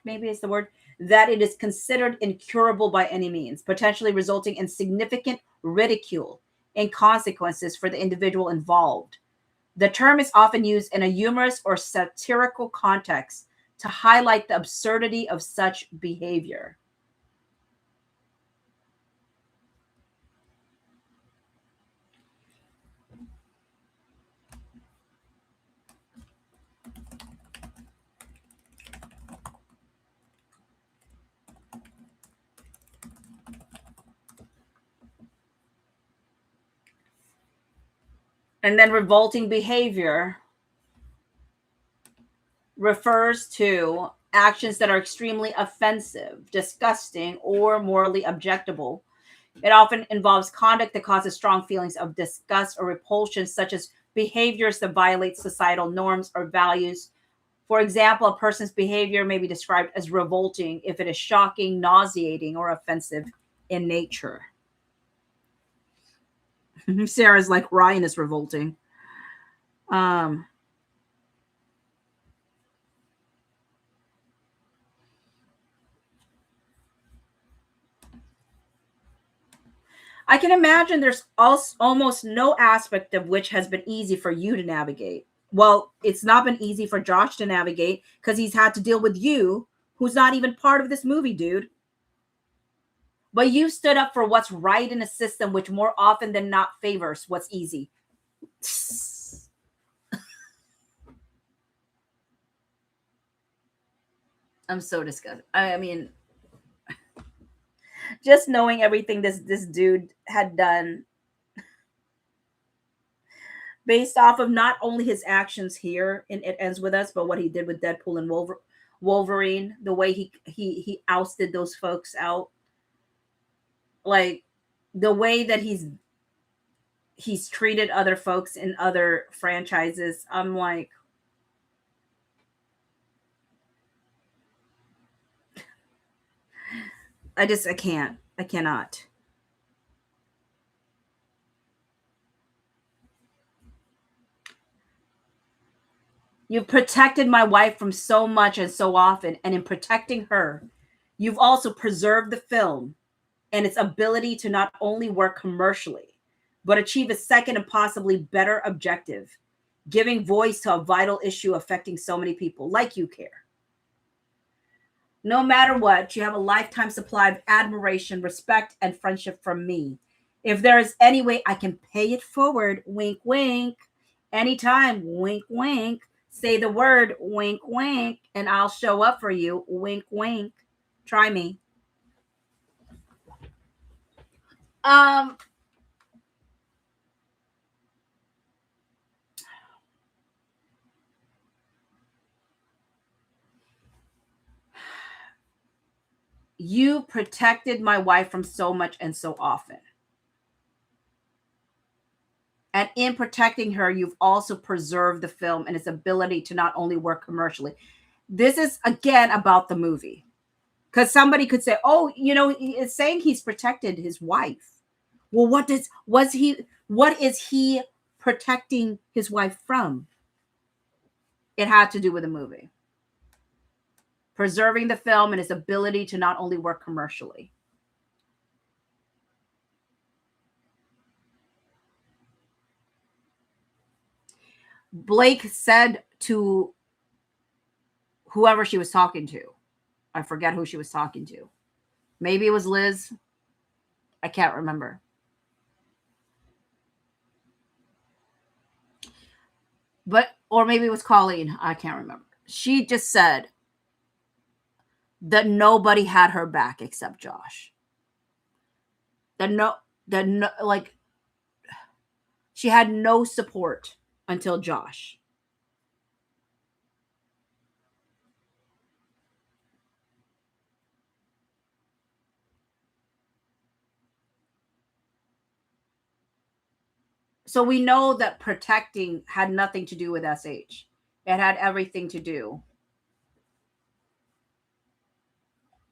maybe is the word, that it is considered incurable by any means, potentially resulting in significant ridicule and consequences for the individual involved. The term is often used in a humorous or satirical context to highlight the absurdity of such behavior. And then revolting behavior refers to actions that are extremely offensive, disgusting, or morally objectionable. It often involves conduct that causes strong feelings of disgust or repulsion, such as behaviors that violate societal norms or values. For example, a person's behavior may be described as revolting if it is shocking, nauseating, or offensive in nature. Sarah's like, Ryan is revolting. Um, I can imagine there's also almost no aspect of which has been easy for you to navigate. Well, it's not been easy for Josh to navigate because he's had to deal with you, who's not even part of this movie, dude. But you stood up for what's right in a system which more often than not favors what's easy. I'm so disgusted. I mean, just knowing everything this dude had done based off of not only his actions here in It Ends With Us, but what he did with Deadpool and Wolverine, the way he ousted those folks out, like the way that he's treated other folks in other franchises. I'm like, I cannot. You've protected my wife from so much and so often, and in protecting her, you've also preserved the film and its ability to not only work commercially, but achieve a second and possibly better objective, giving voice to a vital issue affecting so many people like you care. No matter what, you have a lifetime supply of admiration, respect, and friendship from me. If there is any way I can pay it forward, wink, wink, anytime, wink, wink, say the word, wink, wink, and I'll show up for you, wink, wink. Try me. Um, you protected my wife from so much and so often. And in protecting her, you've also preserved the film and its ability to not only work commercially. This is again about the movie. Because somebody could say, oh, it's saying he's protected his wife. Well, what is he protecting his wife from? It had to do with the movie. Preserving the film and its ability to not only work commercially. Blake said to whoever she was talking to, I forget who she was talking to. Maybe it was Liz. I can't remember. Or maybe it was Colleen. I can't remember. She just said that nobody had her back except Josh. She had no support until Josh. So we know that protecting had nothing to do with SH. It had everything to do.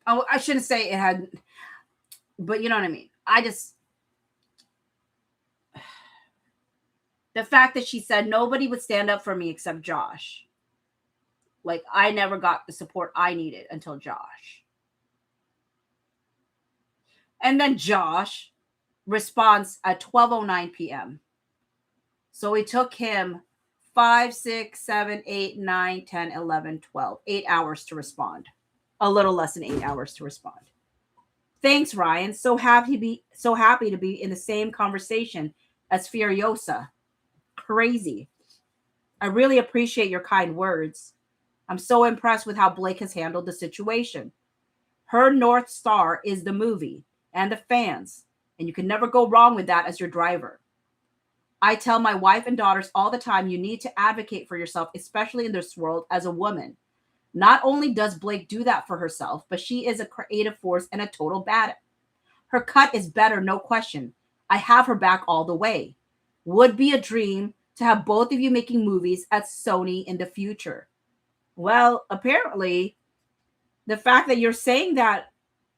Oh, I shouldn't say it had, but you know what I mean. The fact that she said nobody would stand up for me except Josh. Like, I never got the support I needed until Josh. And then Josh responds at 12:09 p.m. So it took him 5, 6, 7, 8, 9, 10, 11, 12, 8 hours to respond. A little less than 8 hours to respond. Thanks, Ryan. So happy to be in the same conversation as Furiosa. Crazy. I really appreciate your kind words. I'm so impressed with how Blake has handled the situation. Her North Star is the movie and the fans, and you can never go wrong with that as your driver. I tell my wife and daughters all the time, you need to advocate for yourself, especially in this world as a woman. Not only does Blake do that for herself, but she is a creative force and a total badass. Her cut is better, no question. I have her back all the way. Would be a dream to have both of you making movies at Sony in the future. Well, apparently, the fact that you're saying that,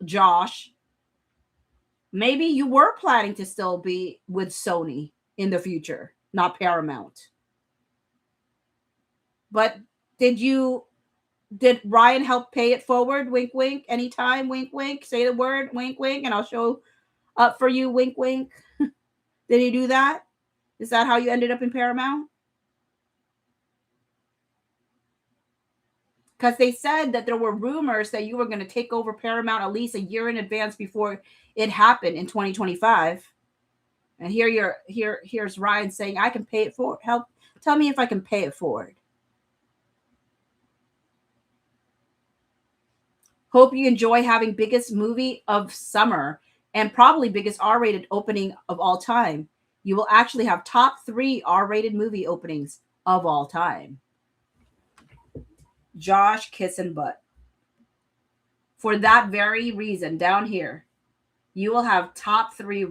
Josh, maybe you were planning to still be with Sony in the future, not Paramount. But did Ryan help pay it forward? Wink, wink. Anytime, wink, wink. Say the word, wink, wink, and I'll show up for you, wink, wink. Did he do that? Is that how you ended up in Paramount? Because they said that there were rumors that you were going to take over Paramount at least a year in advance before it happened in 2025. And here's Ryan saying, I can pay it forward. Help, tell me if I can pay it forward. Hope you enjoy having biggest movie of summer and probably biggest R-rated opening of all time. You will actually have top 3 R-rated movie openings of all time. Josh kissing butt. For that very reason, down here, you will have top 3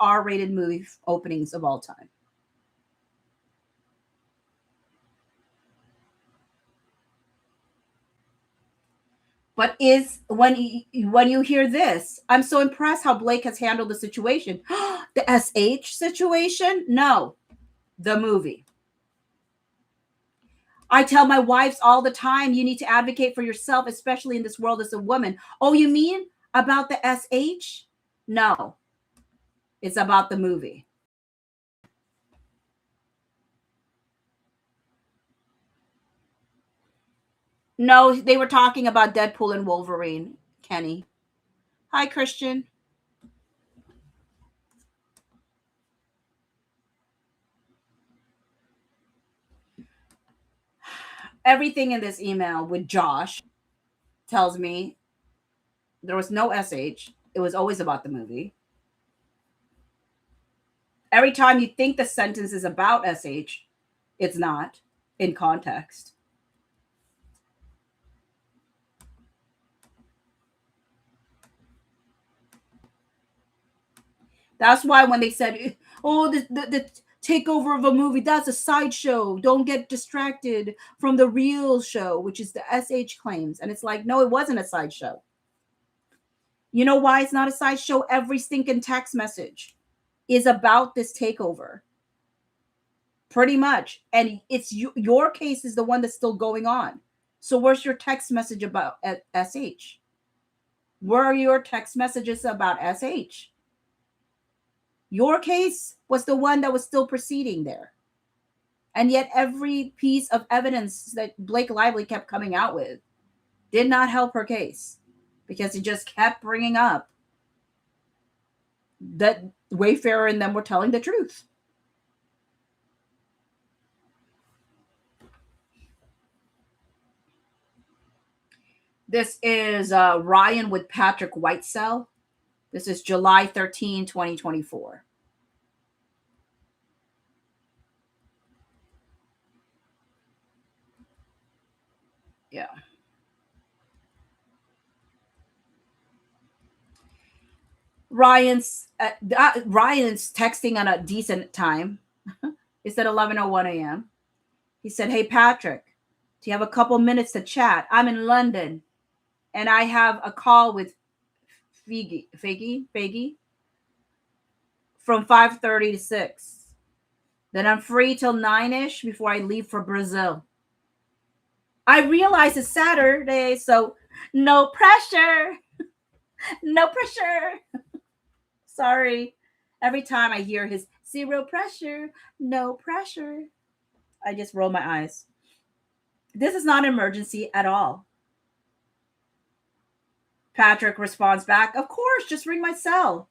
R-rated movie openings of all time. But when you hear this, I'm so impressed how Blake has handled the situation. The SH situation? No, the movie. I tell my wives all the time, you need to advocate for yourself, especially in this world as a woman. Oh, you mean about the SH? No, it's about the movie. No, they were talking about Deadpool and Wolverine, Kenny. Hi, Christian. Everything in this email with Josh tells me there was no SH. It was always about the movie. Every time you think the sentence is about SH, it's not in context. That's why when they said, oh, the takeover of a movie, that's a sideshow. Don't get distracted from the real show, which is the SH claims. And it's like, no, it wasn't a sideshow. You know why it's not a sideshow? Every stinking text message is about this takeover. Pretty much. And it's your case is the one that's still going on. So where's your text message about SH? Where are your text messages about SH? Your case was the one that was still proceeding there. And yet every piece of evidence that Blake Lively kept coming out with did not help her case because he just kept bringing up that Wayfarer and them were telling the truth. This is Ryan with Patrick Whitesell. This is July 13, 2024. Yeah. Ryan's texting on a decent time. It's at 11:01 a.m. He said, hey, Patrick, do you have a couple minutes to chat? I'm in London, and I have a call with Faggy from 5:30 to 6. Then I'm free till 9-ish before I leave for Brazil. I realize it's Saturday, so no pressure. No pressure. Sorry. Every time I hear his zero pressure, no pressure, I just roll my eyes. This is not an emergency at all. Patrick responds back, of course, just ring my cell.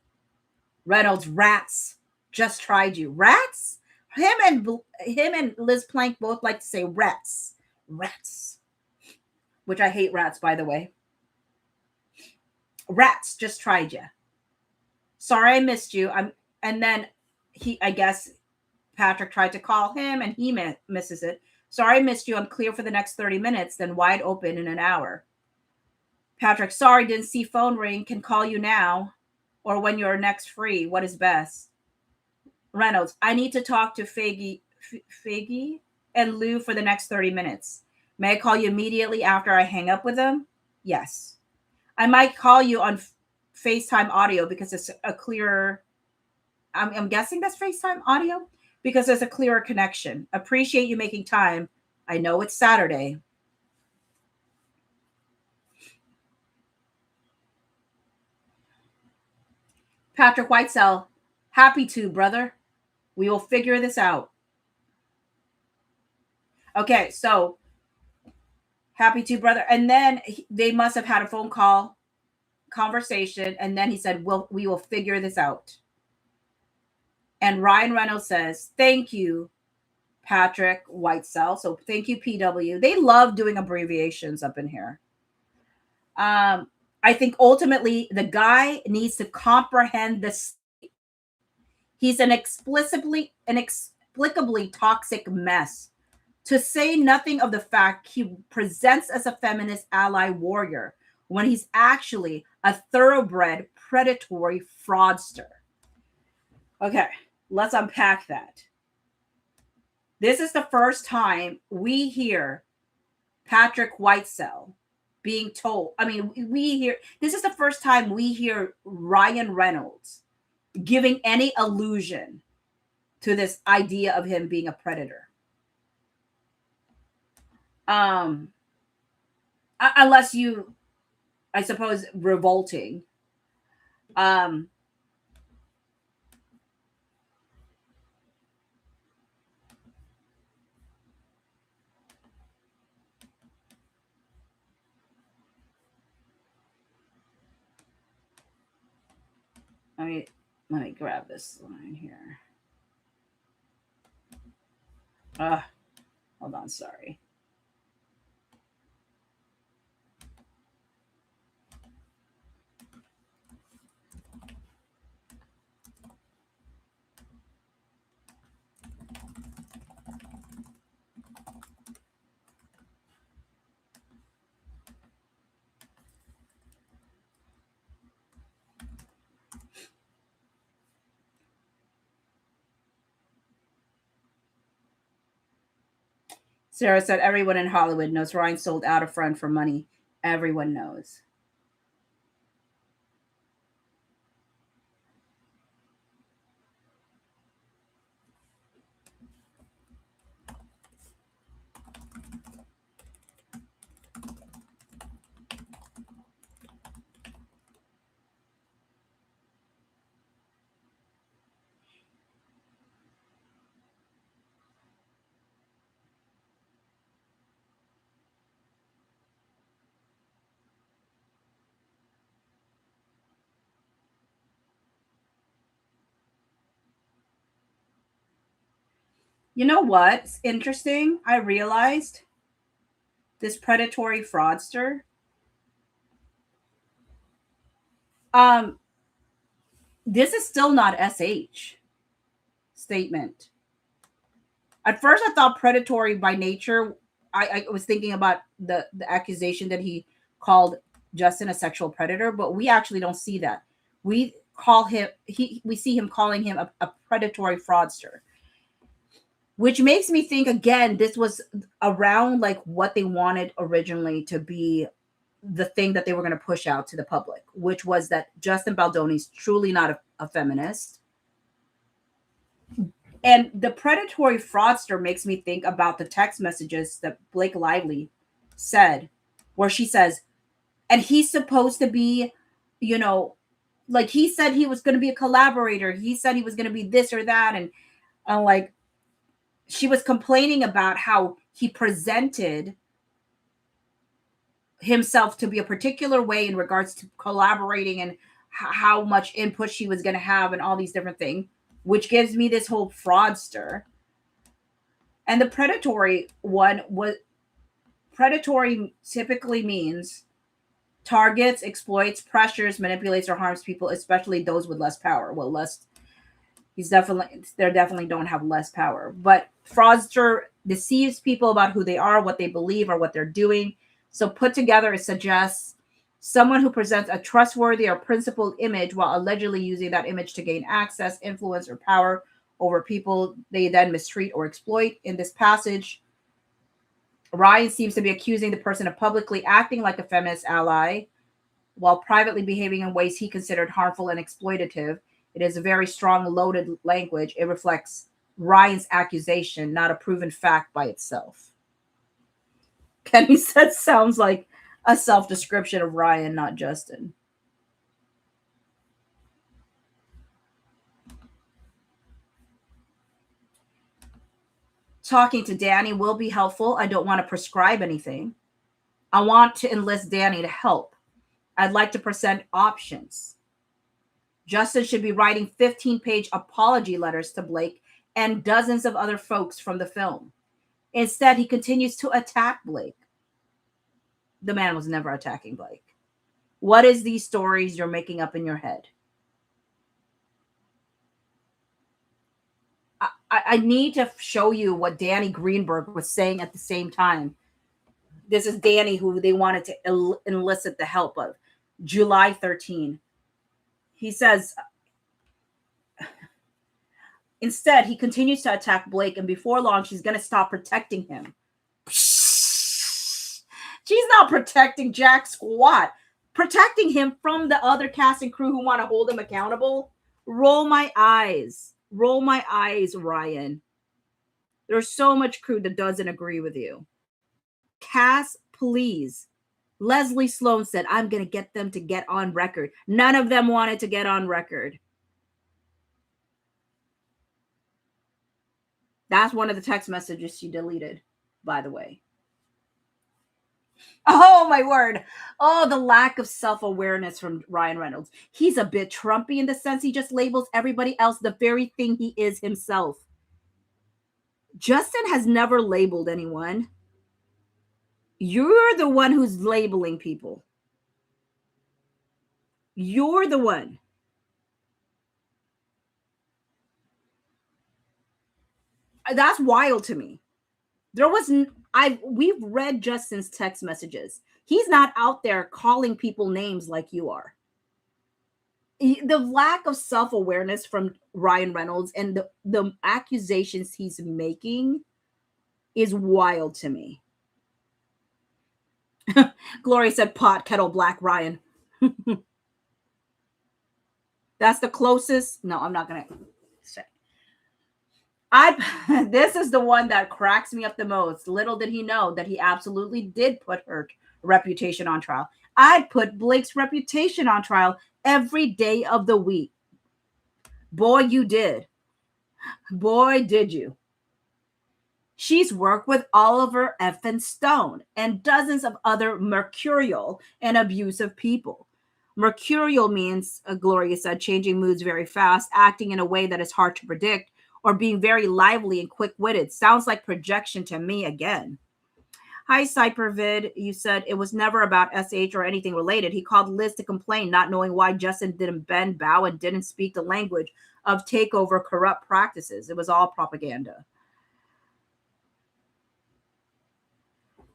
Reynolds, rats, just tried you. Rats? Him and Liz Plank both like to say rats. Rats. Which I hate rats, by the way. Rats, just tried you. Sorry I missed you. And then I guess Patrick tried to call him and he misses it. Sorry, I missed you. I'm clear for the next 30 minutes, then wide open in an hour. Patrick, sorry, didn't see phone ring. Can call you now or when you're next free. What is best? Reynolds, I need to talk to Figgy and Lou for the next 30 minutes. May I call you immediately after I hang up with them? Yes. I might call you on FaceTime audio because it's a clearer. I'm guessing that's FaceTime audio because there's a clearer connection. Appreciate you making time. I know it's Saturday. Patrick Whitesell, happy to, brother. We will figure this out. Okay, so happy to, brother. And then they must have had a phone call conversation. And then he said, we will figure this out. And Ryan Reynolds says, thank you, Patrick Whitesell. So thank you, PW. They love doing abbreviations up in here. I think ultimately the guy needs to comprehend this. He's an inexplicably toxic mess. To say nothing of the fact he presents as a feminist ally warrior when he's actually a thoroughbred predatory fraudster. Okay, let's unpack that. This is the first time we hear Patrick Whitesell being told. I mean, this is the first time we hear Ryan Reynolds giving any allusion to this idea of him being a predator. Unless you, I suppose, revolting. Let me grab this line here. Hold on, sorry. Sarah said, everyone in Hollywood knows Ryan sold out a friend for money. Everyone knows. You know what's interesting? I realized this predatory fraudster. This is still not SH statement. At first, I thought predatory by nature. I was thinking about the accusation that he called Justin a sexual predator, but we actually don't see that. We see him calling him a predatory fraudster. Which makes me think, again, this was around like what they wanted originally to be the thing that they were going to push out to the public, which was that Justin Baldoni's truly not a feminist. And the predatory fraudster makes me think about the text messages that Blake Lively said, where she says, and he's supposed to be, like he said he was going to be a collaborator. He said he was going to be this or that. And like, she was complaining about how he presented himself to be a particular way in regards to collaborating and how much input she was going to have and all these different things, which gives me this whole fraudster. And the predatory one was predatory typically means targets, exploits, pressures, manipulates, or harms people, especially those with less power. Well, They definitely don't have less power. But fraudster deceives people about who they are, what they believe, or what they're doing. So put together, it suggests someone who presents a trustworthy or principled image while allegedly using that image to gain access, influence, or power over people they then mistreat or exploit. In this passage, Ryan seems to be accusing the person of publicly acting like a feminist ally while privately behaving in ways he considered harmful and exploitative. It is a very strong, loaded language. It reflects Ryan's accusation, not a proven fact by itself. Kenny said, sounds like a self-description of Ryan, not Justin. Talking to Danny will be helpful. I don't want to prescribe anything. I want to enlist Danny to help. I'd like to present options. Justin should be writing 15-page apology letters to Blake and dozens of other folks from the film. Instead, he continues to attack Blake. The man was never attacking Blake. What is these stories you're making up in your head? I need to show you what Danny Greenberg was saying at the same time. This is Danny, who they wanted to elicit the help of. July 13. He says, instead, he continues to attack Blake, and before long, she's going to stop protecting him. She's not protecting Jack squat. Protecting him from the other cast and crew who want to hold him accountable. Roll my eyes. Roll my eyes, Ryan. There's so much crew that doesn't agree with you. Cass, please. Leslie Sloan said, I'm going to get them to get on record. None of them wanted to get on record. That's one of the text messages she deleted, by the way. Oh, my word. Oh, the lack of self-awareness from Ryan Reynolds. He's a bit Trumpy in the sense he just labels everybody else the very thing he is himself. Justin has never labeled anyone. You're the one who's labeling people. You're the one. That's wild to me. We've read Justin's text messages. He's not out there calling people names like you are. The lack of self-awareness from Ryan Reynolds and the accusations he's making is wild to me. Gloria said, pot, kettle black, Ryan. That's the closest. No, I'm not going to say. This is the one that cracks me up the most. Little did he know that he absolutely did put her reputation on trial. I'd put Blake's reputation on trial every day of the week. Boy, you did. Boy, did you. She's worked with Oliver effing Stone and dozens of other mercurial and abusive people. Mercurial means, Gloria said, changing moods very fast, acting in a way that is hard to predict, or being very lively and quick-witted. Sounds like projection to me again. Hi, Cypervid. You said it was never about SH or anything related. He called Liz to complain, not knowing why Justin didn't bend, bow, and didn't speak the language of takeover corrupt practices. It was all propaganda.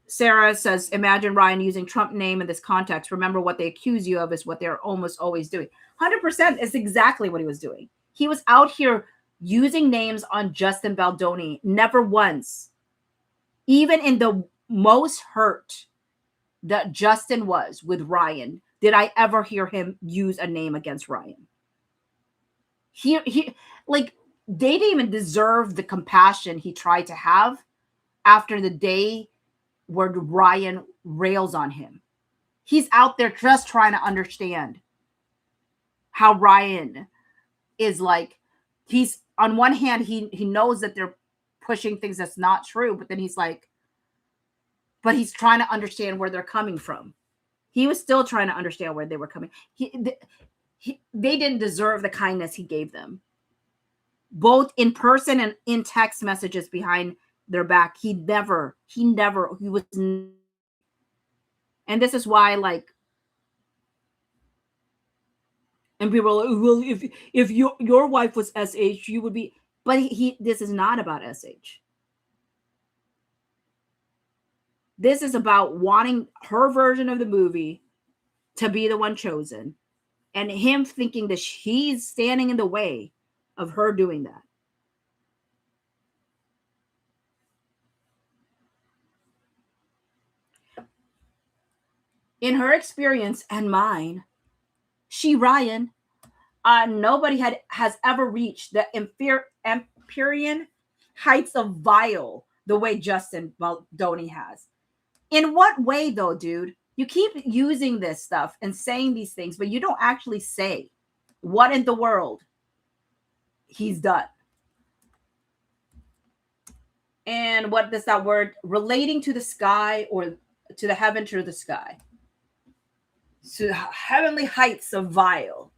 Sarah says, imagine Ryan using Trump name in this context. Remember, what they accuse you of is what they're almost always doing. 100% is exactly what he was doing. He was out here using names on Justin Baldoni, never once. Even in the most hurt that Justin was with Ryan, did I ever hear him use a name against Ryan. He like, they didn't even deserve the compassion he tried to have after the day where Ryan rails on him. He's out there just trying to understand how Ryan is like, he's on one hand, he knows that they're pushing things that's not true, but then he's like, but he's trying to understand where they're coming from. He was still trying to understand where they were coming. They didn't deserve the kindness he gave them, both in person and in text messages behind their back. He was. And this is why, like, And people are like, well, if your wife was SH, you would be. But this is not about SH. This is about wanting her version of the movie to be the one chosen, and him thinking that he's standing in the way of her doing that. In her experience and mine, Ryan, nobody has ever reached the Empyrean heights of vile the way Justin Baldoni has. In what way, though, dude? You keep using this stuff and saying these things, but you don't actually say what in the world he's done. And what does that word relating to the sky or to the heaven, to the sky? To heavenly heights of vile.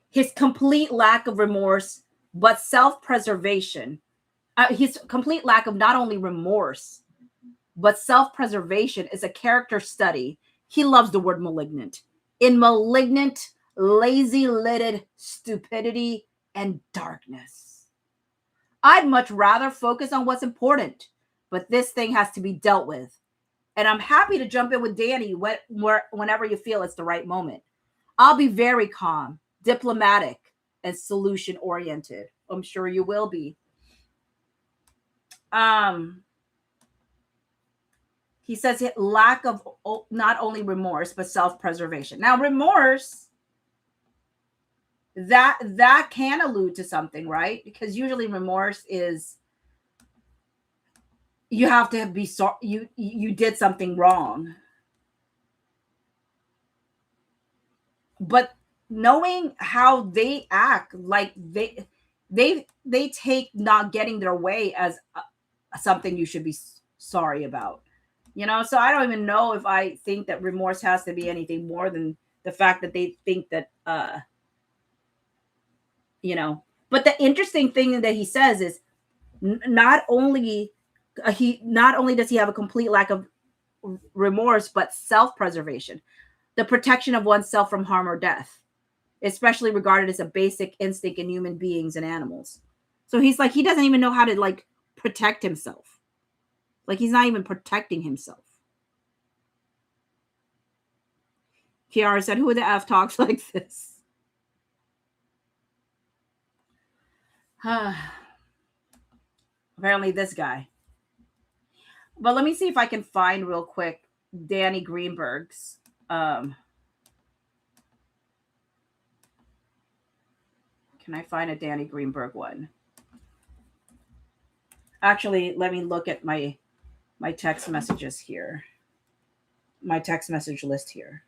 His complete lack of remorse, but self-preservation. His complete lack of not only remorse, but self-preservation is a character study. He loves the word malignant. In malignant, lazy-lidded stupidity and darkness. I'd much rather focus on what's important, but this thing has to be dealt with. And I'm happy to jump in with Danny whenever you feel it's the right moment. I'll be very calm, diplomatic, and solution-oriented. I'm sure you will be. He says lack of not only remorse, but self-preservation. Now, remorse, that can allude to something, right? Because usually remorse is you have to be sorry, you did something wrong. But knowing how they act, like they take not getting their way as something you should be sorry about. You know, so I don't even know if I think that remorse has to be anything more than the fact that they think that, you know. But the interesting thing that he says is not only does he have a complete lack of remorse, but self-preservation, the protection of oneself from harm or death, especially regarded as a basic instinct in human beings and animals. So he's like, he doesn't even know how to like protect himself. Like he's not even protecting himself. Kiara said, who the F talks like this? Apparently this guy. But let me see if I can find real quick Danny Greenberg's. Can I find a Danny Greenberg one? Actually, let me look at my text messages here. My text message list here.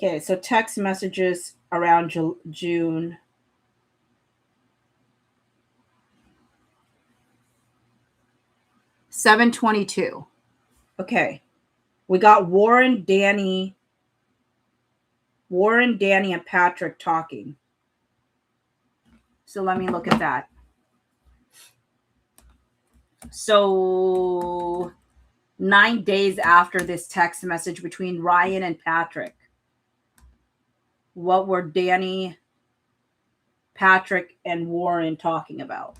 Okay, so text messages around June. $7:22. Okay, we got Warren, Danny, and Patrick talking. So let me look at that. So 9 days after this text message between Ryan and Patrick, what were Danny, Patrick, and Warren talking about?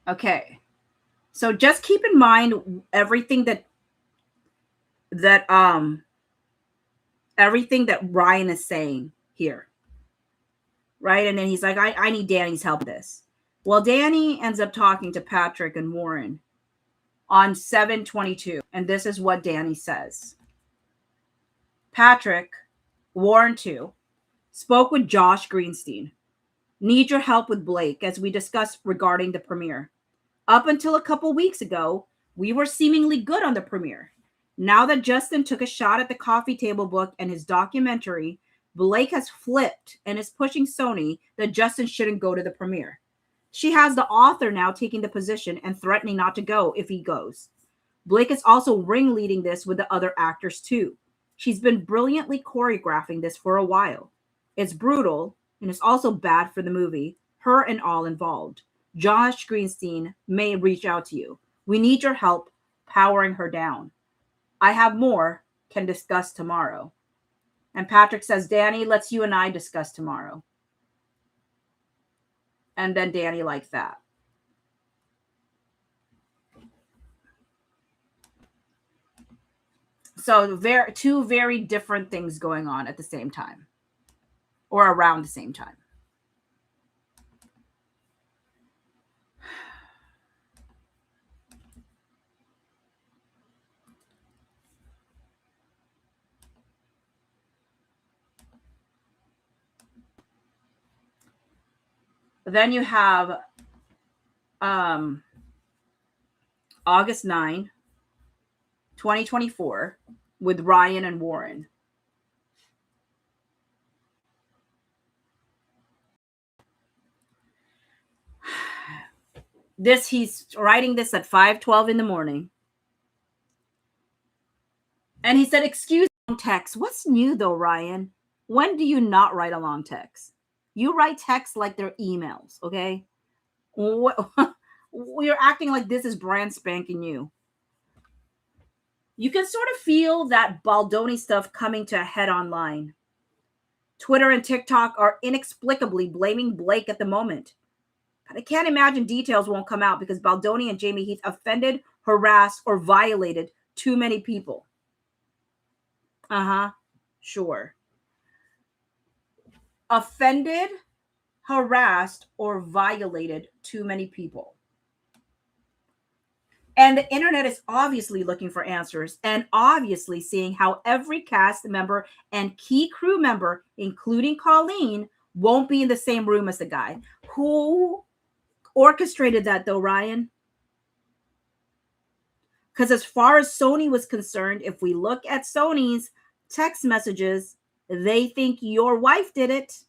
Okay. So just keep in mind everything that everything that Ryan is saying here. Right? And then he's like, I need Danny's help with this. Well, Danny ends up talking to Patrick and Warren on 7/22. And this is what Danny says. Patrick, Warren too, spoke with Josh Greenstein. Need your help with Blake as we discussed regarding the premiere. Up until a couple weeks ago, we were seemingly good on the premiere. Now that Justin took a shot at the coffee table book and his documentary, Blake has flipped and is pushing Sony that Justin shouldn't go to the premiere. She has the author now taking the position and threatening not to go if he goes. Blake is also ringleading this with the other actors too. She's been brilliantly choreographing this for a while. It's brutal and it's also bad for the movie, her and all involved. Josh Greenstein may reach out to you. We need your help powering her down. I have more, can discuss tomorrow. And Patrick says, Danny, let's you and I discuss tomorrow. And then Danny likes that. So two very different things going on at the same time or around the same time. Then you have August 9, 2024 with Ryan and Warren. He's writing this at 5:12 in the morning. And he said, excuse me, text. What's new though, Ryan? When do you not write a long text? You write texts like they're emails, okay? You're acting like this is brand spanking new. You can sort of feel that Baldoni stuff coming to a head online. Twitter and TikTok are inexplicably blaming Blake at the moment. But I can't imagine details won't come out because Baldoni and Jamie Heath offended, harassed, or violated too many people. Sure. Offended, harassed, or violated too many people. And the internet is obviously looking for answers and obviously seeing how every cast member and key crew member, including Colleen, won't be in the same room as the guy. Who orchestrated that though, Ryan? Because as far as Sony was concerned, if we look at Sony's text messages, they think your wife did it.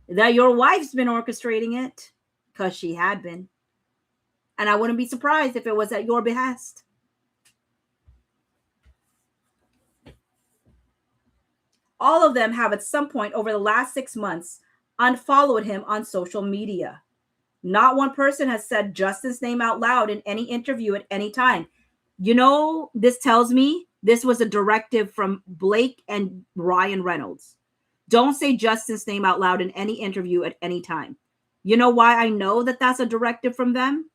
That your wife's been orchestrating it. Because she had been. And I wouldn't be surprised if it was at your behest. All of them have at some point over the last 6 months unfollowed him on social media. Not one person has said Justin's name out loud in any interview at any time. You know, this tells me this was a directive from Blake and Ryan Reynolds. Don't say Justin's name out loud in any interview at any time. You know why I know that that's a directive from them?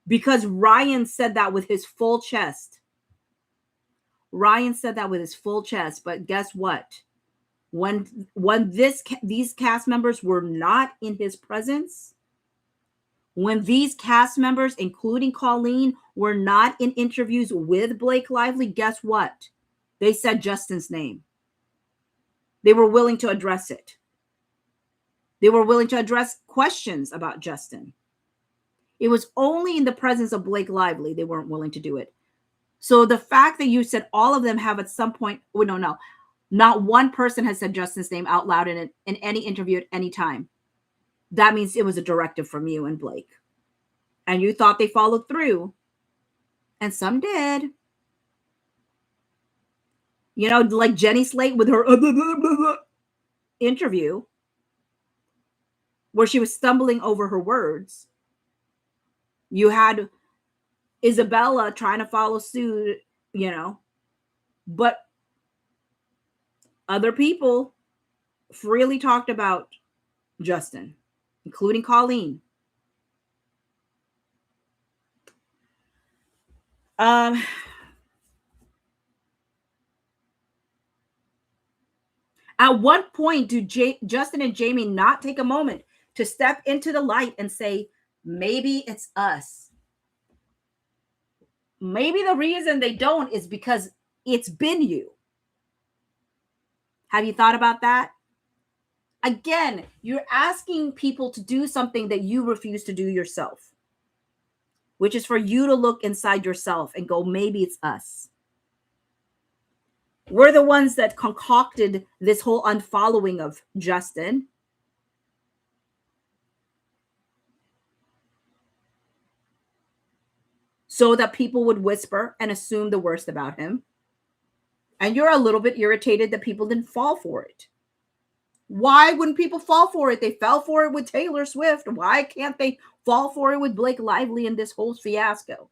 Because Ryan said that with his full chest. Ryan said that with his full chest. But guess what? When these cast members were not in his presence, when these cast members, including Colleen, were not in interviews with Blake Lively, guess what? They said Justin's name. They were willing to address it. They were willing to address questions about Justin. It was only in the presence of Blake Lively they weren't willing to do it. So the fact that you said all of them have at some point, no, not one person has said Justin's name out loud in any interview at any time. That means it was a directive from you and Blake. And you thought they followed through. And some did. You know, like Jenny Slate with her interview, where she was stumbling over her words. You had Isabella trying to follow suit, you know, but other people freely talked about Justin. including Colleen. At what point do Justin and Jamie not take a moment to step into the light and say, maybe it's us? Maybe the reason they don't is because it's been you. Have you thought about that? Again, you're asking people to do something that you refuse to do yourself, which is for you to look inside yourself and go, maybe it's us. We're the ones that concocted this whole unfollowing of Justin. So that people would whisper and assume the worst about him. And you're a little bit irritated that people didn't fall for it. Why wouldn't people fall for it? They fell for it with Taylor Swift. Why can't they fall for it with Blake Lively in this whole fiasco?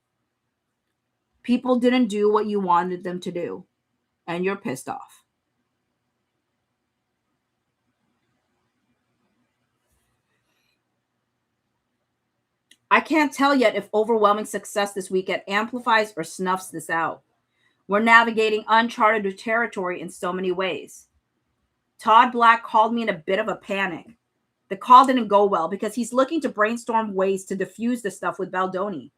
People didn't do what you wanted them to do, and you're pissed off. I can't tell yet if overwhelming success this weekend amplifies or snuffs this out. We're navigating uncharted territory in so many ways. Todd Black called me in a bit of a panic. The call didn't go well because he's looking to brainstorm ways to diffuse the stuff with Baldoni.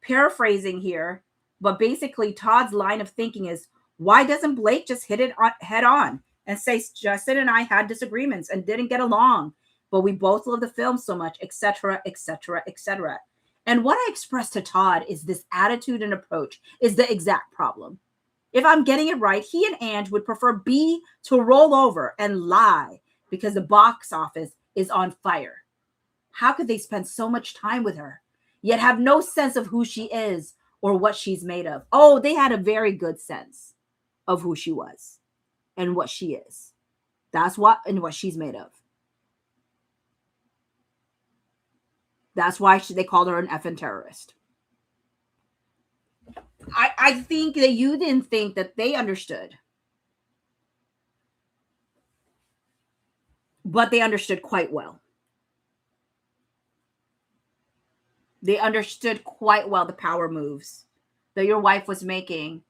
Paraphrasing here, but basically Todd's line of thinking is, why doesn't Blake just hit it head on and say Justin and I had disagreements and didn't get along, but we both love the film so much, etc., etc., etc. And what I expressed to Todd is this attitude and approach is the exact problem. If I'm getting it right, he and Ange would prefer B to roll over and lie because the box office is on fire. How could they spend so much time with her, yet have no sense of who she is or what she's made of? Oh, they had a very good sense of who she was and what she is. That's what and what she's made of. That's why they called her an effing terrorist. I think that you didn't think that they understood. But they understood quite well. They understood quite well the power moves that your wife was making.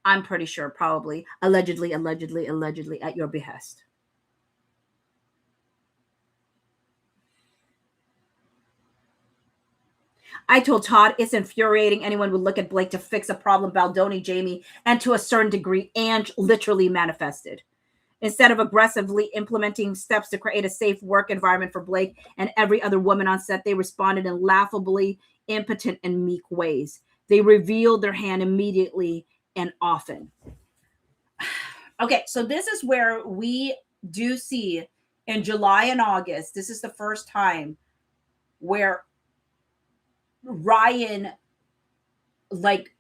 I'm pretty sure, probably, allegedly at your behest. I told Todd it's infuriating anyone would look at Blake to fix a problem Baldoni, Jamie, and to a certain degree, Ange literally manifested. Instead of aggressively implementing steps to create a safe work environment for Blake and every other woman on set, they responded in laughably impotent and meek ways. They revealed their hand immediately and often. Okay, so this is where we do see in July and August, this is the first time where Ryan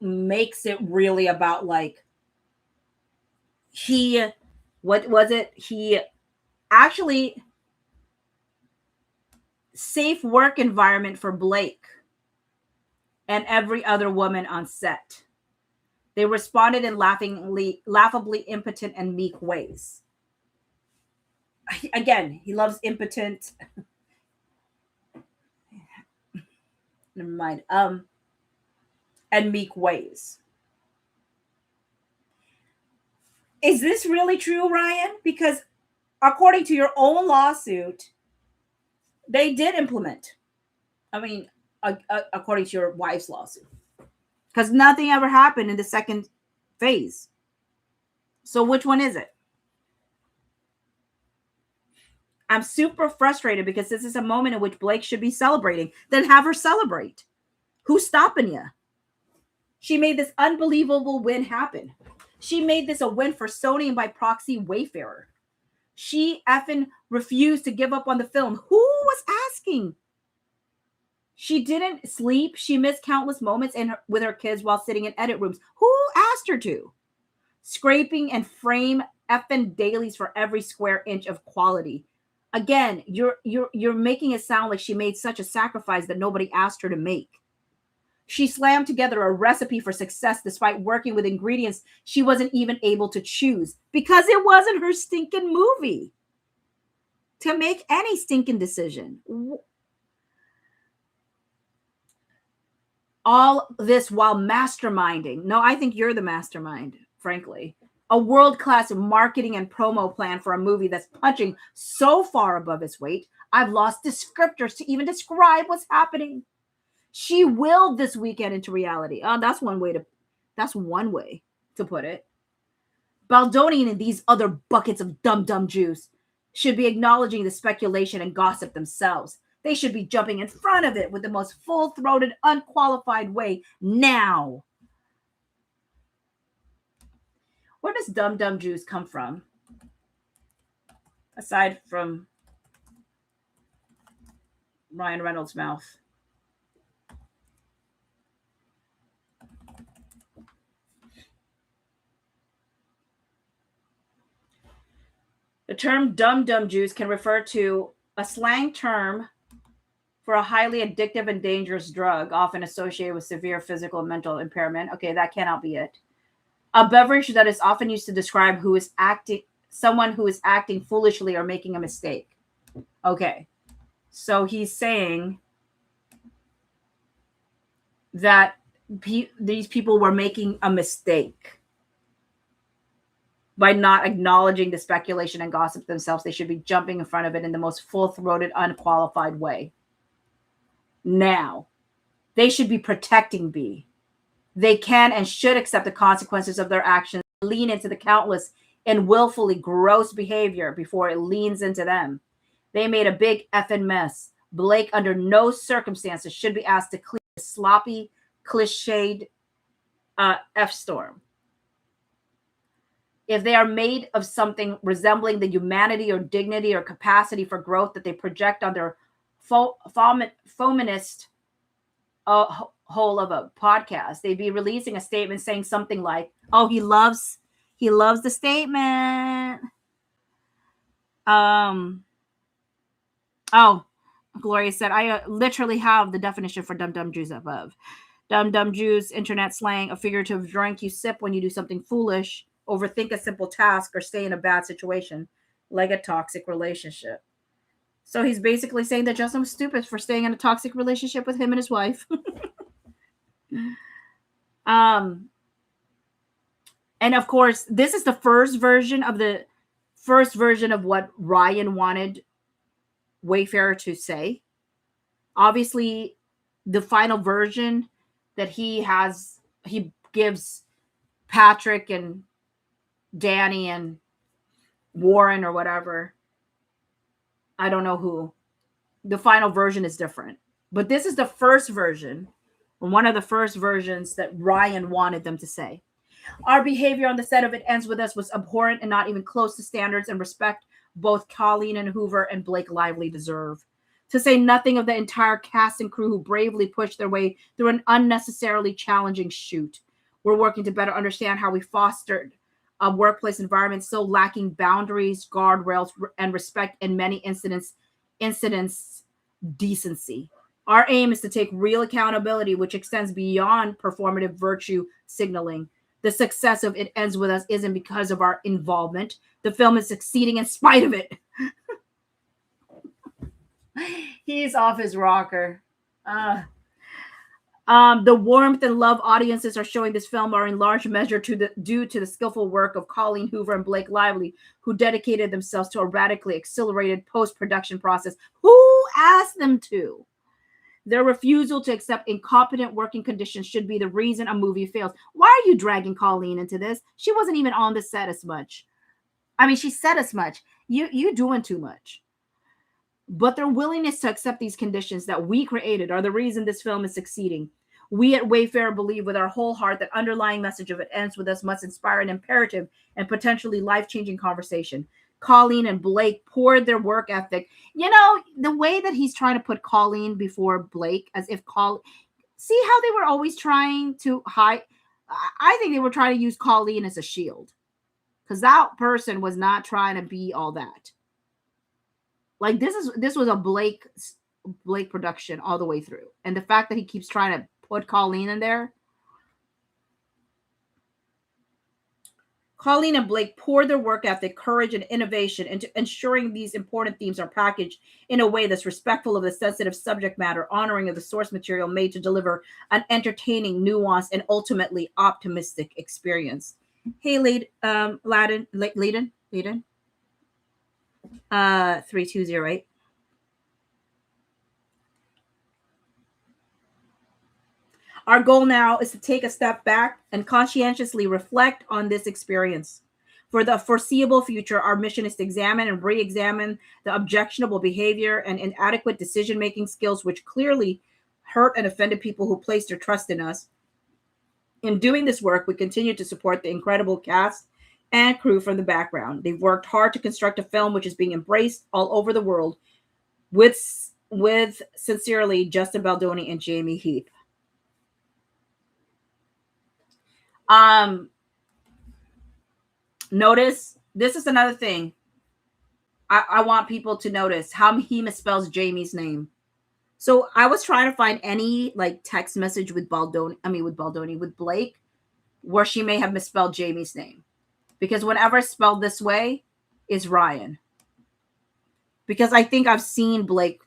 makes it really about he actually safe work environment for Blake and every other woman on set. They responded in laughably impotent and meek ways. Again, he loves impotent. Never mind. And meek ways. Is this really true, Ryan? Because according to your own lawsuit, they did implement. I mean, according to your wife's lawsuit. Because nothing ever happened in the second phase. So which one is it? I'm super frustrated because this is a moment in which Blake should be celebrating. Then have her celebrate. Who's stopping you? She made this unbelievable win happen. She made this a win for Sony and by proxy Wayfarer. She effing refused to give up on the film. Who was asking? She didn't sleep. She missed countless moments with her kids while sitting in edit rooms. Who asked her to? Scraping and frame effing dailies for every square inch of quality. Again, you're making it sound like she made such a sacrifice that nobody asked her to make. She slammed together a recipe for success despite working with ingredients she wasn't even able to choose because it wasn't her stinking movie. to make any stinking decision. All this while masterminding. No, I think you're the mastermind, frankly. A world-class marketing and promo plan for a movie that's punching so far above its weight, I've lost descriptors to even describe what's happening. She willed this weekend into reality. Oh, that's one way to put it. Baldoni and these other buckets of dumb juice should be acknowledging the speculation and gossip themselves. They should be jumping in front of it with the most full-throated, unqualified way now. Where does dumb juice come from? Aside from Ryan Reynolds' mouth. The term dumb juice can refer to a slang term for a highly addictive and dangerous drug, often associated with severe physical and mental impairment. Okay, that cannot be it. A beverage that is often used to describe someone who is acting foolishly or making a mistake. Okay, so he's saying that these people were making a mistake by not acknowledging the speculation and gossip themselves. They should be jumping in front of it in the most full-throated, unqualified way. Now, they should be protecting B. They can and should accept the consequences of their actions, lean into the countless and willfully gross behavior before it leans into them. They made a big effing mess. Blake, under no circumstances, should be asked to clean the sloppy, cliched F-storm. If they are made of something resembling the humanity or dignity or capacity for growth that they project on their feminist whole of a podcast, they'd be releasing a statement saying something like, "Oh, he loves the statement." Oh, Gloria said, "I literally have the definition for dumb juice above. Dumb juice, internet slang, a figurative drink you sip when you do something foolish, overthink a simple task, or stay in a bad situation, like a toxic relationship." So he's basically saying that Justin was stupid for staying in a toxic relationship with him and his wife. And of course, this is the first version of what Ryan wanted Wayfarer to say. Obviously, the final version that he gives Patrick and Danny and Warren or whatever, I don't know who, the final version is different. But this is the first version, one of the first versions that Ryan wanted them to say. Our behavior on the set of It Ends With Us was abhorrent and not even close to standards and respect both Colleen and Hoover and Blake Lively deserve. To say nothing of the entire cast and crew who bravely pushed their way through an unnecessarily challenging shoot. We're working to better understand how we fostered a workplace environment so lacking boundaries, guardrails, and respect, in many incidents, decency. Our aim is to take real accountability, which extends beyond performative virtue signaling. The success of It Ends With Us isn't because of our involvement. The film is succeeding in spite of it. He's off his rocker. The warmth and love audiences are showing this film are in large measure due to the skillful work of Colleen Hoover and Blake Lively, who dedicated themselves to a radically accelerated post-production process. Who asked them to? Their refusal to accept incompetent working conditions should be the reason a movie fails. Why are you dragging Colleen into this? She wasn't even on the set as much. I mean, she said as much. You're doing too much. But their willingness to accept these conditions that we created are the reason this film is succeeding. We at Wayfarer believe with our whole heart that underlying message of It Ends With Us must inspire an imperative and potentially life-changing conversation. Colleen and Blake poured their work ethic. You know, the way that he's trying to put Colleen before Blake, as if see how they were always trying to hide. I think they were trying to use Colleen as a shield, because that person was not trying to be all that. Like this was a Blake production all the way through. And the fact that he keeps trying to put Colleen in there. Colleen and Blake poured their work ethic, courage, and innovation into ensuring these important themes are packaged in a way that's respectful of the sensitive subject matter, honoring of the source material, made to deliver an entertaining, nuanced, and ultimately optimistic experience. Hey, Leiden, 3208. Our goal now is to take a step back and conscientiously reflect on this experience. For the foreseeable future, our mission is to examine and re-examine the objectionable behavior and inadequate decision-making skills which clearly hurt and offended people who placed their trust in us. In doing this work, we continue to support the incredible cast and crew from the background. They've worked hard to construct a film which is being embraced all over the world with sincerely Justin Baldoni and Jamie Heath. Notice, this is another thing I want people to notice, how he misspells Jamie's name. So I was trying to find any like text message with Blake, where she may have misspelled Jamie's name. Because whenever it's spelled this way, is Ryan. Because I think I've seen Blake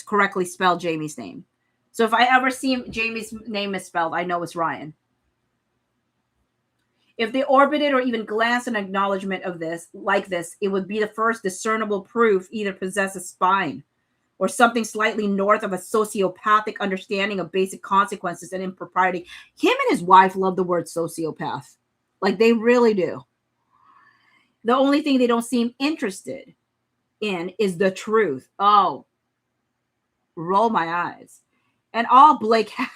correctly spell Jamie's name. So if I ever see Jamie's name misspelled, I know it's Ryan. If they orbited or even glanced an acknowledgement of this, like this, it would be the first discernible proof either possess a spine or something slightly north of a sociopathic understanding of basic consequences and impropriety. Him and his wife love the word sociopath. Like, they really do. The only thing they don't seem interested in is the truth. Oh, roll my eyes. And all Blake has.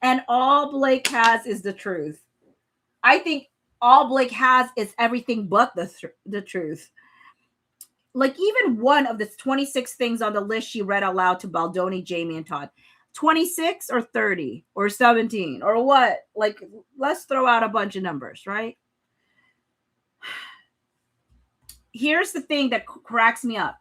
And all Blake has is the truth. I think all Blake has is everything but the truth. Like, even one of the 26 things on the list she read out loud to Baldoni, Jamie, and Todd. 26 or 30 or 17 or what? Like, let's throw out a bunch of numbers, right? Here's the thing that cracks me up.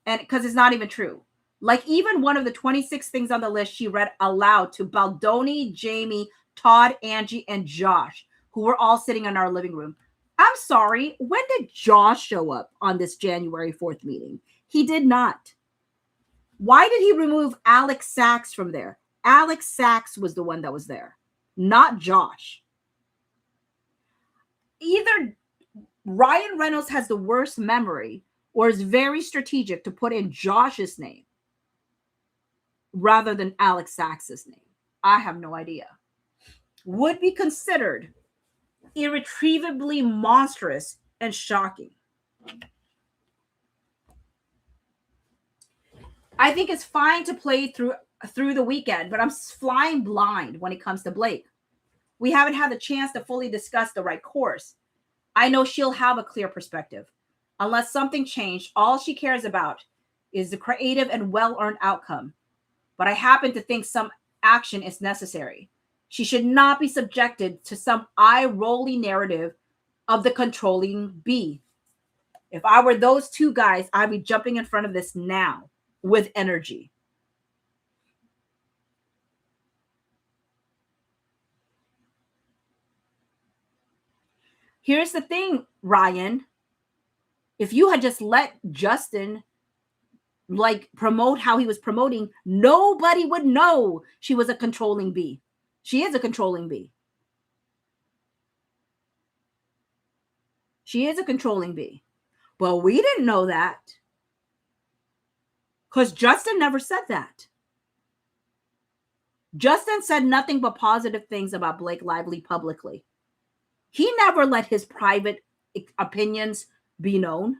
And because it's not even true. Like, even one of the 26 things on the list she read aloud to Baldoni, Jamie, Todd, Angie, and Josh, who were all sitting in our living room. I'm sorry, when did Josh show up on this January 4th meeting? He did not. Why did he remove Alex Sachs from there? Alex Sachs was the one that was there, not Josh. Either Ryan Reynolds has the worst memory or is very strategic to put in Josh's name rather than Alex Sachs's name. I have no idea. Would be considered irretrievably monstrous and shocking. I think it's fine to play through the weekend, but I'm flying blind when it comes to Blake. We haven't had the chance to fully discuss the right course. I know she'll have a clear perspective. Unless something changed, all she cares about is the creative and well-earned outcome. But I happen to think some action is necessary. She should not be subjected to some eye-rolling narrative of the controlling bee. If I were those two guys, I'd be jumping in front of this now with energy. Here's the thing, Ryan. If you had just let Justin promote how he was promoting, nobody would know she was a controlling bee. She is a controlling bee. She is a controlling bee. But we didn't know that. Because Justin never said that. Justin said nothing but positive things about Blake Lively publicly. He never let his private opinions be known.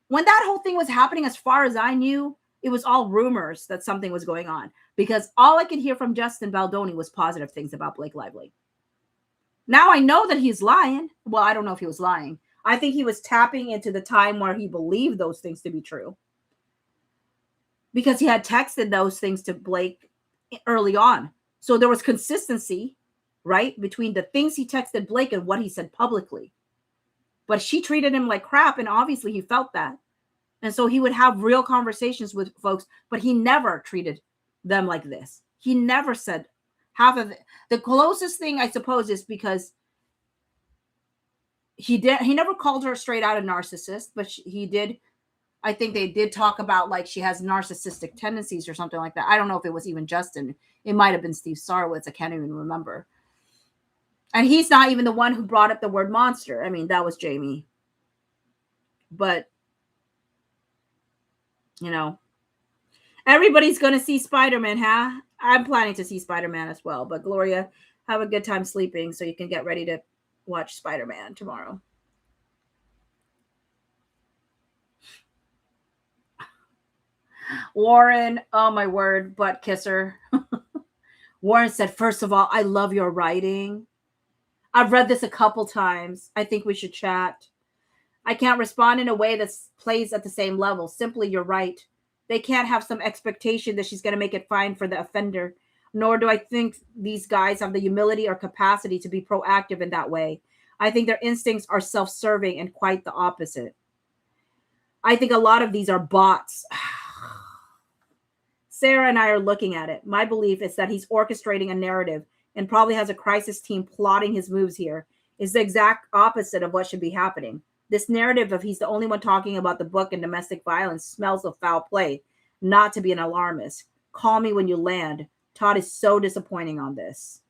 When that whole thing was happening, as far as I knew, it was all rumors that something was going on. Because all I could hear from Justin Baldoni was positive things about Blake Lively. Now I know that he's lying. Well, I don't know if he was lying. I think he was tapping into the time where he believed those things to be true. Because he had texted those things to Blake early on. So there was consistency, right, between the things he texted Blake and what he said publicly. But she treated him like crap, and obviously he felt that. And so he would have real conversations with folks, but he never treated them like this. He never said half of it. The closest thing, I suppose, is because he never called her straight out a narcissist, but he did. I think they did talk about like she has narcissistic tendencies or something like that. I don't know if it was even Justin. It might have been Steve Sarwitz. I can't even remember. And he's not even the one who brought up the word monster. I mean, that was Jamie. But, you know, everybody's going to see Spider-Man, huh? I'm planning to see Spider-Man as well. But Gloria, have a good time sleeping so you can get ready to watch Spider-Man tomorrow. Warren, oh my word, butt kisser. Warren said, first of all, I love your writing. I've read this a couple times. I think we should chat. I can't respond in a way that plays at the same level. Simply, you're right. They can't have some expectation that she's going to make it fine for the offender. Nor do I think these guys have the humility or capacity to be proactive in that way. I think their instincts are self-serving and quite the opposite. I think a lot of these are bots. Sarah and I are looking at it. My belief is that he's orchestrating a narrative and probably has a crisis team plotting his moves here. Is the exact opposite of what should be happening. This narrative of he's the only one talking about the book and domestic violence smells of foul play. Not to be an alarmist. Call me when you land. Todd is so disappointing on this.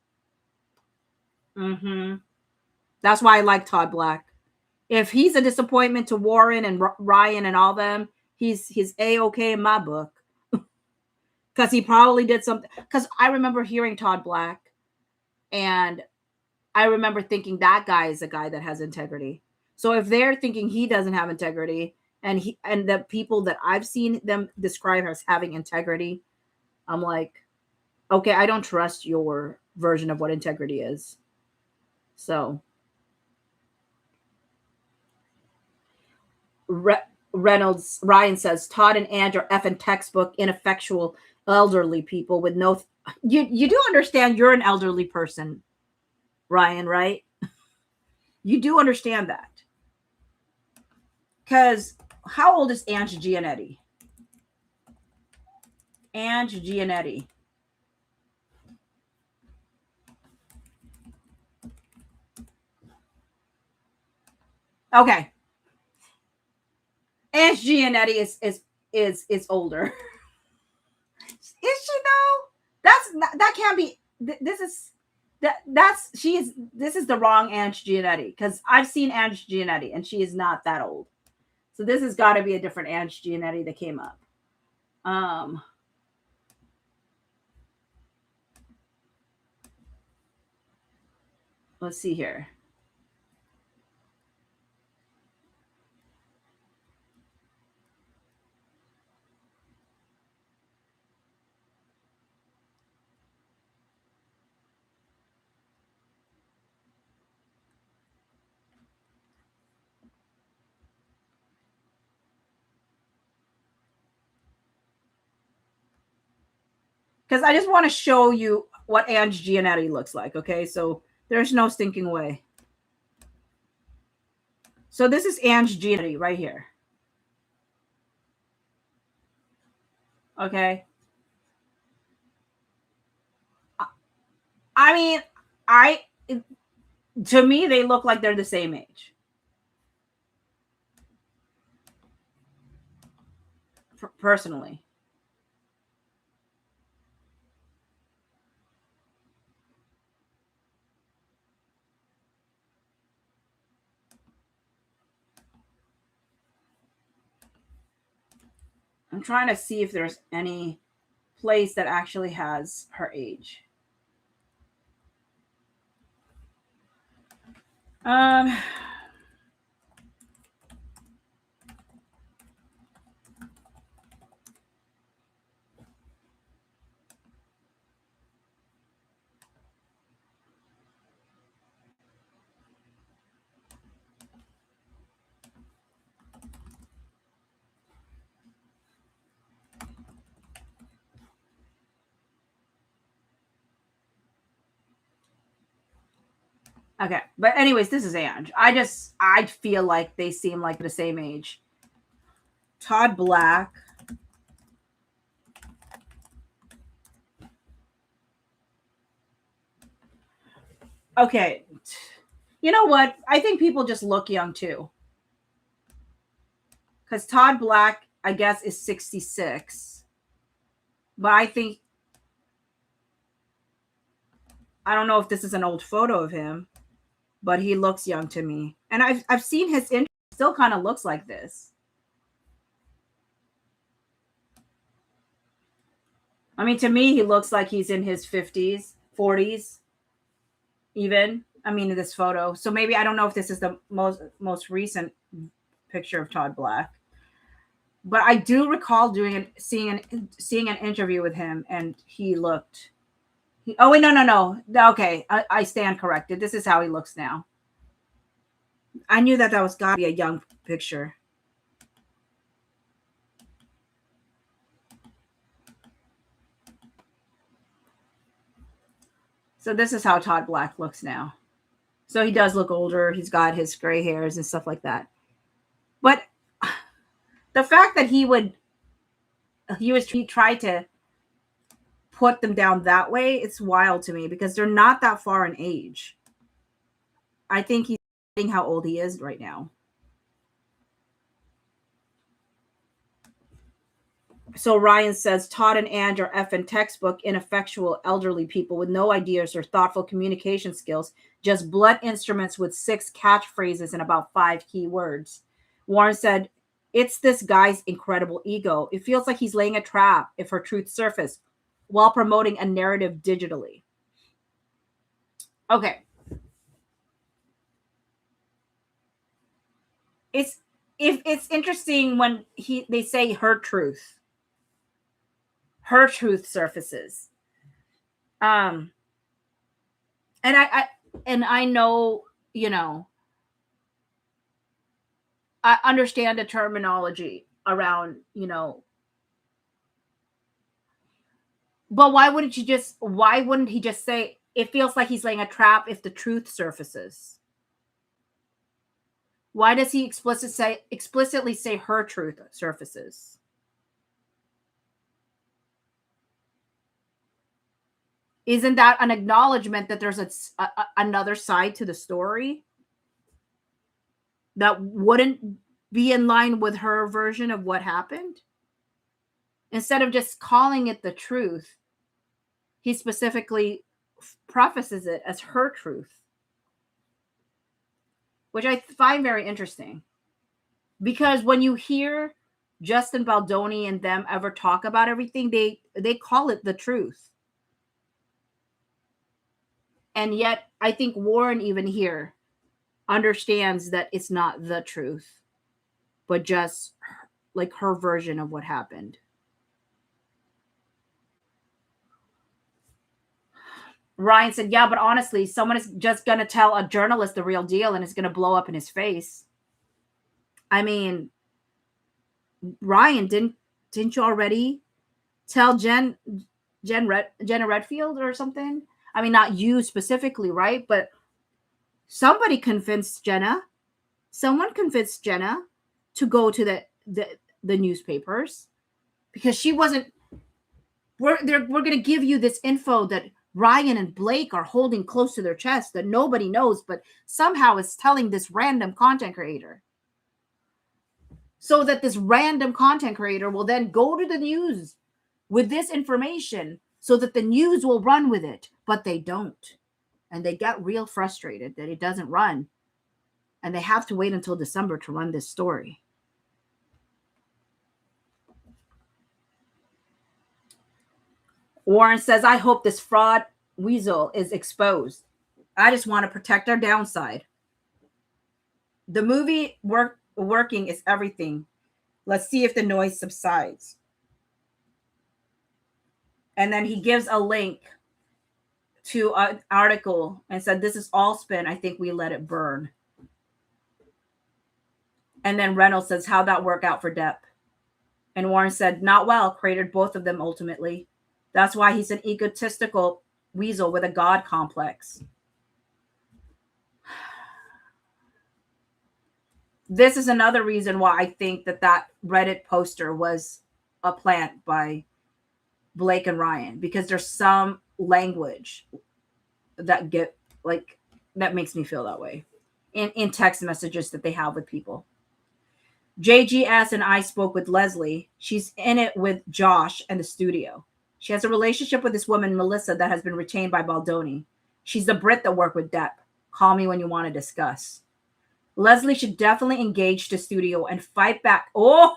That's why I like Todd Black. If he's a disappointment to Warren and Ryan and all them, he's A-okay in my book. Because he probably did something. Because I remember hearing Todd Black, and I remember thinking that guy is a guy that has integrity. So if they're thinking he doesn't have integrity, and the people that I've seen them describe as having integrity, I'm like, okay, I don't trust your version of what integrity is. So Reynolds, Ryan says, Todd and Ange are effing textbook ineffectual elderly people with no you do understand you're an elderly person, Ryan, right? You do understand that. Because how old is Ange Gianetti? Ange Gianetti. Okay. Ange Gianetti is older. Is she though? That can't be. This is this is the wrong Ange Gianetti, because I've seen Ange Gianetti and she is not that old. So this has got to be a different Ange Gianetti that came up. Let's see here. Because I just want to show you what Ange Gianetti looks like, okay? So there's no stinking way. So this is Ange Gianetti right here. Okay? I mean, to me, they look like they're the same age. Personally. I'm trying to see if there's any place that actually has her age. Okay, but anyways, this is Ange. I feel like they seem like the same age. Todd Black. Okay. You know what? I think people just look young too. Because Todd Black, I guess, is 66. But I think, I don't know if this is an old photo of him, but he looks young to me. And I've seen his intro, still kind of looks like this. I mean, to me, he looks like he's in his 50s, 40s, even. I mean, in this photo. So maybe, I don't know if this is the most recent picture of Todd Black. But I do recall seeing an interview with him, and he looked. Oh wait, no. Okay, I stand corrected. This is how he looks now. I knew that was got to be a young picture. So this is how Todd Black looks now. So he does look older. He's got his gray hairs and stuff like that. But the fact that he tried to put them down that way, it's wild to me because they're not that far in age. I think he's saying how old he is right now. So Ryan says Todd and Ange are effing textbook ineffectual elderly people with no ideas or thoughtful communication skills, just blunt instruments with 6 catchphrases and about 5 key words. Warren said, it's this guy's incredible ego. It feels like he's laying a trap if her truth surfaced while promoting a narrative digitally. Okay. It's interesting when they say her truth surfaces. And I know, I understand the terminology around, but why wouldn't he just say it feels like he's laying a trap if the truth surfaces? Why does he explicitly say her truth surfaces? Isn't that an acknowledgement that there's another side to the story that wouldn't be in line with her version of what happened? Instead of just calling it the truth, he specifically prefaces it as her truth, which I find very interesting. Because when you hear Justin Baldoni and them ever talk about everything, they call it the truth. And yet, I think Warren even here understands that it's not the truth, but just like her version of what happened. Ryan said, yeah, but honestly, someone is just going to tell a journalist the real deal and it's going to blow up in his face. I mean, Ryan, didn't you already tell Jenna Redfield or something? I mean, not you specifically, right? But somebody convinced Jenna. Someone convinced Jenna to go to the newspapers because she wasn't. We're going to give you this info that Ryan and Blake are holding close to their chest that nobody knows, but somehow is telling this random content creator. So that this random content creator will then go to the news with this information so that the news will run with it, but they don't. And they get real frustrated that it doesn't run. And they have to wait until December to run this story. Warren says, I hope this fraud weasel is exposed. I just want to protect our downside. The movie working is everything. Let's see if the noise subsides. And then he gives a link to an article and said, this is all spin. I think we let it burn. And then Reynolds says, how'd that work out for Depp? And Warren said, not well, created both of them ultimately. That's why he's an egotistical weasel with a God complex. This is another reason why I think that Reddit poster was a plant by Blake and Ryan, because there's some language that that makes me feel that way in text messages that they have with people. JGS and I spoke with Leslie. She's in it with Josh and the studio. She has a relationship with this woman, Melissa, that has been retained by Baldoni. She's the Brit that worked with Depp. Call me when you want to discuss. Leslie should definitely engage the studio and fight back. Oh,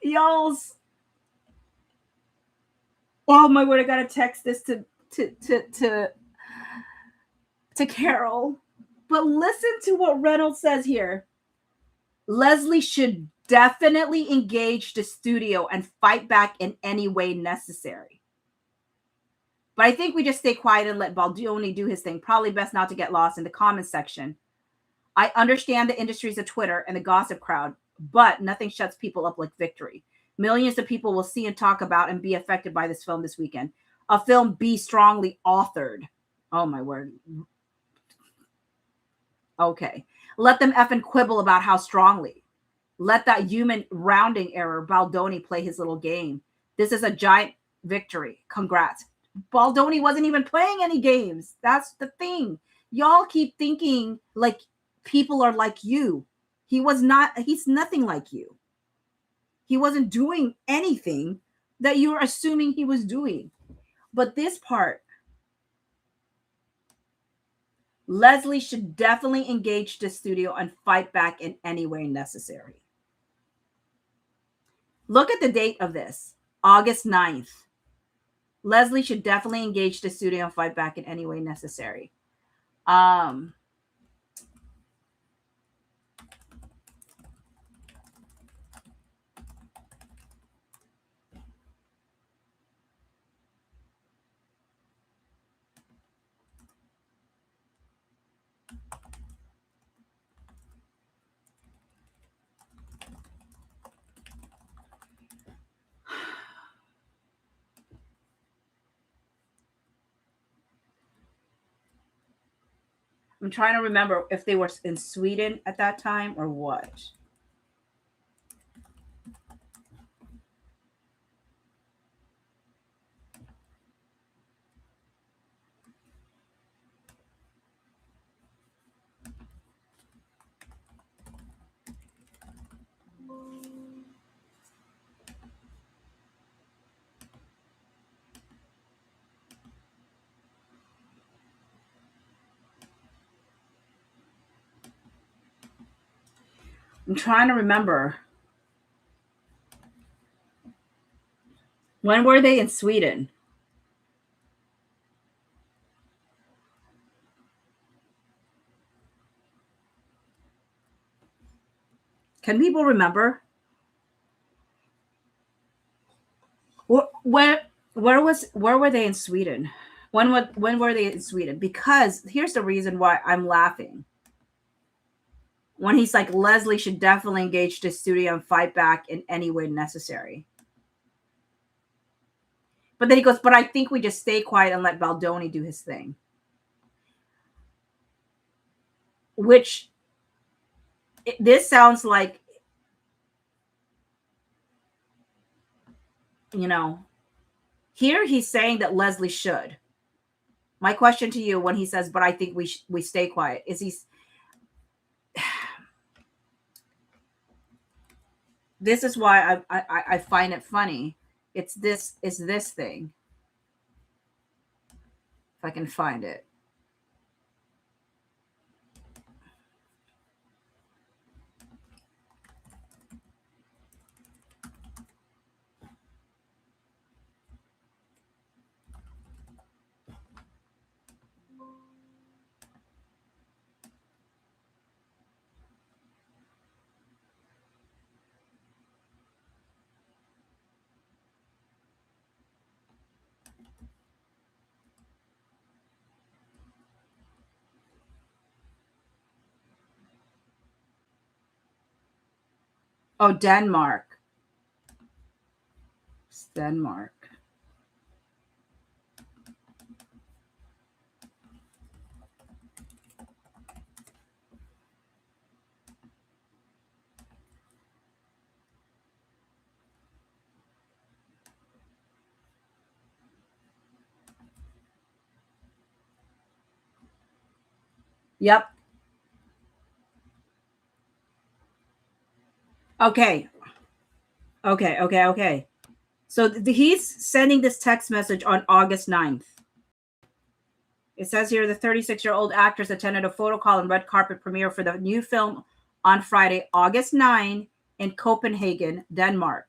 y'all's. Oh my word! I gotta text this to Carol. But listen to what Reynolds says here. Leslie should definitely engage the studio and fight back in any way necessary. But I think we just stay quiet and let Baldoni do his thing. Probably best not to get lost in the comments section. I understand the industries of Twitter and the gossip crowd, but nothing shuts people up like victory. Millions of people will see and talk about and be affected by this film this weekend. A film be strongly authored. Oh my word. Okay. Let them effing quibble about how strongly. Let that human rounding error, Baldoni, play his little game. This is a giant victory. Congrats. Baldoni wasn't even playing any games. That's the thing. Y'all keep thinking like people are like you. He was not, he's nothing like you. He wasn't doing anything that you were assuming he was doing. But this part, Leslie should definitely engage the studio and fight back in any way necessary. Look at the date of this, August 9th. Leslie should definitely engage the studio and fight back in any way necessary. I'm trying to remember if they were in Sweden at that time or what. I'm trying to remember. When were they in Sweden? Can people remember? Where were they in Sweden? When were they in Sweden? Because here's the reason why I'm laughing. When he's like, Leslie should definitely engage the studio and fight back in any way necessary. But then he goes, but I think we just stay quiet and let Baldoni do his thing. Which, this sounds like, you know, here he's saying that Leslie should. My question to you when he says, but I think we stay quiet, is he's, this is why I find it funny. It's this thing. If I can find it. Oh, Denmark. It's Denmark. Yep. Okay. Okay. So he's sending this text message on August 9th. It says here the 36-year-old actress attended a photo call and red carpet premiere for the new film on Friday, August 9 in Copenhagen, Denmark.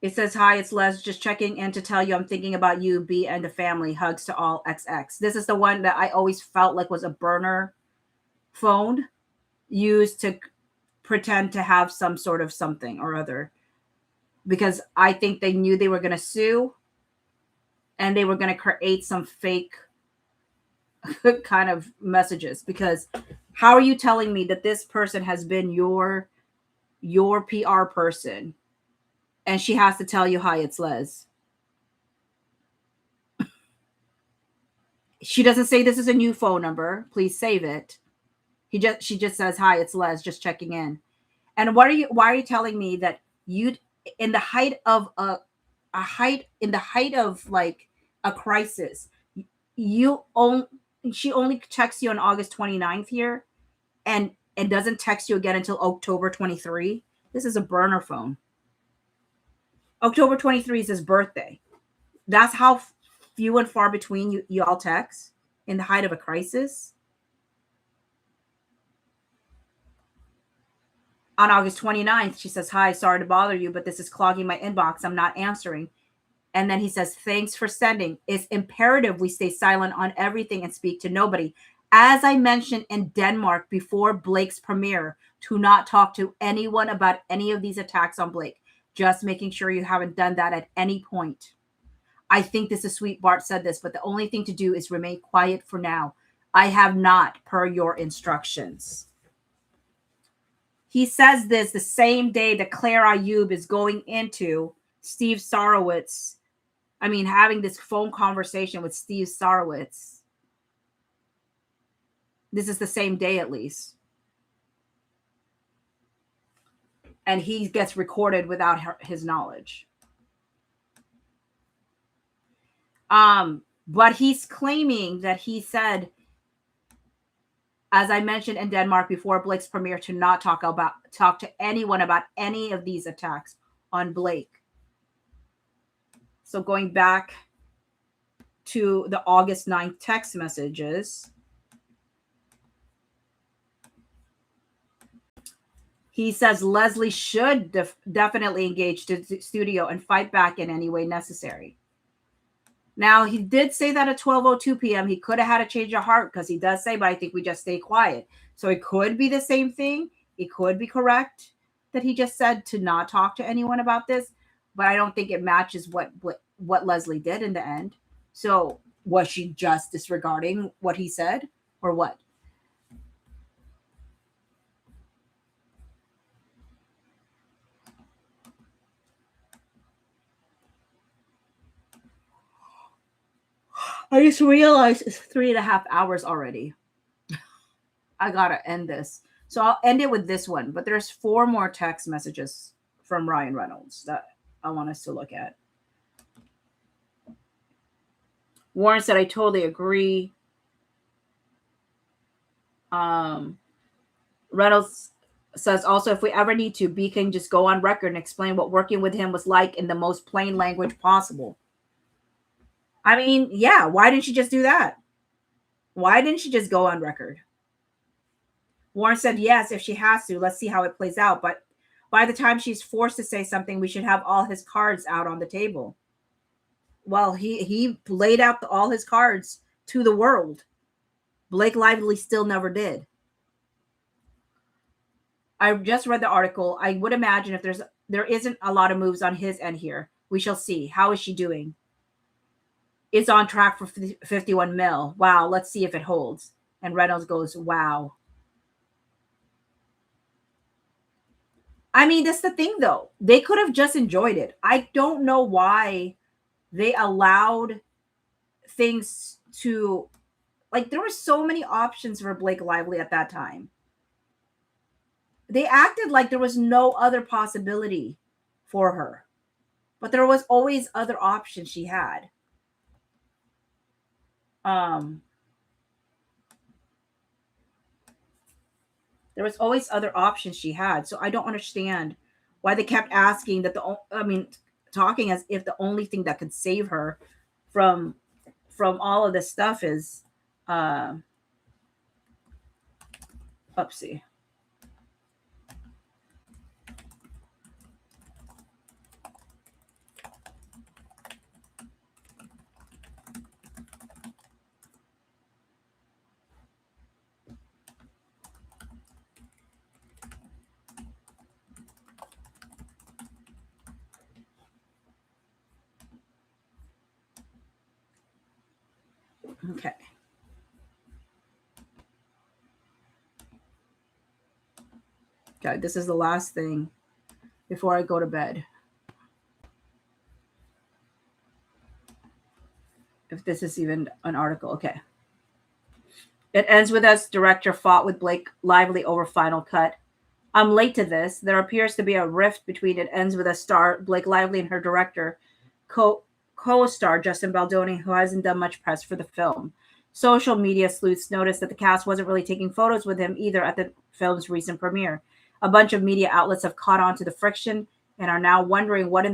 It says, hi, it's Les, just checking in to tell you I'm thinking about you, B, and the family. Hugs to all XX. This is the one that I always felt like was a burner phone used to pretend to have some sort of something or other. Because I think they knew they were going to sue and they were going to create some fake kind of messages. Because how are you telling me that this person has been your PR person and she has to tell you, hi, it's Les? She doesn't say this is a new phone number. Please save it. She just says, hi, it's Les, just checking in. And why are you telling me that you in the height of in the height of like a crisis, she only texts you on August 29th here and doesn't text you again until October 23? This is a burner phone. October 23 is his birthday. That's how few and far between you all text in the height of a crisis. On August 29th, she says, hi, sorry to bother you, but this is clogging my inbox. I'm not answering. And then he says, thanks for sending. It's imperative we stay silent on everything and speak to nobody. As I mentioned in Denmark before Blake's premiere, to not talk to anyone about any of these attacks on Blake. Just making sure you haven't done that at any point. I think this is sweet. Bart said this, but the only thing to do is remain quiet for now. I have not, per your instructions. He says this the same day that Claire Ayub is going into Steve Sarowitz. I mean, having this phone conversation with Steve Sarowitz. This is the same day, at least. And he gets recorded without his knowledge. But he's claiming that he said, as I mentioned in Denmark before Blake's premiere, to not talk to anyone about any of these attacks on Blake. So going back to the August 9th text messages, he says Leslie should definitely engage the studio and fight back in any way necessary. Now, he did say that at 12:02 p.m. He could have had a change of heart because he does say, but I think we just stay quiet. So it could be the same thing. It could be correct that he just said to not talk to anyone about this, but I don't think it matches what Leslie did in the end. So was she just disregarding what he said or what? I just realized it's 3.5 hours already. I gotta end this. So I'll end it with this one, but there's 4 more text messages from Ryan Reynolds that I want us to look at. Warren said, I totally agree. Reynolds says also, if we ever need to, B can just go on record and explain what working with him was like in the most plain language possible. I mean, yeah, why didn't she just do that? Why didn't she just go on record? Warren said, yes, if she has to. Let's see how it plays out. But by the time she's forced to say something, we should have all his cards out on the table. Well, he laid out all his cards to the world. Blake Lively still never did. I just read the article. I would imagine if there isn't a lot of moves on his end here. We shall see. How is she doing? It's on track for 51 mil. Wow, let's see if it holds. And Reynolds goes, wow. I mean, that's the thing, though. They could have just enjoyed it. I don't know why they allowed things to, like, there were so many options for Blake Lively at that time. they acted like there was no other possibility for her, but there was always other options she had. Um, there was always other options she had. So I don't understand why they kept asking that I mean, talking as if the only thing that could save her from all of this stuff is upsy. Okay. Okay, this is the last thing before I go to bed. If this is even an article, okay. It ends with us director fought with Blake Lively over final cut. I'm late to this. There appears to be a rift between It Ends with a star Blake Lively and her director, co-star Justin Baldoni, who hasn't done much press for the film. Social media sleuths noticed that the cast wasn't really taking photos with him either at the film's recent premiere. A bunch of media outlets have caught on to the friction and are now wondering what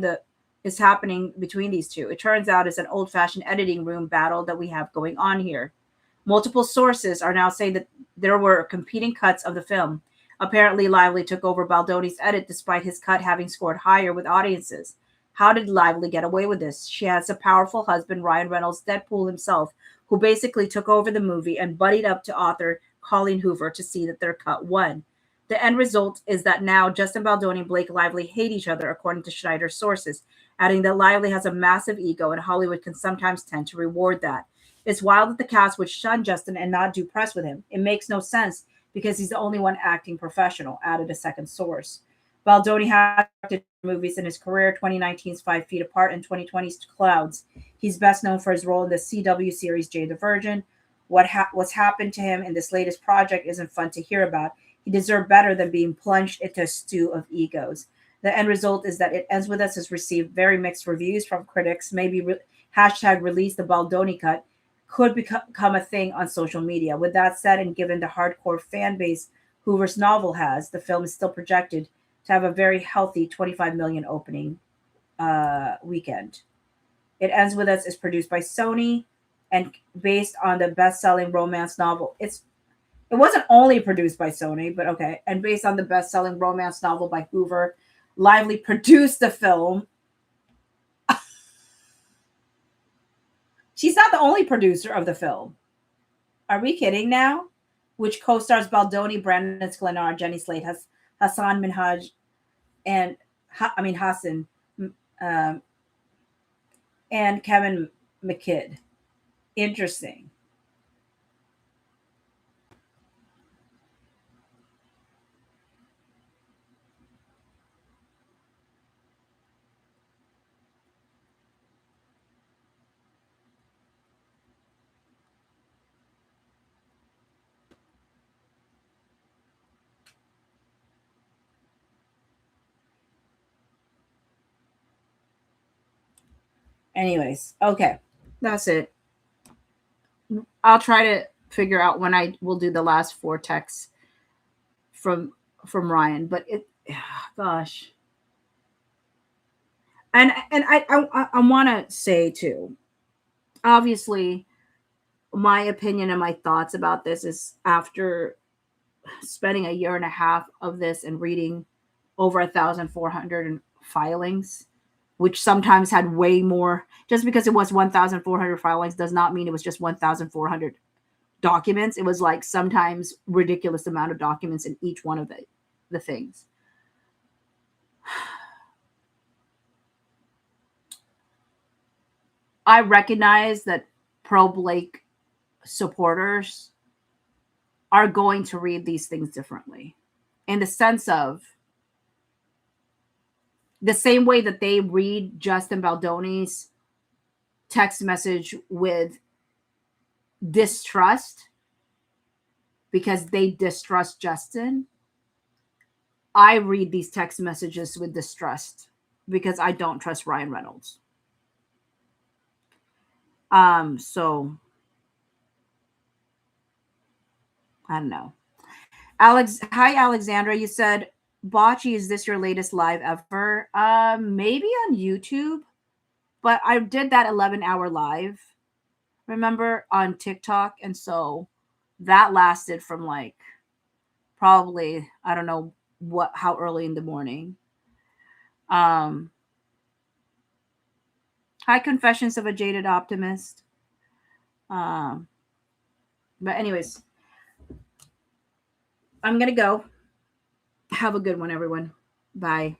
is happening between these two. It turns out it's an old-fashioned editing room battle that we have going on here. Multiple sources are now saying that there were competing cuts of the film. Apparently, Lively took over Baldoni's edit despite his cut having scored higher with audiences. How did Lively get away with this? She has a powerful husband, Ryan Reynolds, Deadpool himself, who basically took over the movie and buddied up to author Colleen Hoover to see that their cut won. The end result is that now Justin Baldoni and Blake Lively hate each other, according to Schneider's sources, adding that Lively has a massive ego and Hollywood can sometimes tend to reward that. It's wild that the cast would shun Justin and not do press with him. It makes no sense because he's the only one acting professional, added a second source. Baldoni has directed movies in his career, 2019's 5 Feet Apart and 2020's Clouds. He's best known for his role in the CW series Jane the Virgin. What's happened to him in this latest project isn't fun to hear about. He deserved better than being plunged into a stew of egos. The end result is that It Ends With Us has received very mixed reviews from critics. Maybe hashtag release the Baldoni cut could become a thing on social media. With that said, and given the hardcore fan base Hoover's novel has, the film is still projected to have a very healthy 25 million opening weekend. It Ends With Us is produced by Sony and based on the best-selling romance novel. It wasn't only produced by Sony, but okay, and based on the best-selling romance novel by Hoover. Lively produced the film. She's not the only producer of the film. Are we kidding now? Which co-stars Baldoni, Brandon Sklenar, Jenny Slate, Hassan Minhaj, and Hassan, and Kevin McKidd. Interesting. Anyways, okay, that's it. I'll try to figure out when I will do the last 4 texts from Ryan, but gosh. And I want to say too, obviously, my opinion and my thoughts about this is after spending a year and a half of this and reading over 1,400 filings, which sometimes had way more. Just because it was 1,400 filings does not mean it was just 1,400 documents. It was like sometimes ridiculous amount of documents in each one of the things. I recognize that pro Blake supporters are going to read these things differently, in the sense of the same way that they read Justin Baldoni's text message with distrust because they distrust Justin. I read these text messages with distrust because I don't trust Ryan Reynolds. So I don't know. Hi Alexandra. You said, Bocce, is this your latest live ever? Maybe on YouTube, but I did that 11-hour live, remember, on TikTok, and so that lasted from like probably, I don't know how early in the morning. Hi, Confessions of a Jaded Optimist. But anyways, I'm gonna go. Have a good one, everyone. Bye.